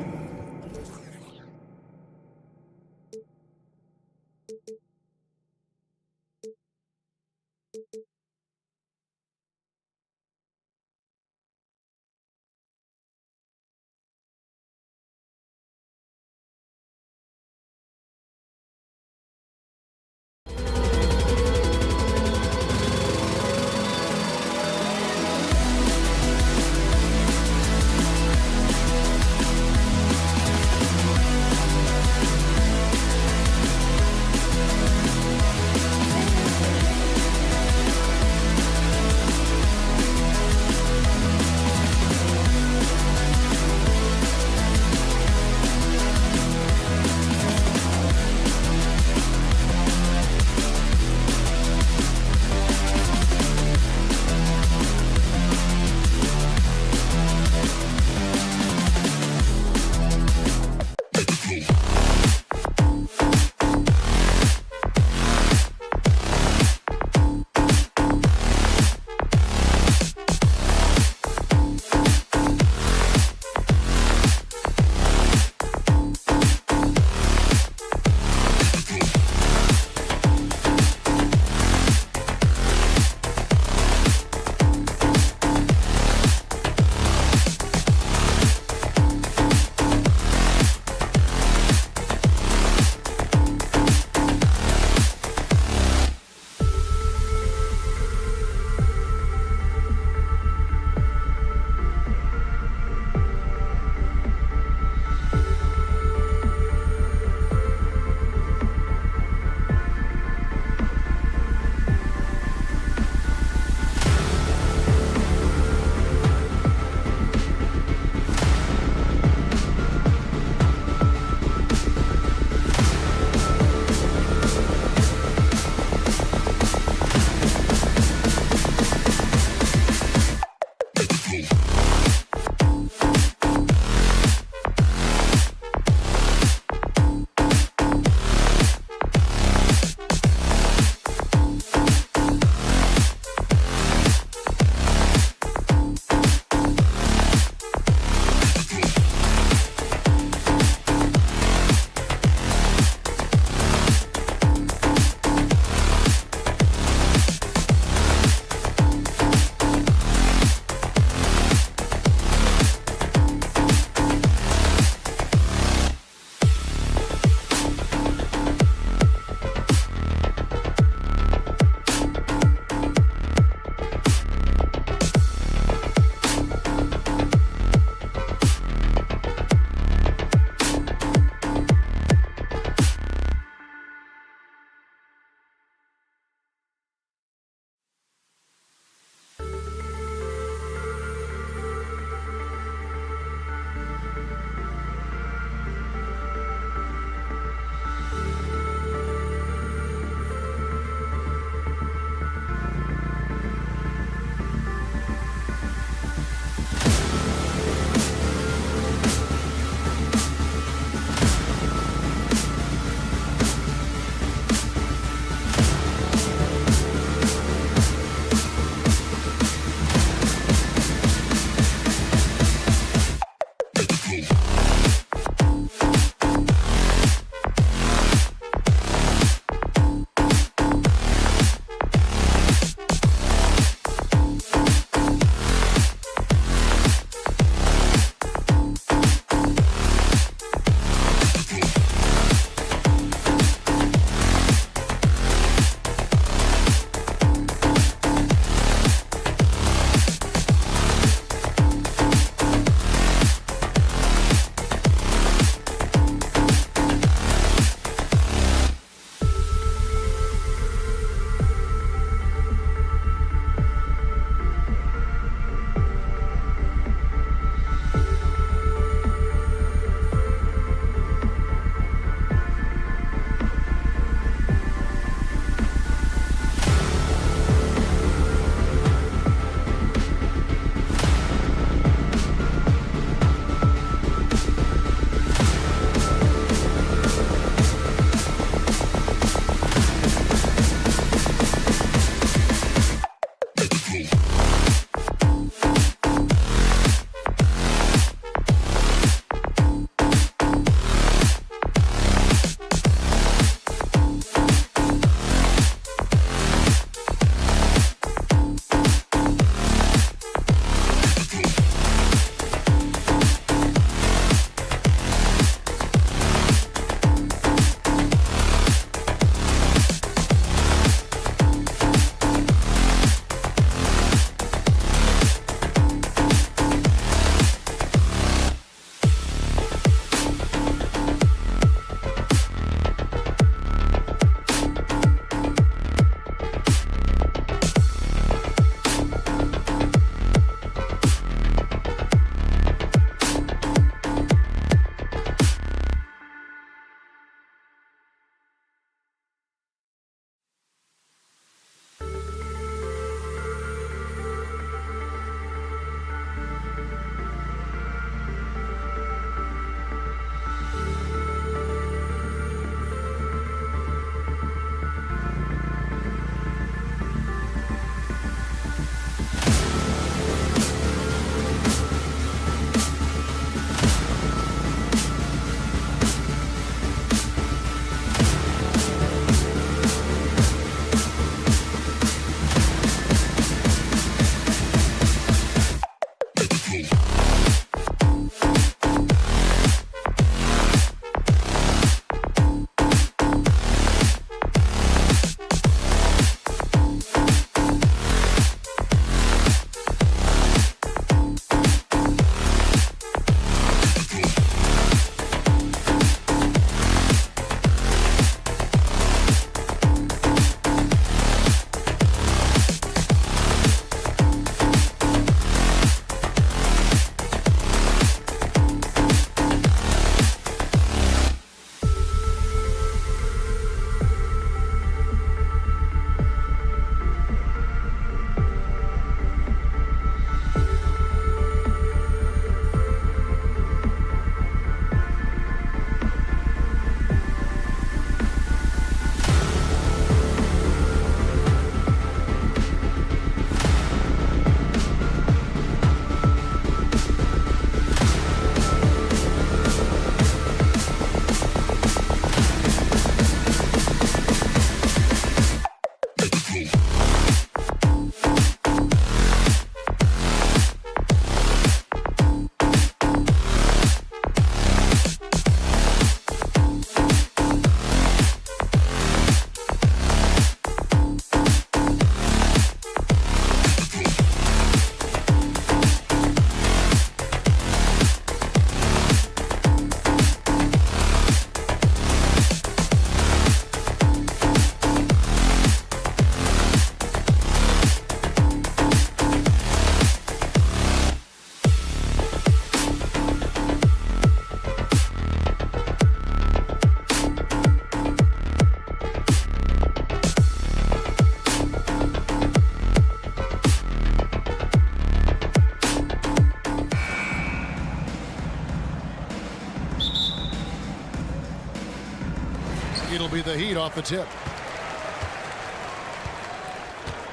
the Heat off the tip.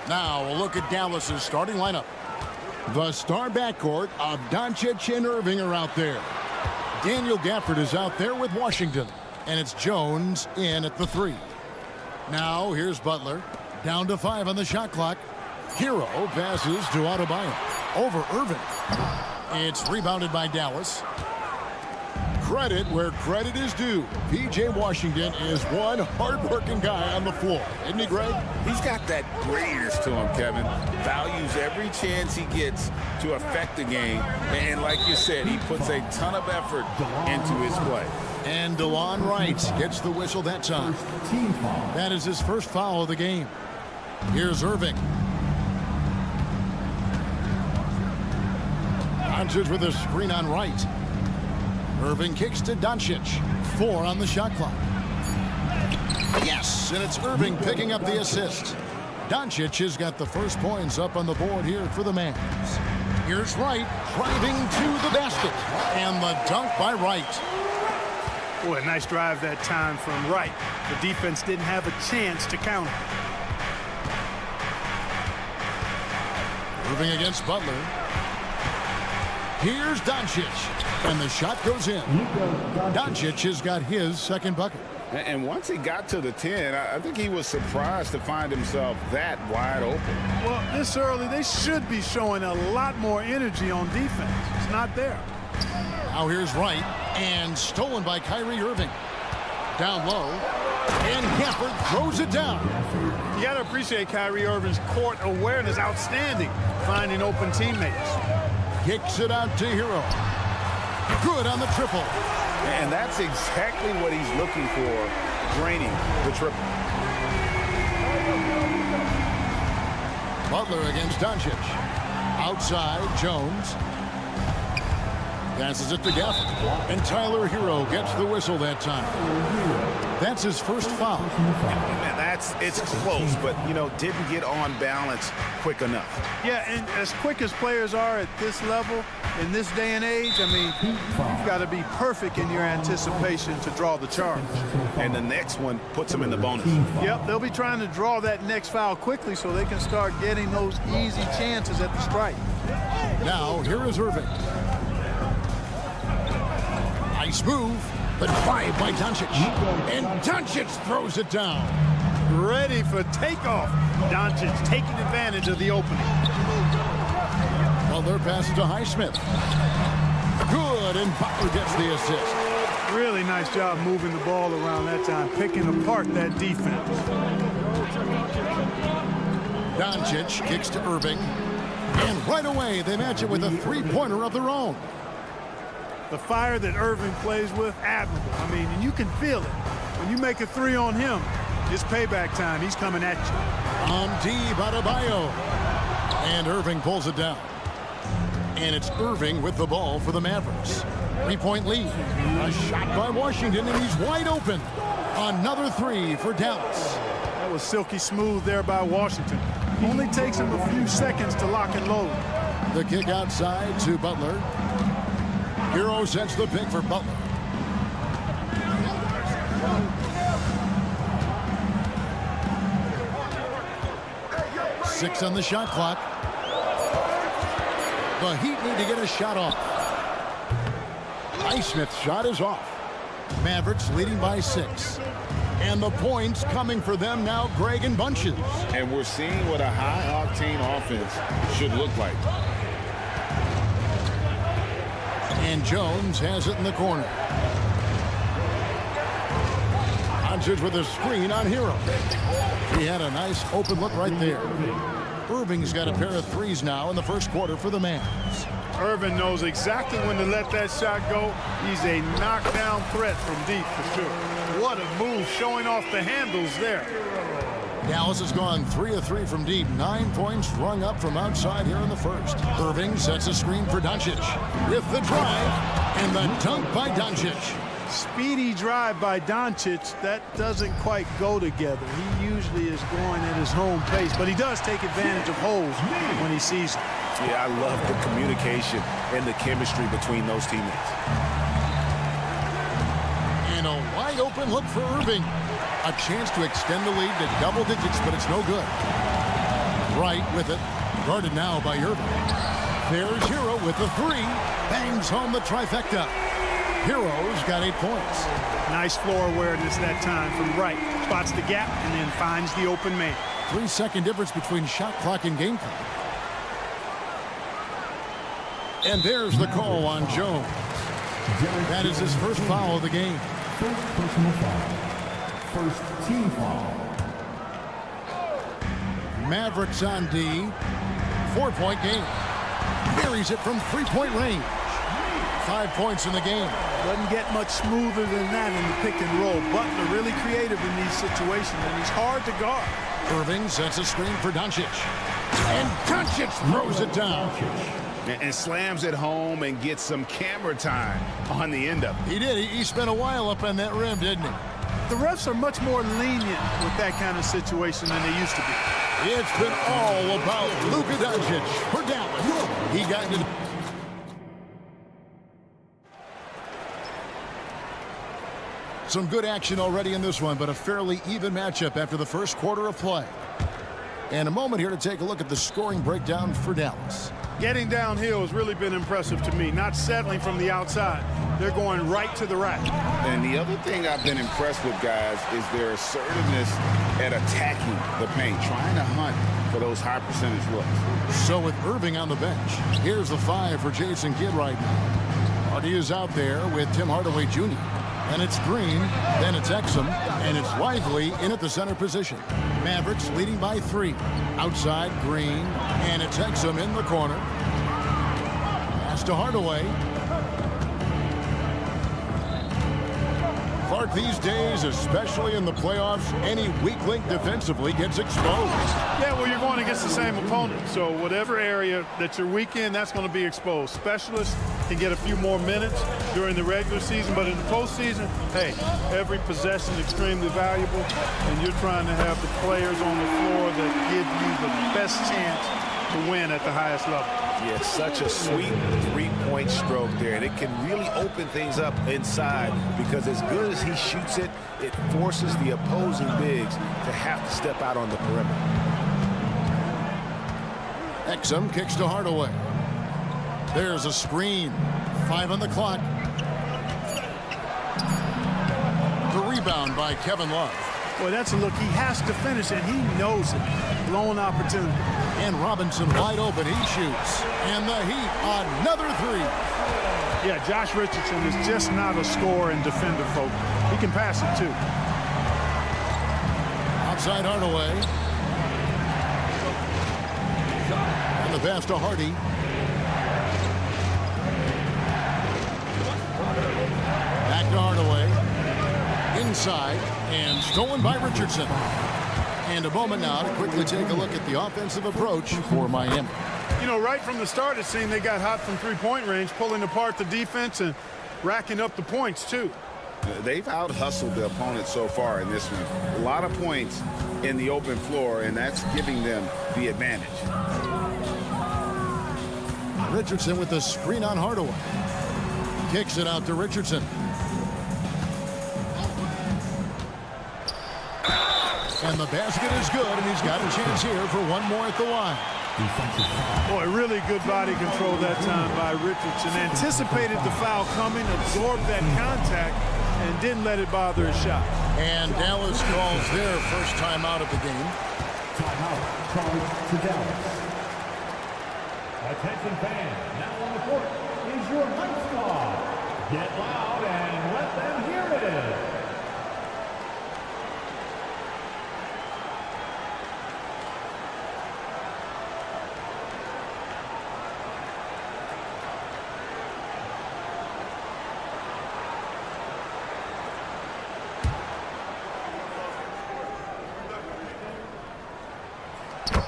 Now a look at Dallas's starting lineup. The star backcourt of Doncic and Irving are out there. Daniel Gafford is out there with Washington. And it's Jones in at the 3. Now here's Butler. Down to 5 on the shot clock. Hero passes to Adebayo. Over Irving. It's rebounded by Dallas. Credit where credit is due. P.J. Washington is one hard-working guy on the floor. Isn't he, Greg? He's got that grittiness to him, Kevin. Values every chance he gets to affect the game. And like you said, he puts a ton of effort into his play. And DeLon Wright gets the whistle that time. That is his first foul of the game. Here's Irving. Doncic with a screen on Wright. Irving kicks to Doncic. 4 on the shot clock. Yes, and it's Irving picking up the assist. Doncic has got the first points up on the board here for the Mavs. Here's Wright driving to the basket. And the dunk by Wright. Boy, a nice drive that time from Wright. The defense didn't have a chance to counter. Irving against Butler. Here's Doncic. And the shot goes in. Doncic has got his second bucket. And once he got to the 10, I think he was surprised to find himself that wide open. Well, this early, they should be showing a lot more energy on defense. It's not there. Now here's Wright. And stolen by Kyrie Irving. Down low. And Gafford throws it down. You got to appreciate Kyrie Irving's court awareness. Outstanding. Finding open teammates. Kicks it out to Hero. Good on the triple. And that's exactly what he's looking for, draining the triple. Butler against Doncic. Outside, Jones. Passes it to Gafford. And Tyler Hero gets the whistle that time. That's his first foul. And it's close, but, didn't get on balance quick enough. Yeah, and as quick as players are at this level, in this day and age, I mean, you've got to be perfect in your anticipation to draw the charge. And the next one puts them in the bonus. Yep, they'll be trying to draw that next foul quickly so they can start getting those easy chances at the strike. Now, here is Irving. Nice move, but drive by Doncic. And Doncic throws it down. Ready for takeoff. Doncic taking advantage of the opening. Butler passes to Highsmith. Good, and Butler gets the assist. Really nice job moving the ball around that time, picking apart that defense. Doncic kicks to Irving. And right away, they match it with a three-pointer of their own. The fire that Irving plays with, admirable. I mean, and you can feel it. When you make a three on him, it's payback time. He's coming at you. On D, Adebayo. And Irving pulls it down. And it's Irving with the ball for the Mavericks. 3-point lead. A shot by Washington, and he's wide open. Another three for Dallas. That was silky smooth there by Washington. Only takes him a few seconds to lock and load. The kick outside to Butler. Hero sets the pick for Butler. Six on the shot clock. The Heat need to get a shot off. Highsmith's shot is off. Mavericks leading by 6. And the points coming for them now, Greg, in bunches. And we're seeing what a high-octane offense should look like. And Jones has it in the corner. Doncic with a screen on Hero. He had a nice open look right there. Irving's got a pair of threes now in the first quarter for the Mavs. Irving knows exactly when to let that shot go. He's a knockdown threat from deep for sure. What a move, showing off the handles there. Dallas has gone 3 of 3 from deep. 9 points rung up from outside here in the first. Irving sets a screen for Doncic with the drive and the dunk by Doncic. Speedy drive by Doncic. That doesn't quite go together. He usually is going at his home pace, but he does take advantage of holes when he sees them. Yeah, I love the communication and the chemistry between those teammates. And a wide wide open look for Irving. A chance to extend the lead to double digits, but it's no good. Wright with it. Guarded now by Irving. There's Hero with the three. Bangs home the trifecta. Hero's got 8 points. Nice floor awareness that time from Wright. Spots the gap and then finds the open man. 3-second difference between shot clock and game clock. And there's the call on Jones. That is his first foul of the game. First personal foul. First team foul. Mavericks on D. 4-point game. Buries it from 3-point range. 5 points in the game. Doesn't get much smoother than that in the pick and roll. Butler really creative in these situations, and he's hard to guard. Irving sets a screen for Doncic. And Doncic throws it down. And slams it home and gets some camera time on the end of it. He did. He spent a while up on that rim, didn't he? The refs are much more lenient with that kind of situation than they used to be. It's been all about Luka Doncic for Dallas. He got into some good action already in this one, but a fairly even matchup after the first quarter of play. And a moment here to take a look at the scoring breakdown for Dallas. Getting downhill has really been impressive to me, not settling from the outside. They're going right to the rack. And the other thing I've been impressed with, guys, is their assertiveness at attacking the paint, trying to hunt for those high percentage looks. So with Irving on the bench, here's the 5 for Jason Kidd right now. Hardy is out there with Tim Hardaway Jr. And it's Green, then it's Exum, and it's Lively in at the center position. Mavericks leading by 3. Outside, Green, and it's Exum in the corner. Pass to Hardaway. Clark, these days, especially in the playoffs, any weak link defensively gets exposed. Yeah, well, you're going against the same opponent. So whatever area that you're weak in, that's going to be exposed. Specialists can get a few more minutes during the regular season, but in the postseason, hey, every possession is extremely valuable, and you're trying to have the players on the floor that give you the best chance to win at the highest level. Yeah, such a sweet three-point stroke there, and it can really open things up inside because as good as he shoots it, it forces the opposing bigs to have to step out on the perimeter. Exum kicks to Hardaway. There's a screen. 5 on the clock. The rebound by Kevin Love. Boy, that's a look. He has to finish it. He knows it. Blown opportunity. And Robinson wide open. He shoots. And the Heat, another 3. Yeah, Josh Richardson is just not a scorer and defender, folks. He can pass it, too. Outside Hardaway. And the pass to Hardy. Back to Hardaway. Inside. And stolen by Richardson. And a moment now to quickly take a look at the offensive approach for Miami. You know, right from the start, it seemed they got hot from three-point range, pulling apart the defense and racking up the points, too. They've out-hustled the opponent so far in this one. A lot of points in the open floor, and that's giving them the advantage. Richardson with the screen on Hardaway. Kicks it out to Richardson. And the basket is good, and he's got a chance here for one more at the line. Boy, really good body control that time by Richardson. Anticipated the foul coming, absorbed that contact, and didn't let it bother his shot. And Dallas calls their first timeout of the game. Timeout called to Dallas. Attention fans, now on the court is your hype squad. Get loud and let them hear it.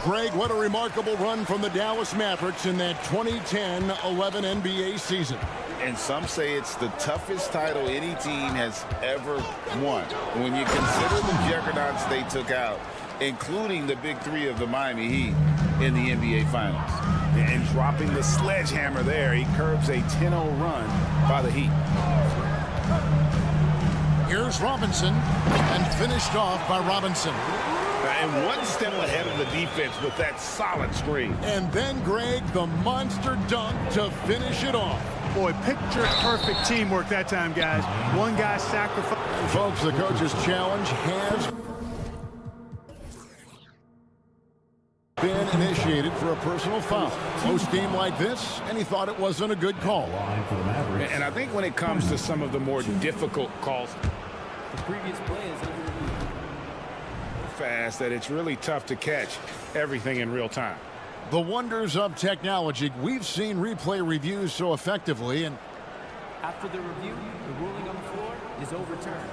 Greg, what a remarkable run from the Dallas Mavericks in that 2010-11 NBA season. And some say it's the toughest title any team has ever won. When you consider the juggernauts they took out, including the big 3 of the Miami Heat in the NBA Finals. And dropping the sledgehammer there, he curbs a 10-0 run by the Heat. Here's Robinson, and finished off by Robinson. And one step ahead of the defense with that solid screen. And then, Greg, the monster dunk to finish it off. Boy, picture-perfect teamwork that time, guys. One guy sacrificed. Folks, the coach's challenge has been initiated for a personal foul. Close game like this, and he thought it wasn't a good call. And I think when it comes to some of the more difficult calls, The previous play is under review. fast that it's really tough to catch everything in real time. The wonders of technology. We've seen replay reviews so effectively, and After the review, the ruling on the floor is overturned.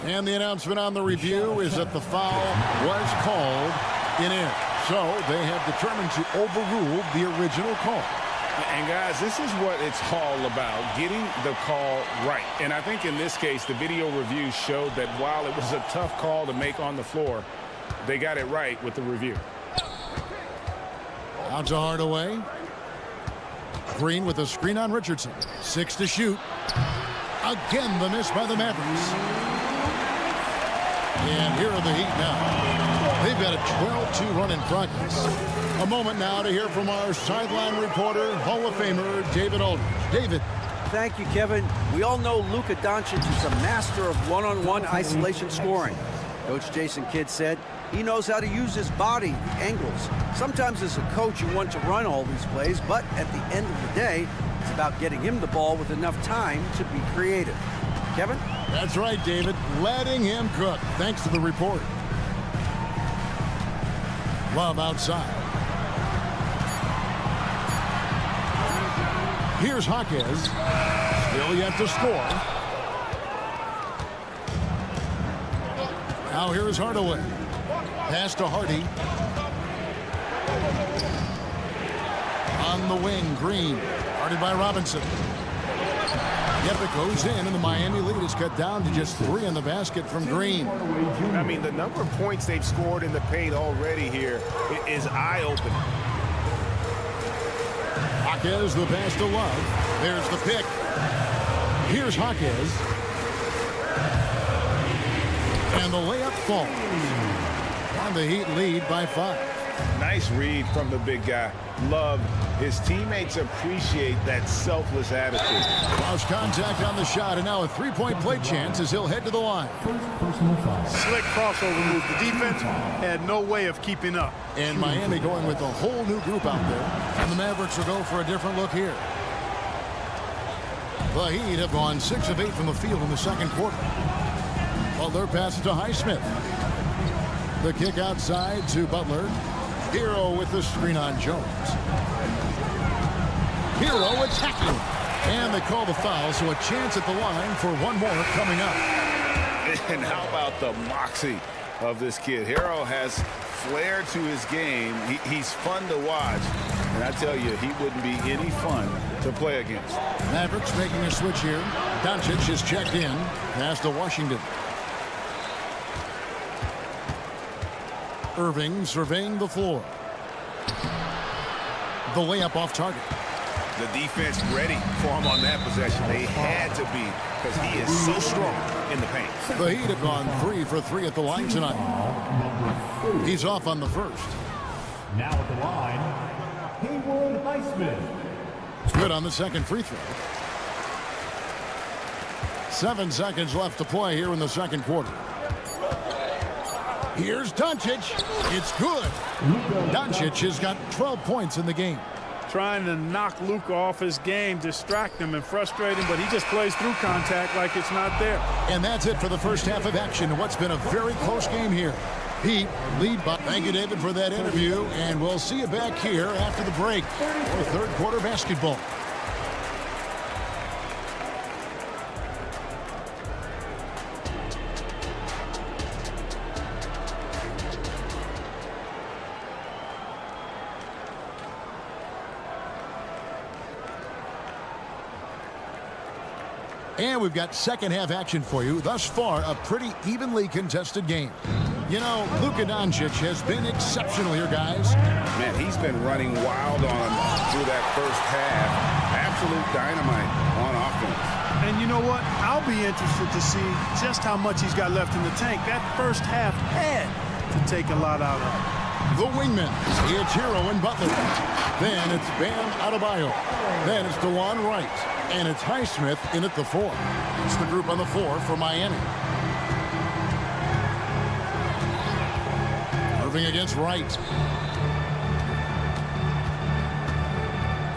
And the announcement on the review is that the foul was called in air. So they have determined to overrule the original call. And guys, this is what it's all about, getting the call right. And I think in this case, the video review showed that while it was a tough call to make on the floor, they got it right with the review. Out to Hardaway. Green with a screen on Richardson. 6 to shoot. Again, the miss by the Mavericks. And here are the Heat now. They've got a 12-2 run in progress. A moment now to hear from our sideline reporter, Hall of Famer David Aldridge. David. Thank you, Kevin. We all know Luka Doncic is a master of one-on-one isolation scoring. Coach Jason Kidd said he knows how to use his body, the angles. Sometimes as a coach, you want to run all these plays, but at the end of the day, it's about getting him the ball with enough time to be creative. Kevin? That's right, David. Letting him cook. Thanks to the report. Love outside. Here's Jaquez. Still yet to score. Now here's Hardaway. Pass to Hardy. On the wing, Green. Guarded by Robinson. Yep, it goes in, and the Miami lead is cut down to just 3 in the basket from Green. I mean, the number of points they've scored in the paint already here is eye-opening. Jaquez, the pass to Love. There's the pick. Here's Jaquez. And the layup falls. And the Heat lead by 5. Nice read from the big guy. Love. His teammates appreciate that selfless attitude. Lost contact on the shot, and now a 3-point play chance as he'll head to the line. Slick crossover move. The defense had no way of keeping up. And Miami going with a whole new group out there. And the Mavericks will go for a different look here. The Heat have gone 6 of 8 from the field in the second quarter. Butler passes to Highsmith. The kick outside to Butler. Hero with the screen on Jones. Hero attacking. And they call the foul, so a chance at the line for one more coming up. And how about the moxie of this kid? Hero has flair to his game. He's fun to watch. And I tell you, he wouldn't be any fun to play against. Mavericks making a switch here. Doncic is checked in. Pass to Washington. Irving surveying the floor. The layup off target. The defense ready for him on that possession. They had to be, because he is so strong in the paint. The Heat have gone 3 for 3 at the line tonight. He's off on the first. Now at the line, Haywood Highsmith. Good on the second free throw. 7 seconds left to play here in the second quarter. Here's Doncic. It's good. Doncic has got 12 points in the game. Trying to knock Luka off his game, distract him and frustrate him, but he just plays through contact like it's not there. And that's it for the first half of action. What's been a very close game here. Heat lead by. Thank you, David, for that interview, and we'll see you back here after the break for third quarter basketball. And we've got second half action for you. Thus far, a pretty evenly contested game. You know, Luka Doncic has been exceptional here, guys. Man, he's been running wild on him through that first half. Absolute dynamite on offense. And you know what? I'll be interested to see just how much he's got left in the tank. That first half had to take a lot out of it. The wingmen. It's Hero and Butler. Then it's Bam Adebayo. Then it's DeLon Wright. And it's Highsmith in at the 4. It's the group on the 4 for Miami. Irving against Wright.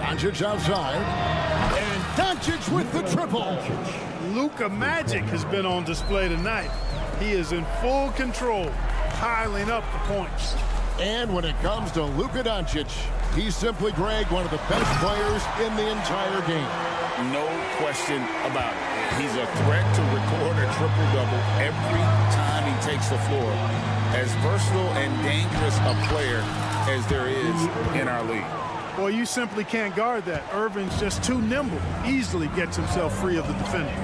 Doncic outside. And Doncic with the triple. Luka Magic has been on display tonight. He is in full control, piling up the points. And when it comes to Luka Doncic, he's simply, Greg, one of the best players in the entire game. No question about it. He's a threat to record a triple-double every time he takes the floor. As versatile and dangerous a player as there is in our league. Well, you simply can't guard that. Irving's just too nimble. Easily gets himself free of the defender.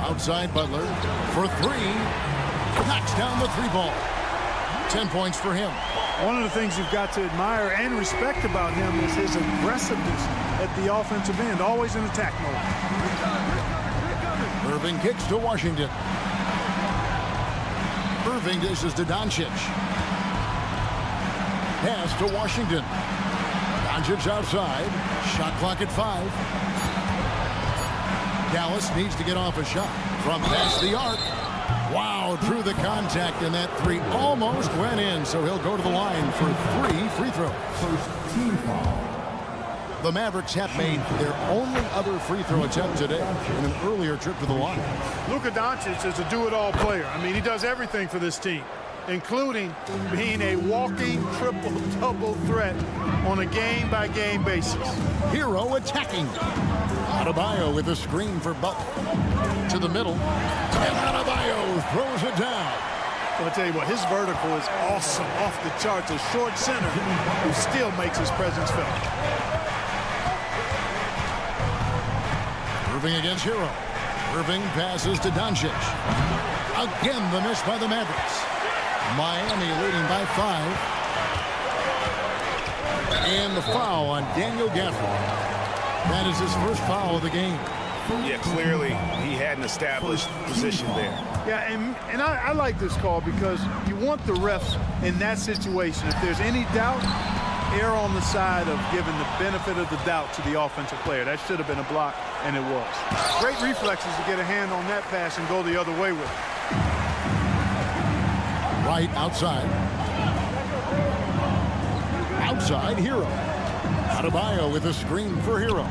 Outside Butler for 3. Knocks down the 3 ball. 10 points for him. One of the things you've got to admire and respect about him is his aggressiveness at the offensive end, always in attack mode. Irving kicks to Washington. Irving dishes to Doncic. Pass to Washington. Doncic outside. Shot clock at 5. Dallas needs to get off a shot from past the arc. Wow, through the contact, and that 3 almost went in, so he'll go to the line for 3 free throws. First team foul. The Mavericks have made their only other free throw attempt today in an earlier trip to the line. Luka Doncic is a do-it-all player. I mean, he does everything for this team, including being a walking triple-double threat on a game-by-game basis. Hero attacking. Adebayo with a screen for Butler. To the middle. And Adebayo throws it down. I'll tell you what, his vertical is awesome, off the charts. A short center who still makes his presence felt. Irving against Hero. Irving passes to Doncic. Again, the miss by the Mavericks. Miami leading by 5. And the foul on Daniel Gafford. That is his first foul of the game. Yeah, clearly he had an established position there. Yeah, and I like this call because you want the refs in that situation. If there's any doubt, err on the side of giving the benefit of the doubt to the offensive player. That should have been a block, and it was. Great reflexes to get a hand on that pass and go the other way with it. Right outside. Outside, Hero. Adebayo with a screen for Hero.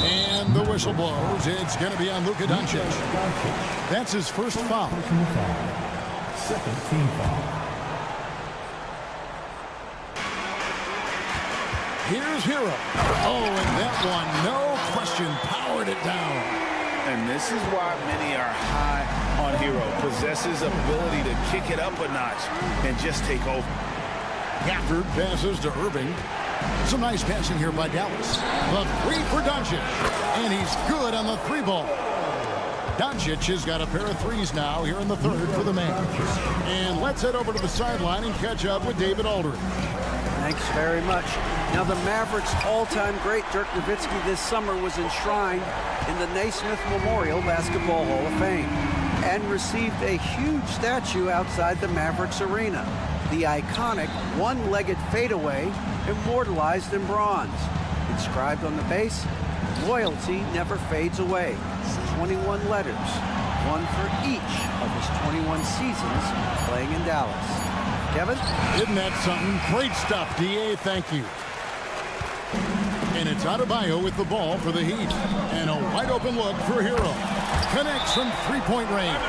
And the whistle blows. It's going to be on Luka Doncic. That's his first foul. Second team foul. Here's Hero. Oh, and that one, no question, powered it down. And this is why many are high on Hero. Possesses ability to kick it up a notch and just take over. Gafford passes to Irving. Some nice passing here by Dallas. The 3 for Doncic. And he's good on the 3 ball. Doncic has got a pair of 3s now here in the 3rd for the Mavericks. And let's head over to the sideline and catch up with David Aldridge. Thanks very much. Now, the Mavericks' all-time great Dirk Nowitzki this summer was enshrined in the Naismith Memorial Basketball Hall of Fame and received a huge statue outside the Mavericks arena. The iconic one-legged fadeaway immortalized in bronze. Inscribed on the base, loyalty never fades away. 21 letters, one for each of his 21 seasons playing in Dallas. Kevin? Isn't that something? Great stuff, D.A. Thank you. And it's Adebayo with the ball for the Heat. And a wide open look for Hero. Connects from 3-point range.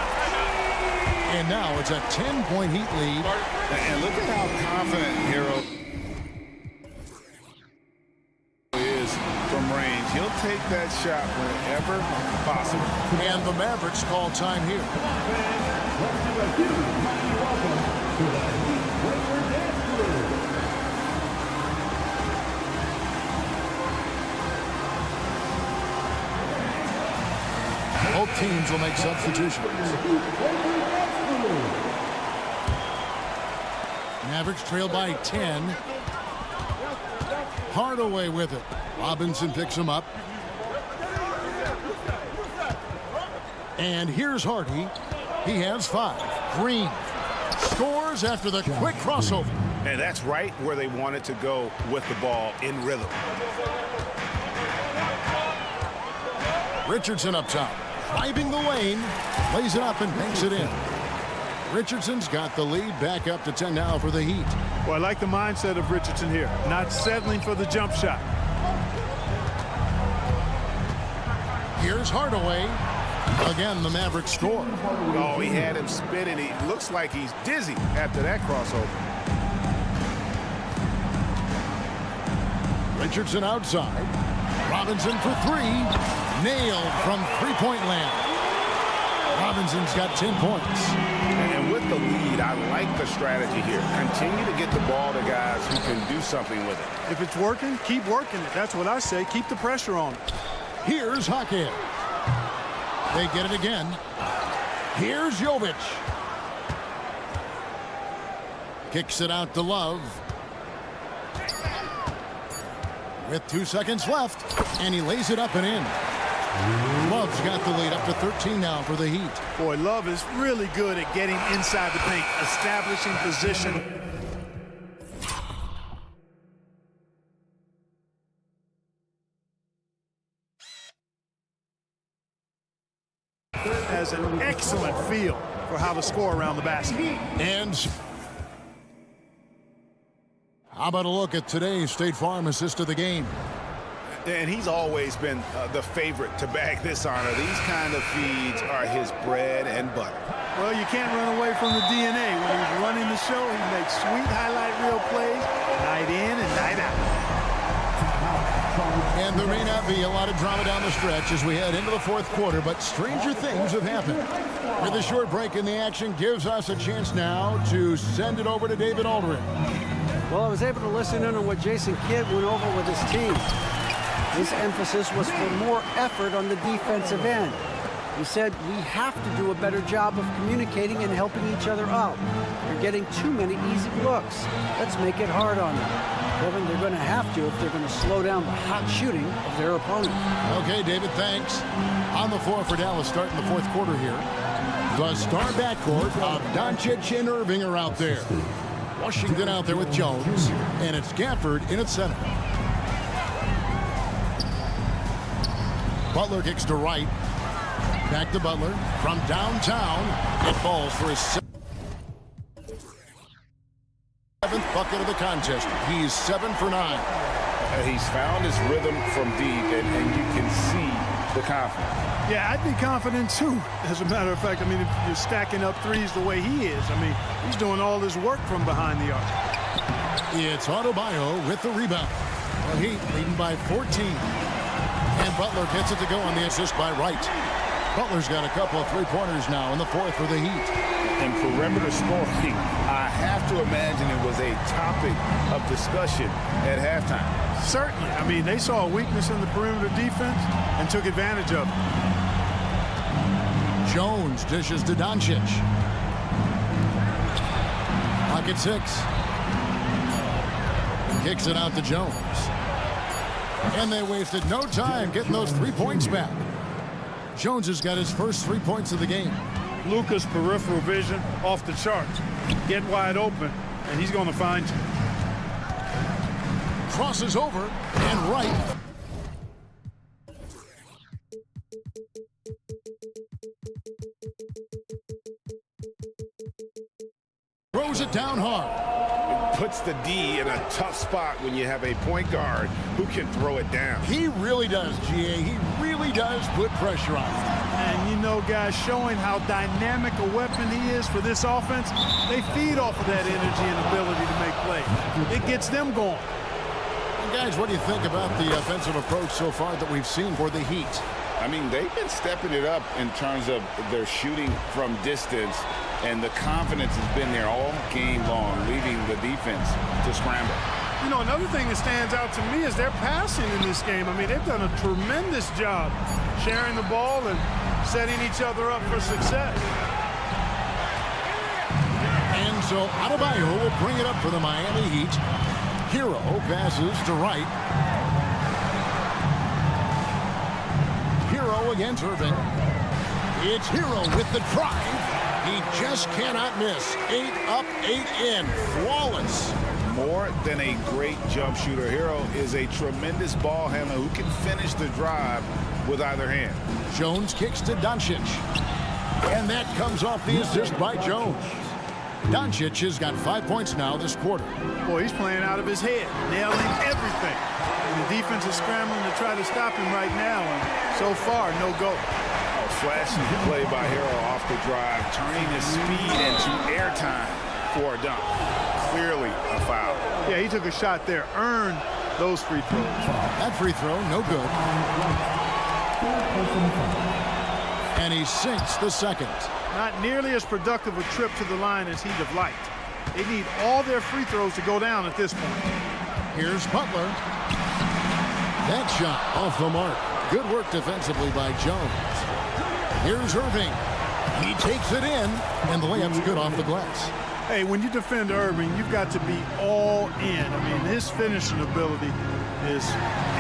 And now it's a 10-point Heat lead. And look at how confident Hero is from range. He'll take that shot whenever possible. And the Mavericks call time here. Both teams will make substitutions. Mavericks trail by 10. Hardaway with it. Robinson picks him up. And here's Hardy. He has 5. Green scores after the quick crossover. And that's right where they wanted to go with the ball, in rhythm. Richardson up top, driving the lane, lays it up and banks it in. Richardson's got the lead, back up to 10 now for the Heat. Well, I like the mindset of Richardson here, not settling for the jump shot. Here's Hardaway. Again, the Mavericks score. Oh, he had him spinning. He looks like he's dizzy after that crossover. Richardson outside. Robinson for 3. Nailed from three-point land. Robinson's got 10 points. And with the lead, I like the strategy here. Continue to get the ball to guys who can do something with it. If it's working, keep working it. That's what I say. Keep the pressure on it. Here's Hackett. They get it again. Here's Jovic. Kicks it out to Love. With 2 seconds left, and he lays it up and in. Love's got the lead up to 13 now for the Heat. Boy, Love is really good at getting inside the paint, establishing position. Has an excellent feel for how to score around the basket. And how about a look at today's State Farm assist of the game? And he's always been the favorite to bag this honor. These kind of feeds are his bread and butter. Well, you can't run away from the DNA. When he's running the show, he makes sweet highlight reel plays night in and night out. And there may not be a lot of drama down the stretch as we head into the fourth quarter, but stranger things have happened. With a short break in the action gives us a chance now to send it over to David Aldridge. Well, I was able to listen in on what Jason Kidd went over with his team. His emphasis was for more effort on the defensive end. He said, we have to do a better job of communicating and helping each other out. They're getting too many easy looks. Let's make it hard on them. Kevin, they're going to have to if they're going to slow down the hot shooting of their opponent. Okay, David, thanks. On the floor for Dallas starting the fourth quarter here. The star backcourt of Doncic and Irving are out there. Washington out there with Jones, and it's Gafford in at center. Butler kicks to right. Back to Butler from downtown. It falls for his 7th bucket of the contest. He's 7 for 9. He's found his rhythm from deep, and you can see the confidence. Yeah, I'd be confident too. As a matter of fact, I mean, if you're stacking up threes the way he is, I mean, he's doing all his work from behind the arc. It's Adebayo with the rebound. The Heat leading by 14. And Butler gets it to go on the assist by Wright. Butler's got a couple of three-pointers now in the fourth for the Heat. And perimeter scoring, I have to imagine it was a topic of discussion at halftime. Certainly. I mean, they saw a weakness in the perimeter defense and took advantage of it. Jones dishes to Doncic. Pocket 6. Kicks it out to Jones. And they wasted no time getting those 3 points back. Jones has got his first 3 points of the game. Luka's peripheral vision off the charts. Get wide open, and he's going to find you. Crosses over, and right. Throws it down hard. It puts the D in a tough spot when you have a point guard who can throw it down. He really does, GA. He really does put pressure on him. And you know, guys, showing how dynamic a weapon he is for this offense, they feed off of that energy and ability to make plays. It gets them going. And guys, what do you think about the offensive approach so far that we've seen for the Heat? I mean, they've been stepping it up in terms of their shooting from distance, and the confidence has been there all game long, leaving the defense to scramble. You know, another thing that stands out to me is their passing in this game. I mean, they've done a tremendous job sharing the ball and setting each other up for success. And so Adebayo will bring it up for the Miami Heat. Hero passes to Wright. Hero against Irving. It's Hero with the drive. He just cannot miss. 8 up, 8 in. Flawless. More than a great jump shooter, Hero is a tremendous ball handler who can finish the drive with either hand. Jones kicks to Doncic. And that comes off the assist by Jones. Doncic has got 5 points now this quarter. Boy, he's playing out of his head, nailing everything. And the defense is scrambling to try to stop him right now, and so far, no go. A flashy play by Hero off the drive, turning his speed into airtime for a dunk. Clearly a foul. Yeah, he took a shot there, earned those free throws. That free throw, no good. And he sinks the second. Not nearly as productive a trip to the line as he'd have liked. They need all their free throws to go down at this point. Here's Butler. That shot off the mark. Good work defensively by Jones. Here's Irving. He takes it in, and the layup's good off the glass. Hey, when you defend Irving, you've got to be all in. I mean, his finishing ability is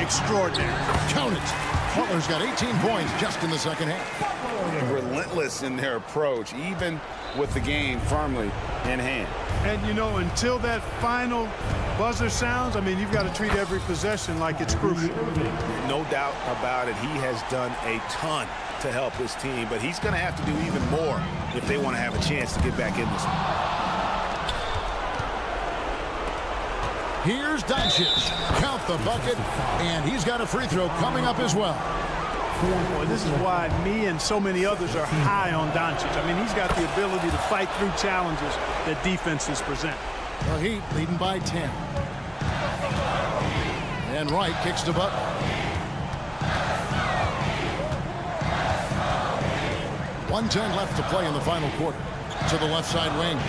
extraordinary. Count it. Butler's got 18 points just in the second half. Relentless in their approach, even with the game firmly in hand. And, you know, until that final buzzer sounds, I mean, you've got to treat every possession like it's crucial. No doubt about it. He has done a ton to help his team, but he's going to have to do even more if they want to have a chance to get back in this one. Here's Doncic. Count the bucket, and he's got a free throw coming up as well. Boy, this is why me and so many others are high on Doncic. I mean, he's got the ability to fight through challenges that defenses present. The Heat leading by 10. And Wright kicks to Butler. .110 left to play in the final quarter. To the left side wing.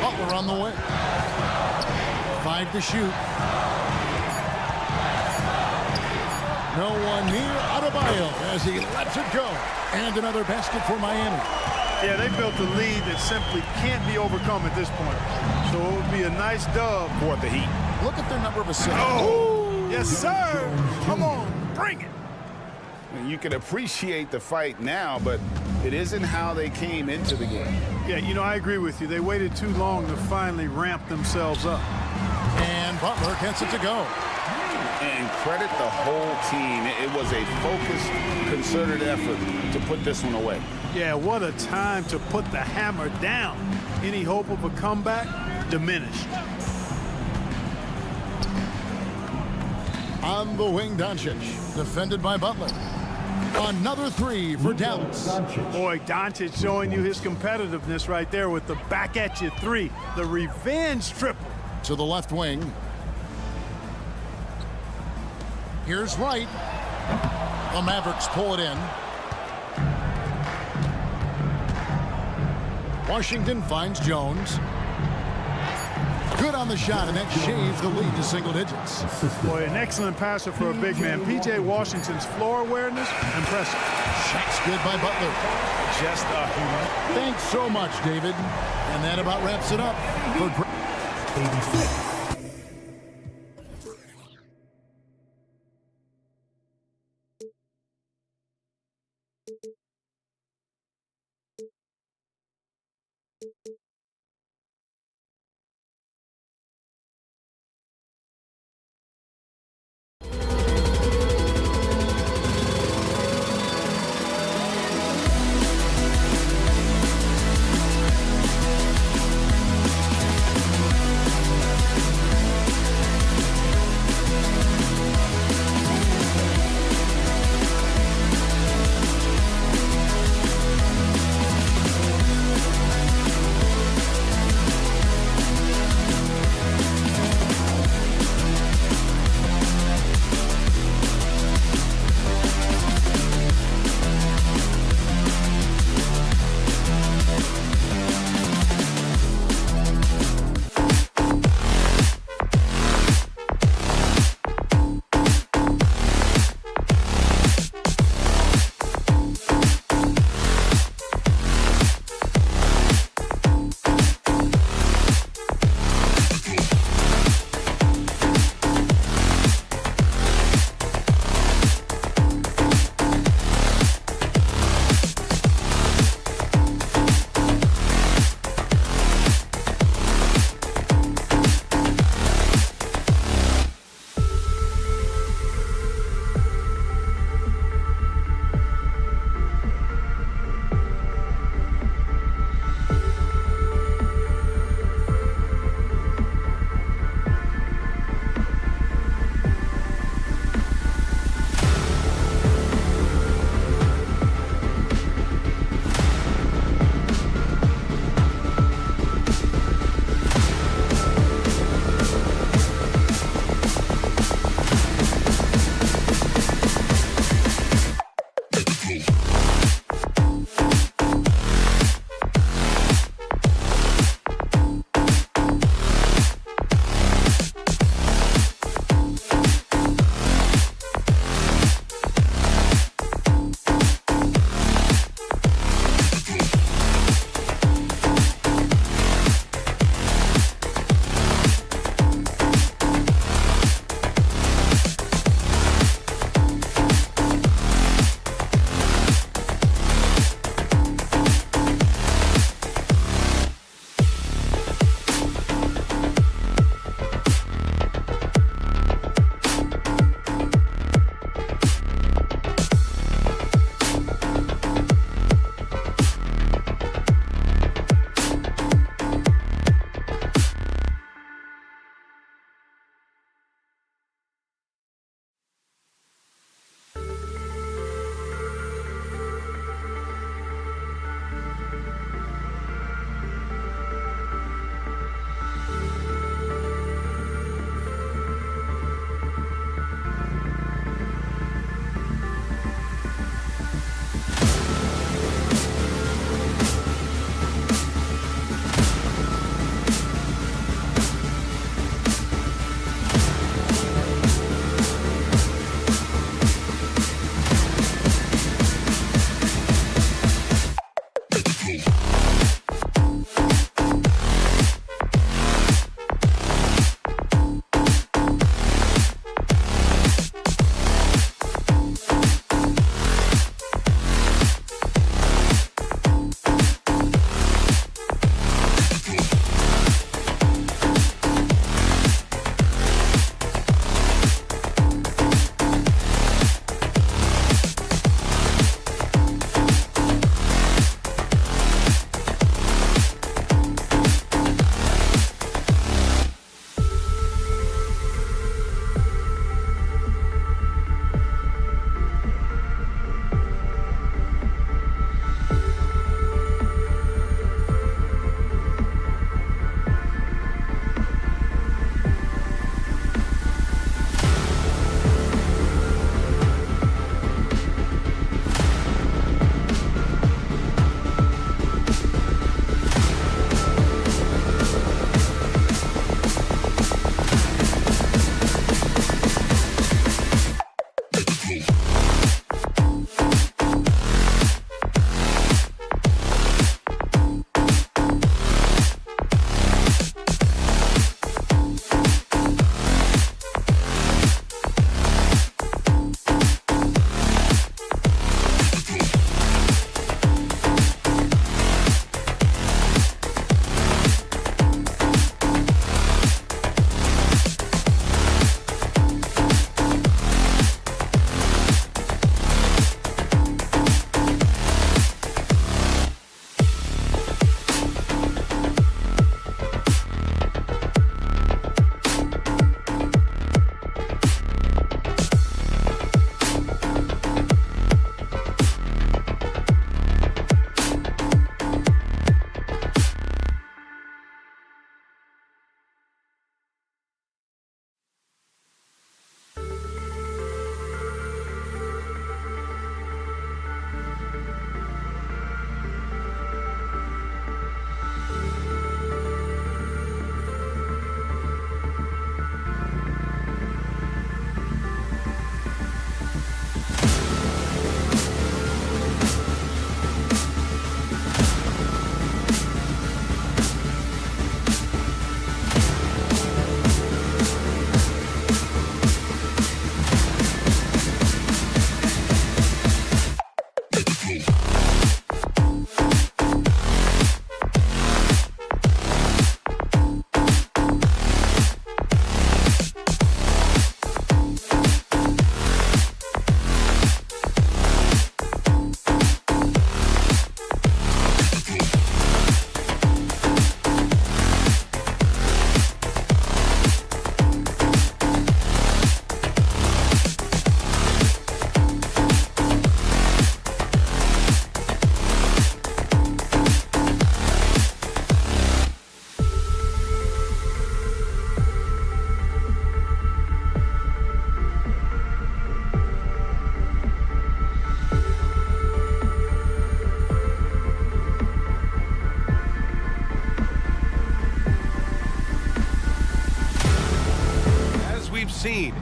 Butler on the way. 5 to shoot. No one near Adebayo as he lets it go. And another basket for Miami. Yeah, they built a lead that simply can't be overcome at this point. So it would be a nice dub for the Heat. Look at their number of assists. Oh, yes, sir. Come on, bring it. You can appreciate the fight now, but it isn't how they came into the game. Yeah, you know, I agree with you. They waited too long to finally ramp themselves up. And Butler gets it to go. And credit the whole team. It was a focused, concerted effort to put this one away. Yeah, what a time to put the hammer down. Any hope of a comeback? Diminished. On the wing, Doncic, defended by Butler. Another three for Dallas. Boy, Doncic showing you his competitiveness right there with the back-at-you three. The revenge triple. To the left wing. Here's Wright. The Mavericks pull it in. Washington finds Jones. Good on the shot, and that shaves the lead to single digits. Boy, an excellent passer for a big man. P.J. Washington's floor awareness, impressive. Shot's good by Butler. Just up. Thanks so much, David. And that about wraps it up for 86.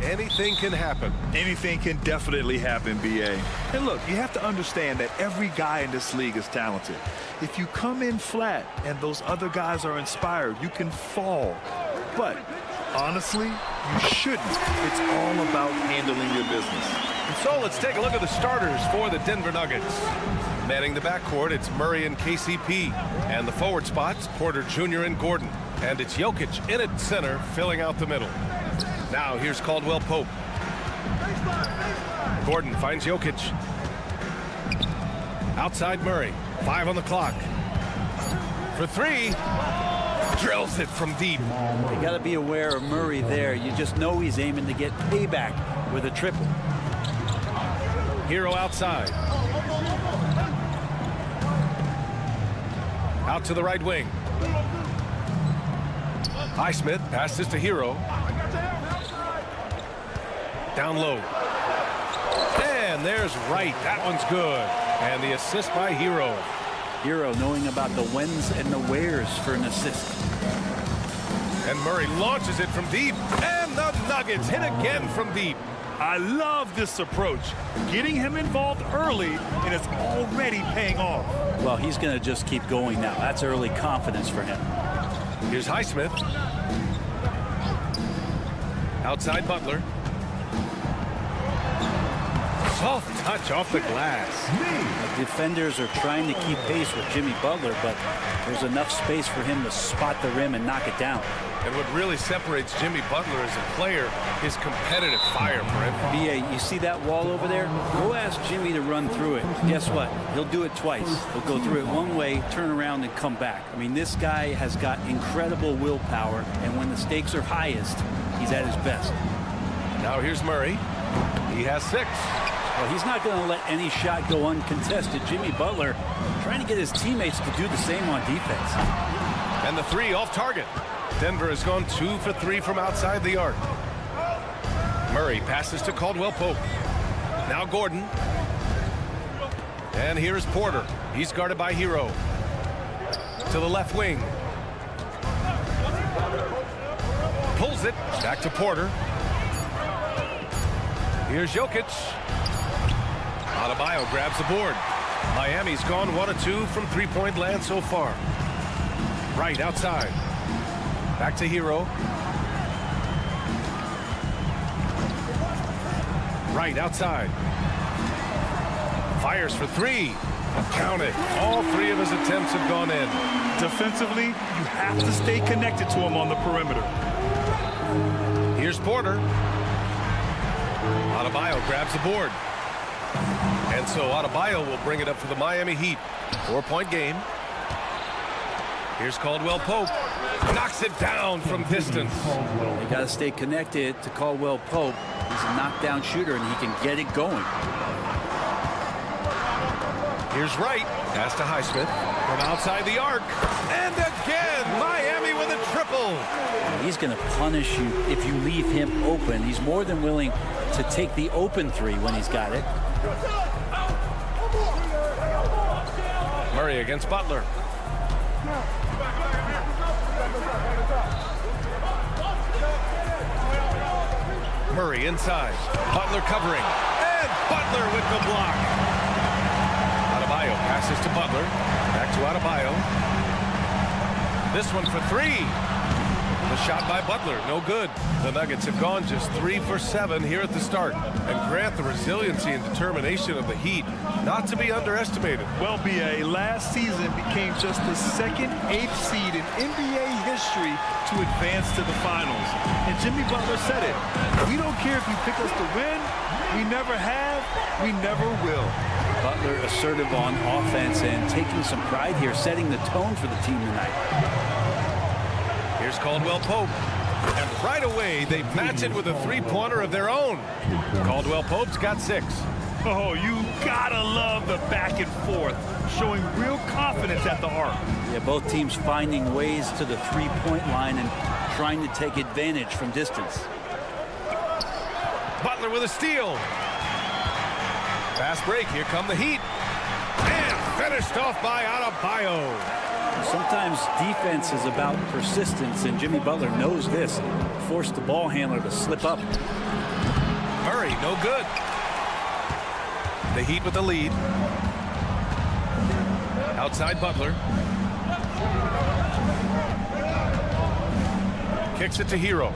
anything can happen. Anything can definitely happen, B.A. And look, you have to understand that every guy in this league is talented. If you come in flat and those other guys are inspired, you can fall. But honestly, you shouldn't. It's all about handling your business. And so let's take a look at the starters for the Denver Nuggets. Manning the backcourt, it's Murray and KCP. And the forward spots, Porter Jr. and Gordon. And it's Jokic in at center, filling out the middle. Now here's Caldwell Pope. Gordon finds Jokic. Outside Murray. 5 on the clock. For 3. Drills it from deep. You got to be aware of Murray there. You just know he's aiming to get payback with a triple. Hero outside. Out to the right wing. Highsmith passes to Hero. Down low. And there's Wright. That one's good. And the assist by Hero. Hero knowing about the whens and the wheres for an assist. And Murray launches it from deep. And the Nuggets hit again from deep. I love this approach. Getting him involved early, and it's already paying off. Well, he's going to just keep going now. That's early confidence for him. Here's Highsmith. Outside Butler. Soft touch off the glass. The defenders are trying to keep pace with Jimmy Butler, but there's enough space for him to spot the rim and knock it down. And what really separates Jimmy Butler as a player is competitive fire, Brent. B.A., you see that wall over there? Go ask Jimmy to run through it. Guess what? He'll do it twice. He'll go through it one way, turn around, and come back. I mean, this guy has got incredible willpower, and when the stakes are highest, he's at his best. Now here's Murray. He has 6. Well, he's not going to let any shot go uncontested. Jimmy Butler trying to get his teammates to do the same on defense. And the 3 off target. Denver has gone 2 for 3 from outside the arc. Murray passes to Caldwell Pope. Now Gordon. And here's Porter. He's guarded by Hero. To the left wing. Pulls it. Back to Porter. Here's Jokic. Adebayo grabs the board. Miami's gone 1 of 2 from three-point land so far. Right outside. Back to Hero. Right outside. Fires for 3. Count it. All 3 of his attempts have gone in. Defensively, you have to stay connected to him on the perimeter. Here's Porter. Adebayo grabs the board. And so Adebayo will bring it up for the Miami Heat. 4-point game. Here's Caldwell Pope. Knocks it down from distance. You got to stay connected to Caldwell Pope. He's a knockdown shooter, and he can get it going. Here's Wright. Pass to Highsmith. From outside the arc. And again, Miami with a triple. He's going to punish you if you leave him open. He's more than willing to take the open 3 when he's got it. Murray against Butler. Murray inside. Butler covering. And Butler with the block. Adebayo passes to Butler. Back to Adebayo. This one for 3. The shot by Butler, no good. The Nuggets have gone just 3 for 7 here at the start. And Grant, the resiliency and determination of the Heat, not to be underestimated. Well, B.A., last season became just the 2nd, 8th seed in NBA history to advance to the finals. And Jimmy Butler said it. We don't care if you pick us to win. We never have. We never will. Butler assertive on offense and taking some pride here, setting the tone for the team tonight. Here's Caldwell Pope. And right away, they match it with a 3-pointer of their own. Caldwell Pope's got 6. Oh, you gotta love the back and forth, showing real confidence at the arc. Yeah, both teams finding ways to the 3-point line and trying to take advantage from distance. Butler with a steal. Fast break. Here come the Heat. And finished off by Adebayo. Sometimes defense is about persistence, and Jimmy Butler knows this. Forced the ball handler to slip up. Murray, no good. The Heat with the lead. Outside Butler. Kicks it to Hero.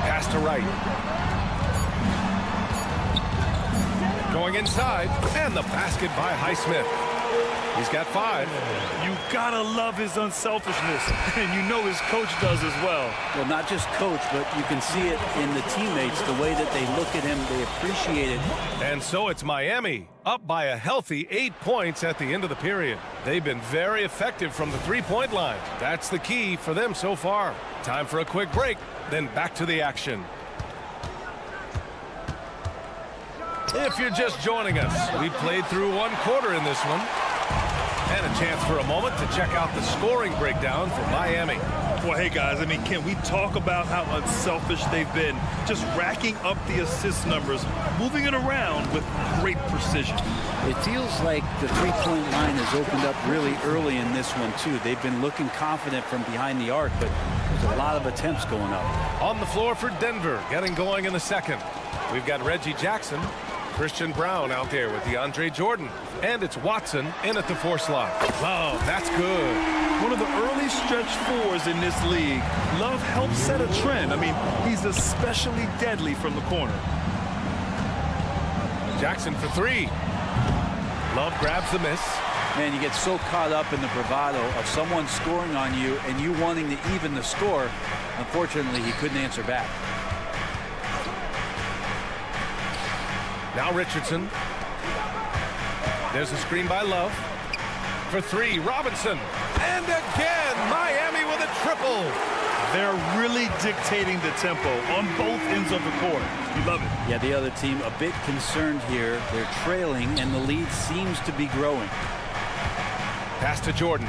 Pass to Wright. Going inside, and the basket by Highsmith. He's got 5. You gotta love his unselfishness, and you know his coach does as well. Well, not just coach, but you can see it in the teammates, the way that they look at him, they appreciate it. And so it's Miami, up by a healthy 8 points at the end of the period. They've been very effective from the three-point line. That's the key for them so far. Time for a quick break, then back to the action. If you're just joining us, we played through 1 quarter in this one. And a chance for a moment to check out the scoring breakdown for Miami. Well, hey, guys, I mean, can we talk about how unselfish they've been? Just racking up the assist numbers, moving it around with great precision. It feels like the three-point line has opened up really early in this one, too. They've been looking confident from behind the arc, but there's a lot of attempts going up. On the floor for Denver, getting going in the second. We've got Reggie Jackson, Christian Brown out there with DeAndre Jordan. And it's Watson in at the 4 slot. Love, that's good. One of the early stretch 4s in this league. Love helps set a trend. I mean, he's especially deadly from the corner. Jackson for 3. Love grabs the miss. Man, you get so caught up in the bravado of someone scoring on you and you wanting to even the score. Unfortunately, he couldn't answer back. Now Richardson. There's a screen by Love. For 3, Robinson. And again, Miami with a triple. They're really dictating the tempo on both ends of the court. You love it. Yeah, the other team a bit concerned here. They're trailing, and the lead seems to be growing. Pass to Jordan.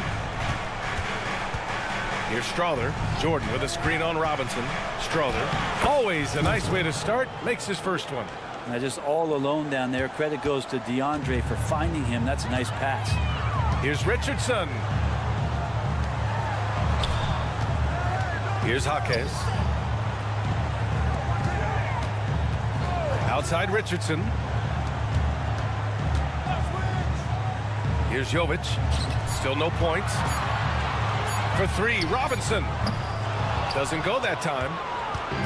Here's Strother. Jordan with a screen on Robinson. Strother, always a nice way to start, makes his first one. Now just all alone down there. Credit goes to DeAndre for finding him. That's a nice pass. Here's Richardson. Here's Jaquez. Outside Richardson. Here's Jovic. Still no points. For 3, Robinson. Doesn't go that time.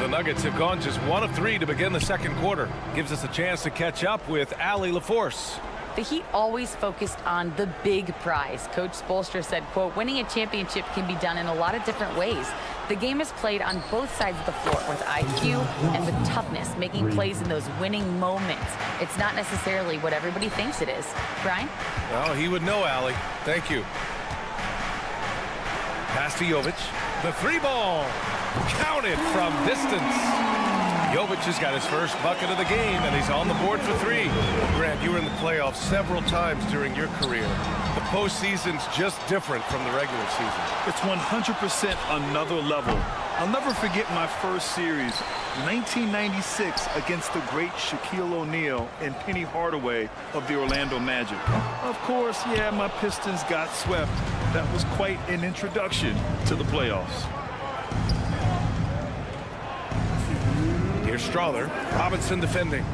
The Nuggets have gone just 1 of 3 to begin the second quarter. Gives us a chance to catch up with Allie LaForce. The Heat always focused on the big prize. Coach Spoelstra said, quote, winning a championship can be done in a lot of different ways. The game is played on both sides of the floor with IQ and with toughness, making plays in those winning moments. It's not necessarily what everybody thinks it is. Brian? Well, he would know, Allie. Thank you. Pass to Jovic. The 3-ball. Counted from distance. Jovic has got his first bucket of the game, and he's on the board for 3. Grant, you were in the playoffs several times during your career. The postseason's just different from the regular season. It's 100% another level. I'll never forget my first series, 1996, against the great Shaquille O'Neal and Penny Hardaway of the Orlando Magic. Of course, yeah, my Pistons got swept. That was quite an introduction to the playoffs. Here's Strother. Robinson defending.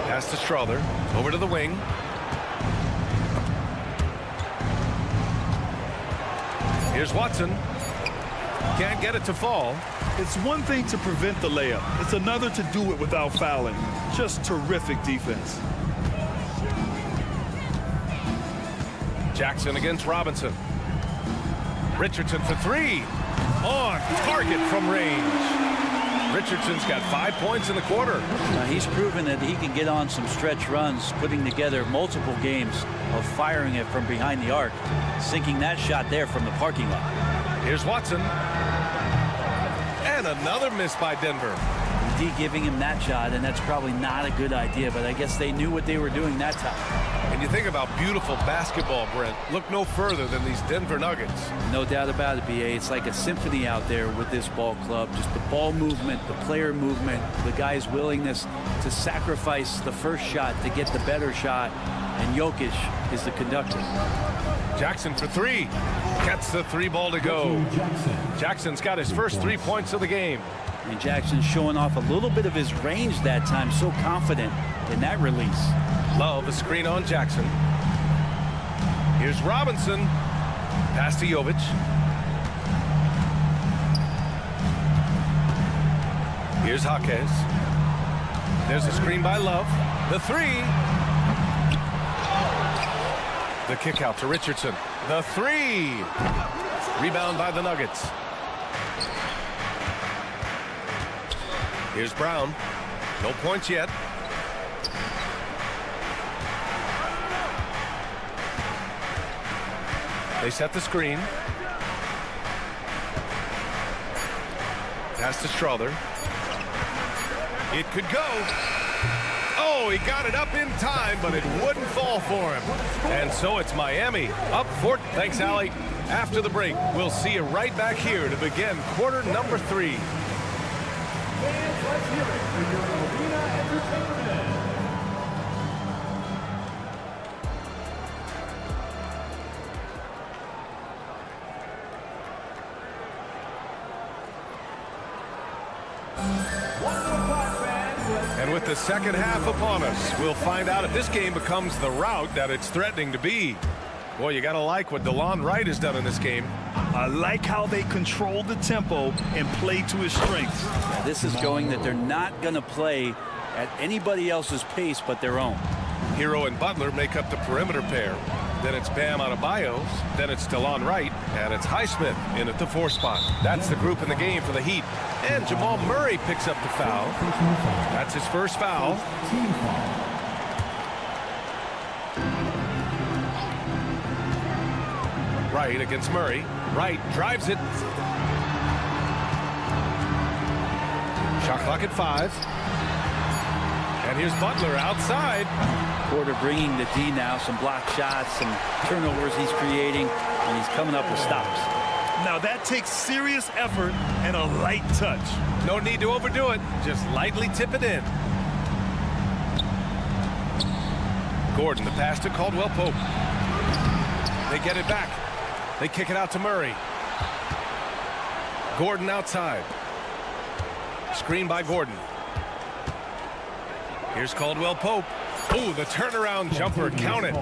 Pass to Strother. Over to the wing. Here's Watson. Can't get it to fall. It's one thing to prevent the layup. It's another to do it without fouling. Just terrific defense. Jackson against Robinson. Richardson for 3. On target from range. Richardson's got 5 points in the quarter. He's proven that he can get on some stretch runs, putting together multiple games of firing it from behind the arc, sinking that shot there from the parking lot. Here's Watson. And another miss by Denver. D giving him that shot, and that's probably not a good idea, but I guess they knew what they were doing that time. And you think about beautiful basketball, Brent. Look no further than these Denver Nuggets. No doubt about it, BA. It's like a symphony out there with this ball club. Just the ball movement, the player movement, the guy's willingness to sacrifice the first shot to get the better shot, and Jokic is the conductor. Jackson for three. Gets the three ball to go. Jackson's got his first 3 points of the game. And Jackson's showing off a little bit of his range that time, so confident in that release. Love a screen on Jackson. Here's Robinson. Pass to Jovic. Here's Jaquez. There's a screen by Love. The three. The kick out to Richardson. The three. Rebound by the Nuggets. Here's Brown. No points yet. They set the screen. Pass to Strother. It could go. Oh, he got it up in time, but it wouldn't fall for him. And so it's Miami up 4. Thanks, Allie. After the break, we'll see you right back here to begin quarter number 3. Let's hear it for your Arena Entertainment. And with the second half upon us, we'll find out if this game becomes the rout that it's threatening to be. Boy, you got to like what DeLon Wright has done in this game. I like how they control the tempo and play to his strengths. Yeah, this is showing that they're not going to play at anybody else's pace but their own. Hero and Butler make up the perimeter pair. Then it's Bam Adebayo. Then it's DeLon Wright. And it's Highsmith in at the 4 spot. That's the group in the game for the Heat. And Jamal Murray picks up the foul. That's his first foul. Wright against Murray. Wright drives it. Shot clock at 5. And here's Butler outside. Porter bringing the D now. Some block shots, some turnovers he's creating, and he's coming up with stops. Now that takes serious effort and a light touch. No need to overdo it. Just lightly tip it in. Gordon, the pass to Caldwell Pope. They get it back. They kick it out to Murray. Gordon outside. Screen by Gordon. Here's Caldwell Pope. Ooh, the turnaround jumper, count it.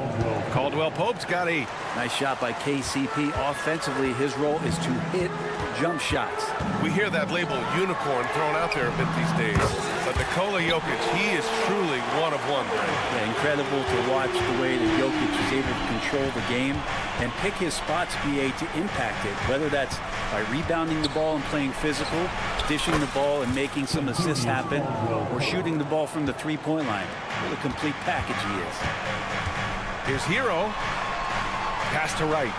Caldwell Pope's got a nice shot by KCP. Offensively, his role is to hit jump shots. We hear that label unicorn thrown out there a bit these days. But Nikola Jokic, he is truly one of one. Yeah, incredible to watch the way that Jokic is able to control the game and pick his spots, BA, to impact it, whether that's by rebounding the ball and playing physical, dishing the ball and making some assists happen, or shooting the ball from the three-point line. What a complete package he is. Here's Hero. Pass to Wright.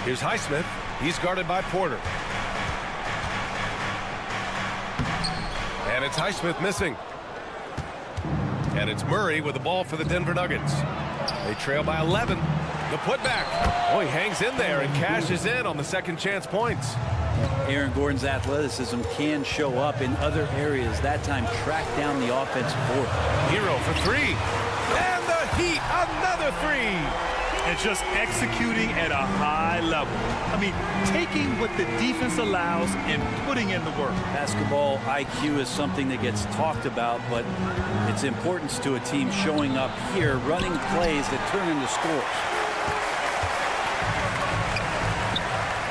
Here's Highsmith. He's guarded by Porter. And it's Highsmith missing. And it's Murray with the ball for the Denver Nuggets. They trail by 11. The putback. Oh, he hangs in there and cashes in on the second chance points. Aaron Gordon's athleticism can show up in other areas. That time, track down the offensive board. Hero for 3. And the Heat, another 3. And just executing at a high level. I mean, taking what the defense allows and putting in the work. Basketball IQ is something that gets talked about, but its importance to a team showing up here, running plays that turn into scores.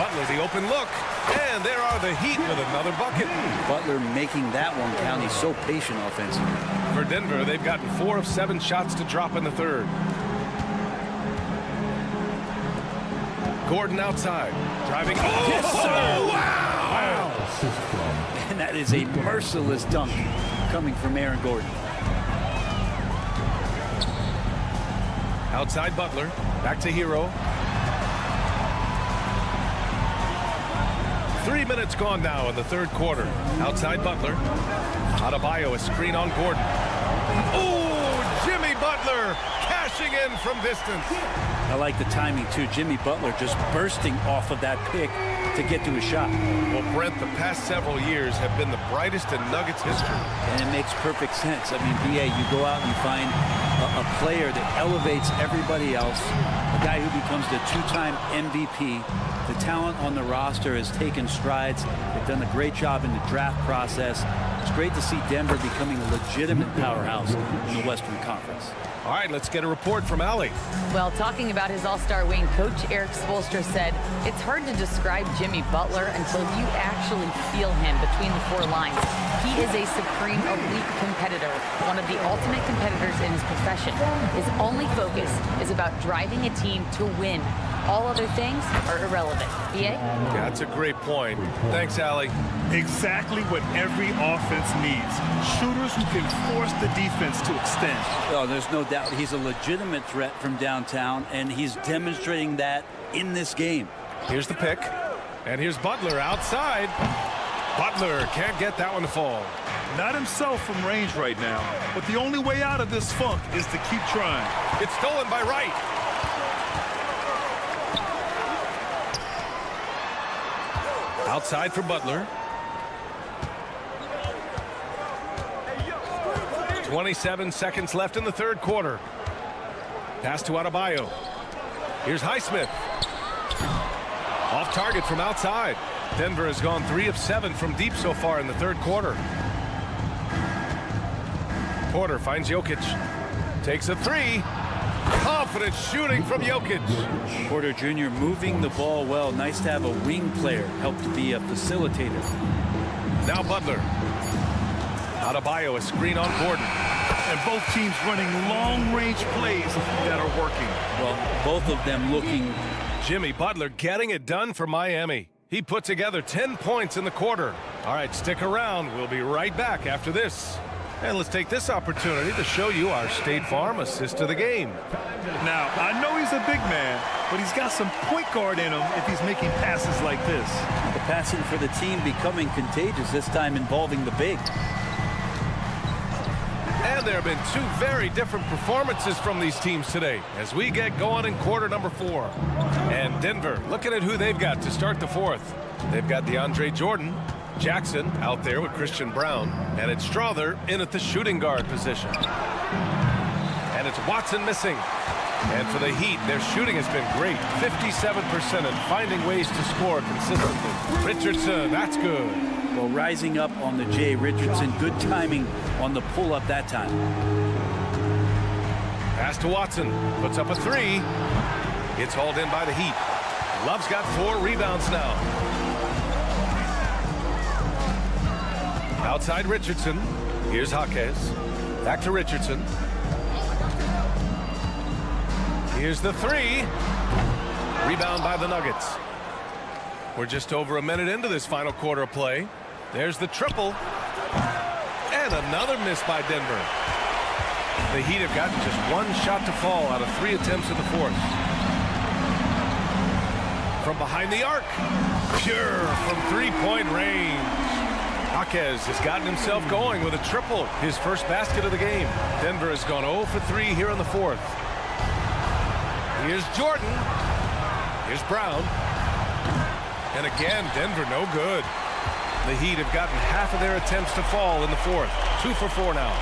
Butler, the open look. And there are the Heat with another bucket. Butler making that one count. He's so patient offensively. For Denver, they've gotten 4 of 7 shots to drop in the third. Gordon outside. Driving. Oh, yes, sir. Wow. And that is a merciless dunk coming from Aaron Gordon. Outside Butler. Back to Hero. 3 minutes gone now in the third quarter. Outside Butler. Adebayo, a screen on Gordon. Oh, Jimmy Butler cashing in from distance. I like the timing, too. Jimmy Butler just bursting off of that pick to get to a shot. Well, Brent, the past several years have been the brightest in Nuggets history. And it makes perfect sense. I mean, BA, you go out and you find a player that elevates everybody else, a guy who becomes the two-time MVP. The talent on the roster has taken strides. They've done a great job in the draft process. It's great to see Denver becoming a legitimate powerhouse in the Western Conference. All right, let's get a report from Allie. Well, talking about his all-star wing, Coach Eric Spoelstra said, it's hard to describe Jimmy Butler until you actually feel him between the four lines. He is a supreme elite competitor, one of the ultimate competitors in his profession. His only focus is about driving a team to win. All other things are irrelevant. BA? That's a great point. Thanks, Allie. Exactly what every offense needs. Shooters who can force the defense to extend. Oh, there's no doubt he's a legitimate threat from downtown, and he's demonstrating that in this game. Here's the pick, and here's Butler outside. Butler can't get that one to fall. Not himself from range right now, but the only way out of this funk is to keep trying. It's stolen by Wright. Outside for Butler. 27 seconds left in the third quarter. Pass to Adebayo. Here's Highsmith. Off target from outside. Denver has gone 3 of 7 from deep so far in the third quarter. Porter finds Jokic. Takes a 3. Confident shooting from Jokic. Porter Jr. moving the ball well. Nice to have a wing player help to be a facilitator. Now Butler. Adebayo, a screen on Gordon. And both teams running long-range plays that are working. Well, both of them looking. Jimmy Butler getting it done for Miami. He put together 10 points in the quarter. All right, stick around. We'll be right back after this. And let's take this opportunity to show you our State Farm assist to the game. Now, I know he's a big man, but he's got some point guard in him if he's making passes like this. The passing for the team becoming contagious, this time involving the big. And there have been 2 very different performances from these teams today as we get going in quarter number 4. And Denver looking at who they've got to start the fourth. They've got DeAndre Jordan, Jackson out there with Christian Brown, and it's Strother in at the shooting guard position. And it's Watson missing. And for the Heat, their shooting has been great, 57%, and finding ways to score consistently. Richardson, that's good. Well, rising up on the J. Richardson, good timing on the pull-up that time. Pass to Watson, puts up a 3. It's hauled in by the Heat. Love's got 4 rebounds now. Outside Richardson. Here's Jaquez. Back to Richardson. Here's the 3. Rebound by the Nuggets. We're just over a minute into this final quarter of play. There's the triple. And another miss by Denver. The Heat have gotten just 1 shot to fall out of 3 attempts in the fourth. From behind the arc. Pure from 3-point range. Jaquez has gotten himself going with a triple, his first basket of the game. Denver has gone 0 for 3 here in the fourth. Here's Jordan. Here's Brown. And again, Denver no good. The Heat have gotten half of their attempts to fall in the fourth. 2 for 4 now.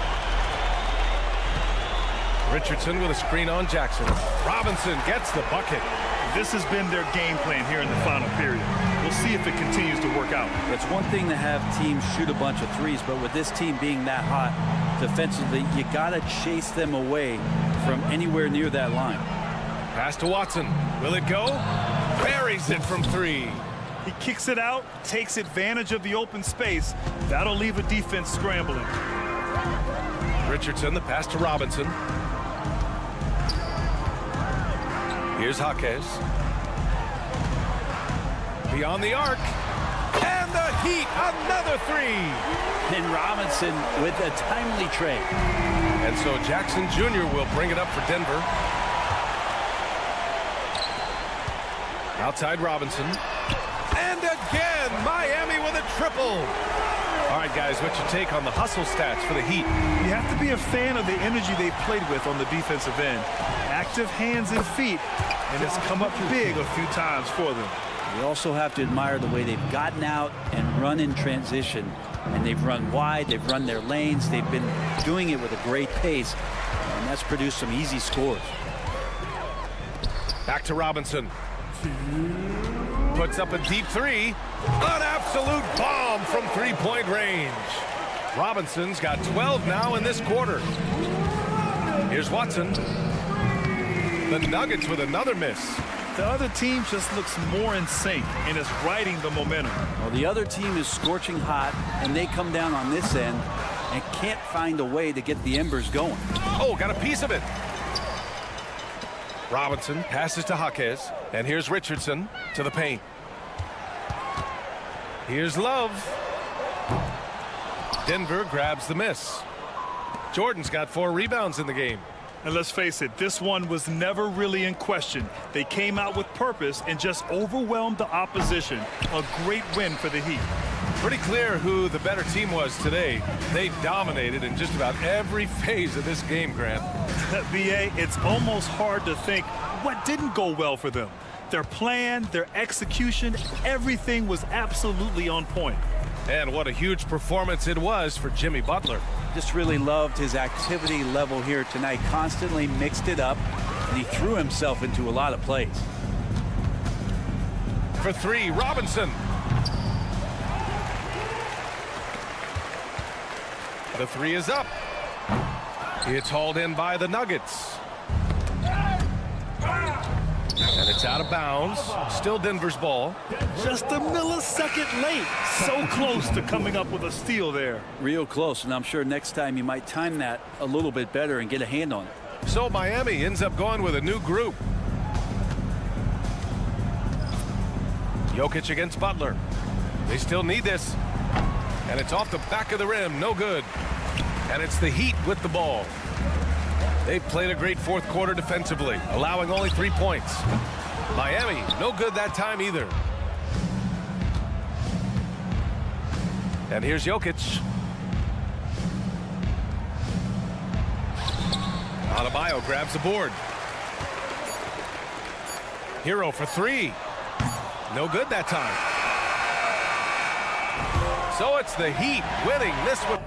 Richardson with a screen on Jackson. Robinson gets the bucket. This has been their game plan here in the final period. We'll see if it continues to work out. It's one thing to have teams shoot a bunch of threes, but with this team being that hot defensively, you got to chase them away from anywhere near that line. Pass to Watson. Will it go? Buries it from 3. He kicks it out, takes advantage of the open space. That'll leave a defense scrambling. Richardson, the pass to Robinson. Here's Jaquez. Beyond the arc. And the Heat, another 3. And Robinson with a timely trade. And so Jackson Jr. will bring it up for Denver. Outside Robinson. And again, Miami with a triple. All right, guys, what's your take on the hustle stats for the Heat? You have to be a fan of the energy they've played with on the defensive end. Active hands and feet, and it's come up big a few times for them. You also have to admire the way they've gotten out and run in transition. And they've run wide, they've run their lanes, they've been doing it with a great pace, and that's produced some easy scores. Back to Robinson. Puts up a deep three. An absolute bomb from three-point range. Robinson's got 12 now in this quarter. Here's Watson. The Nuggets with another miss. The other team just looks more in sync and is riding the momentum. Well, the other team is scorching hot, and they come down on this end and can't find a way to get the embers going. Oh, got a piece of it. Robinson passes to Jaquez, and here's Richardson to the paint. Here's Love. Denver grabs the miss. Jordan's got 4 rebounds in the game. And let's face it, this one was never really in question. They came out with purpose and just overwhelmed the opposition. A great win for the Heat. Pretty clear who the better team was today. They dominated in just about every phase of this game, Grant. B.A., it's almost hard to think what didn't go well for them. Their plan, their execution, everything was absolutely on point. And what a huge performance it was for Jimmy Butler. Just really loved his activity level here tonight. Constantly mixed it up, and he threw himself into a lot of plays. For 3, Robinson. The 3 is up. It's hauled in by the Nuggets. And it's out of bounds. Still Denver's ball. Just a millisecond late. So close to coming up with a steal there. Real close, and I'm sure next time you might time that a little bit better and get a hand on it. So Miami ends up going with a new group. Jokic against Butler. They still need this. And it's off the back of the rim. No good. And it's the Heat with the ball. They played a great fourth quarter defensively, allowing only 3 points. Miami, no good that time either. And here's Jokic. Adebayo grabs the board. Hero for 3. No good that time. So it's the Heat winning this one.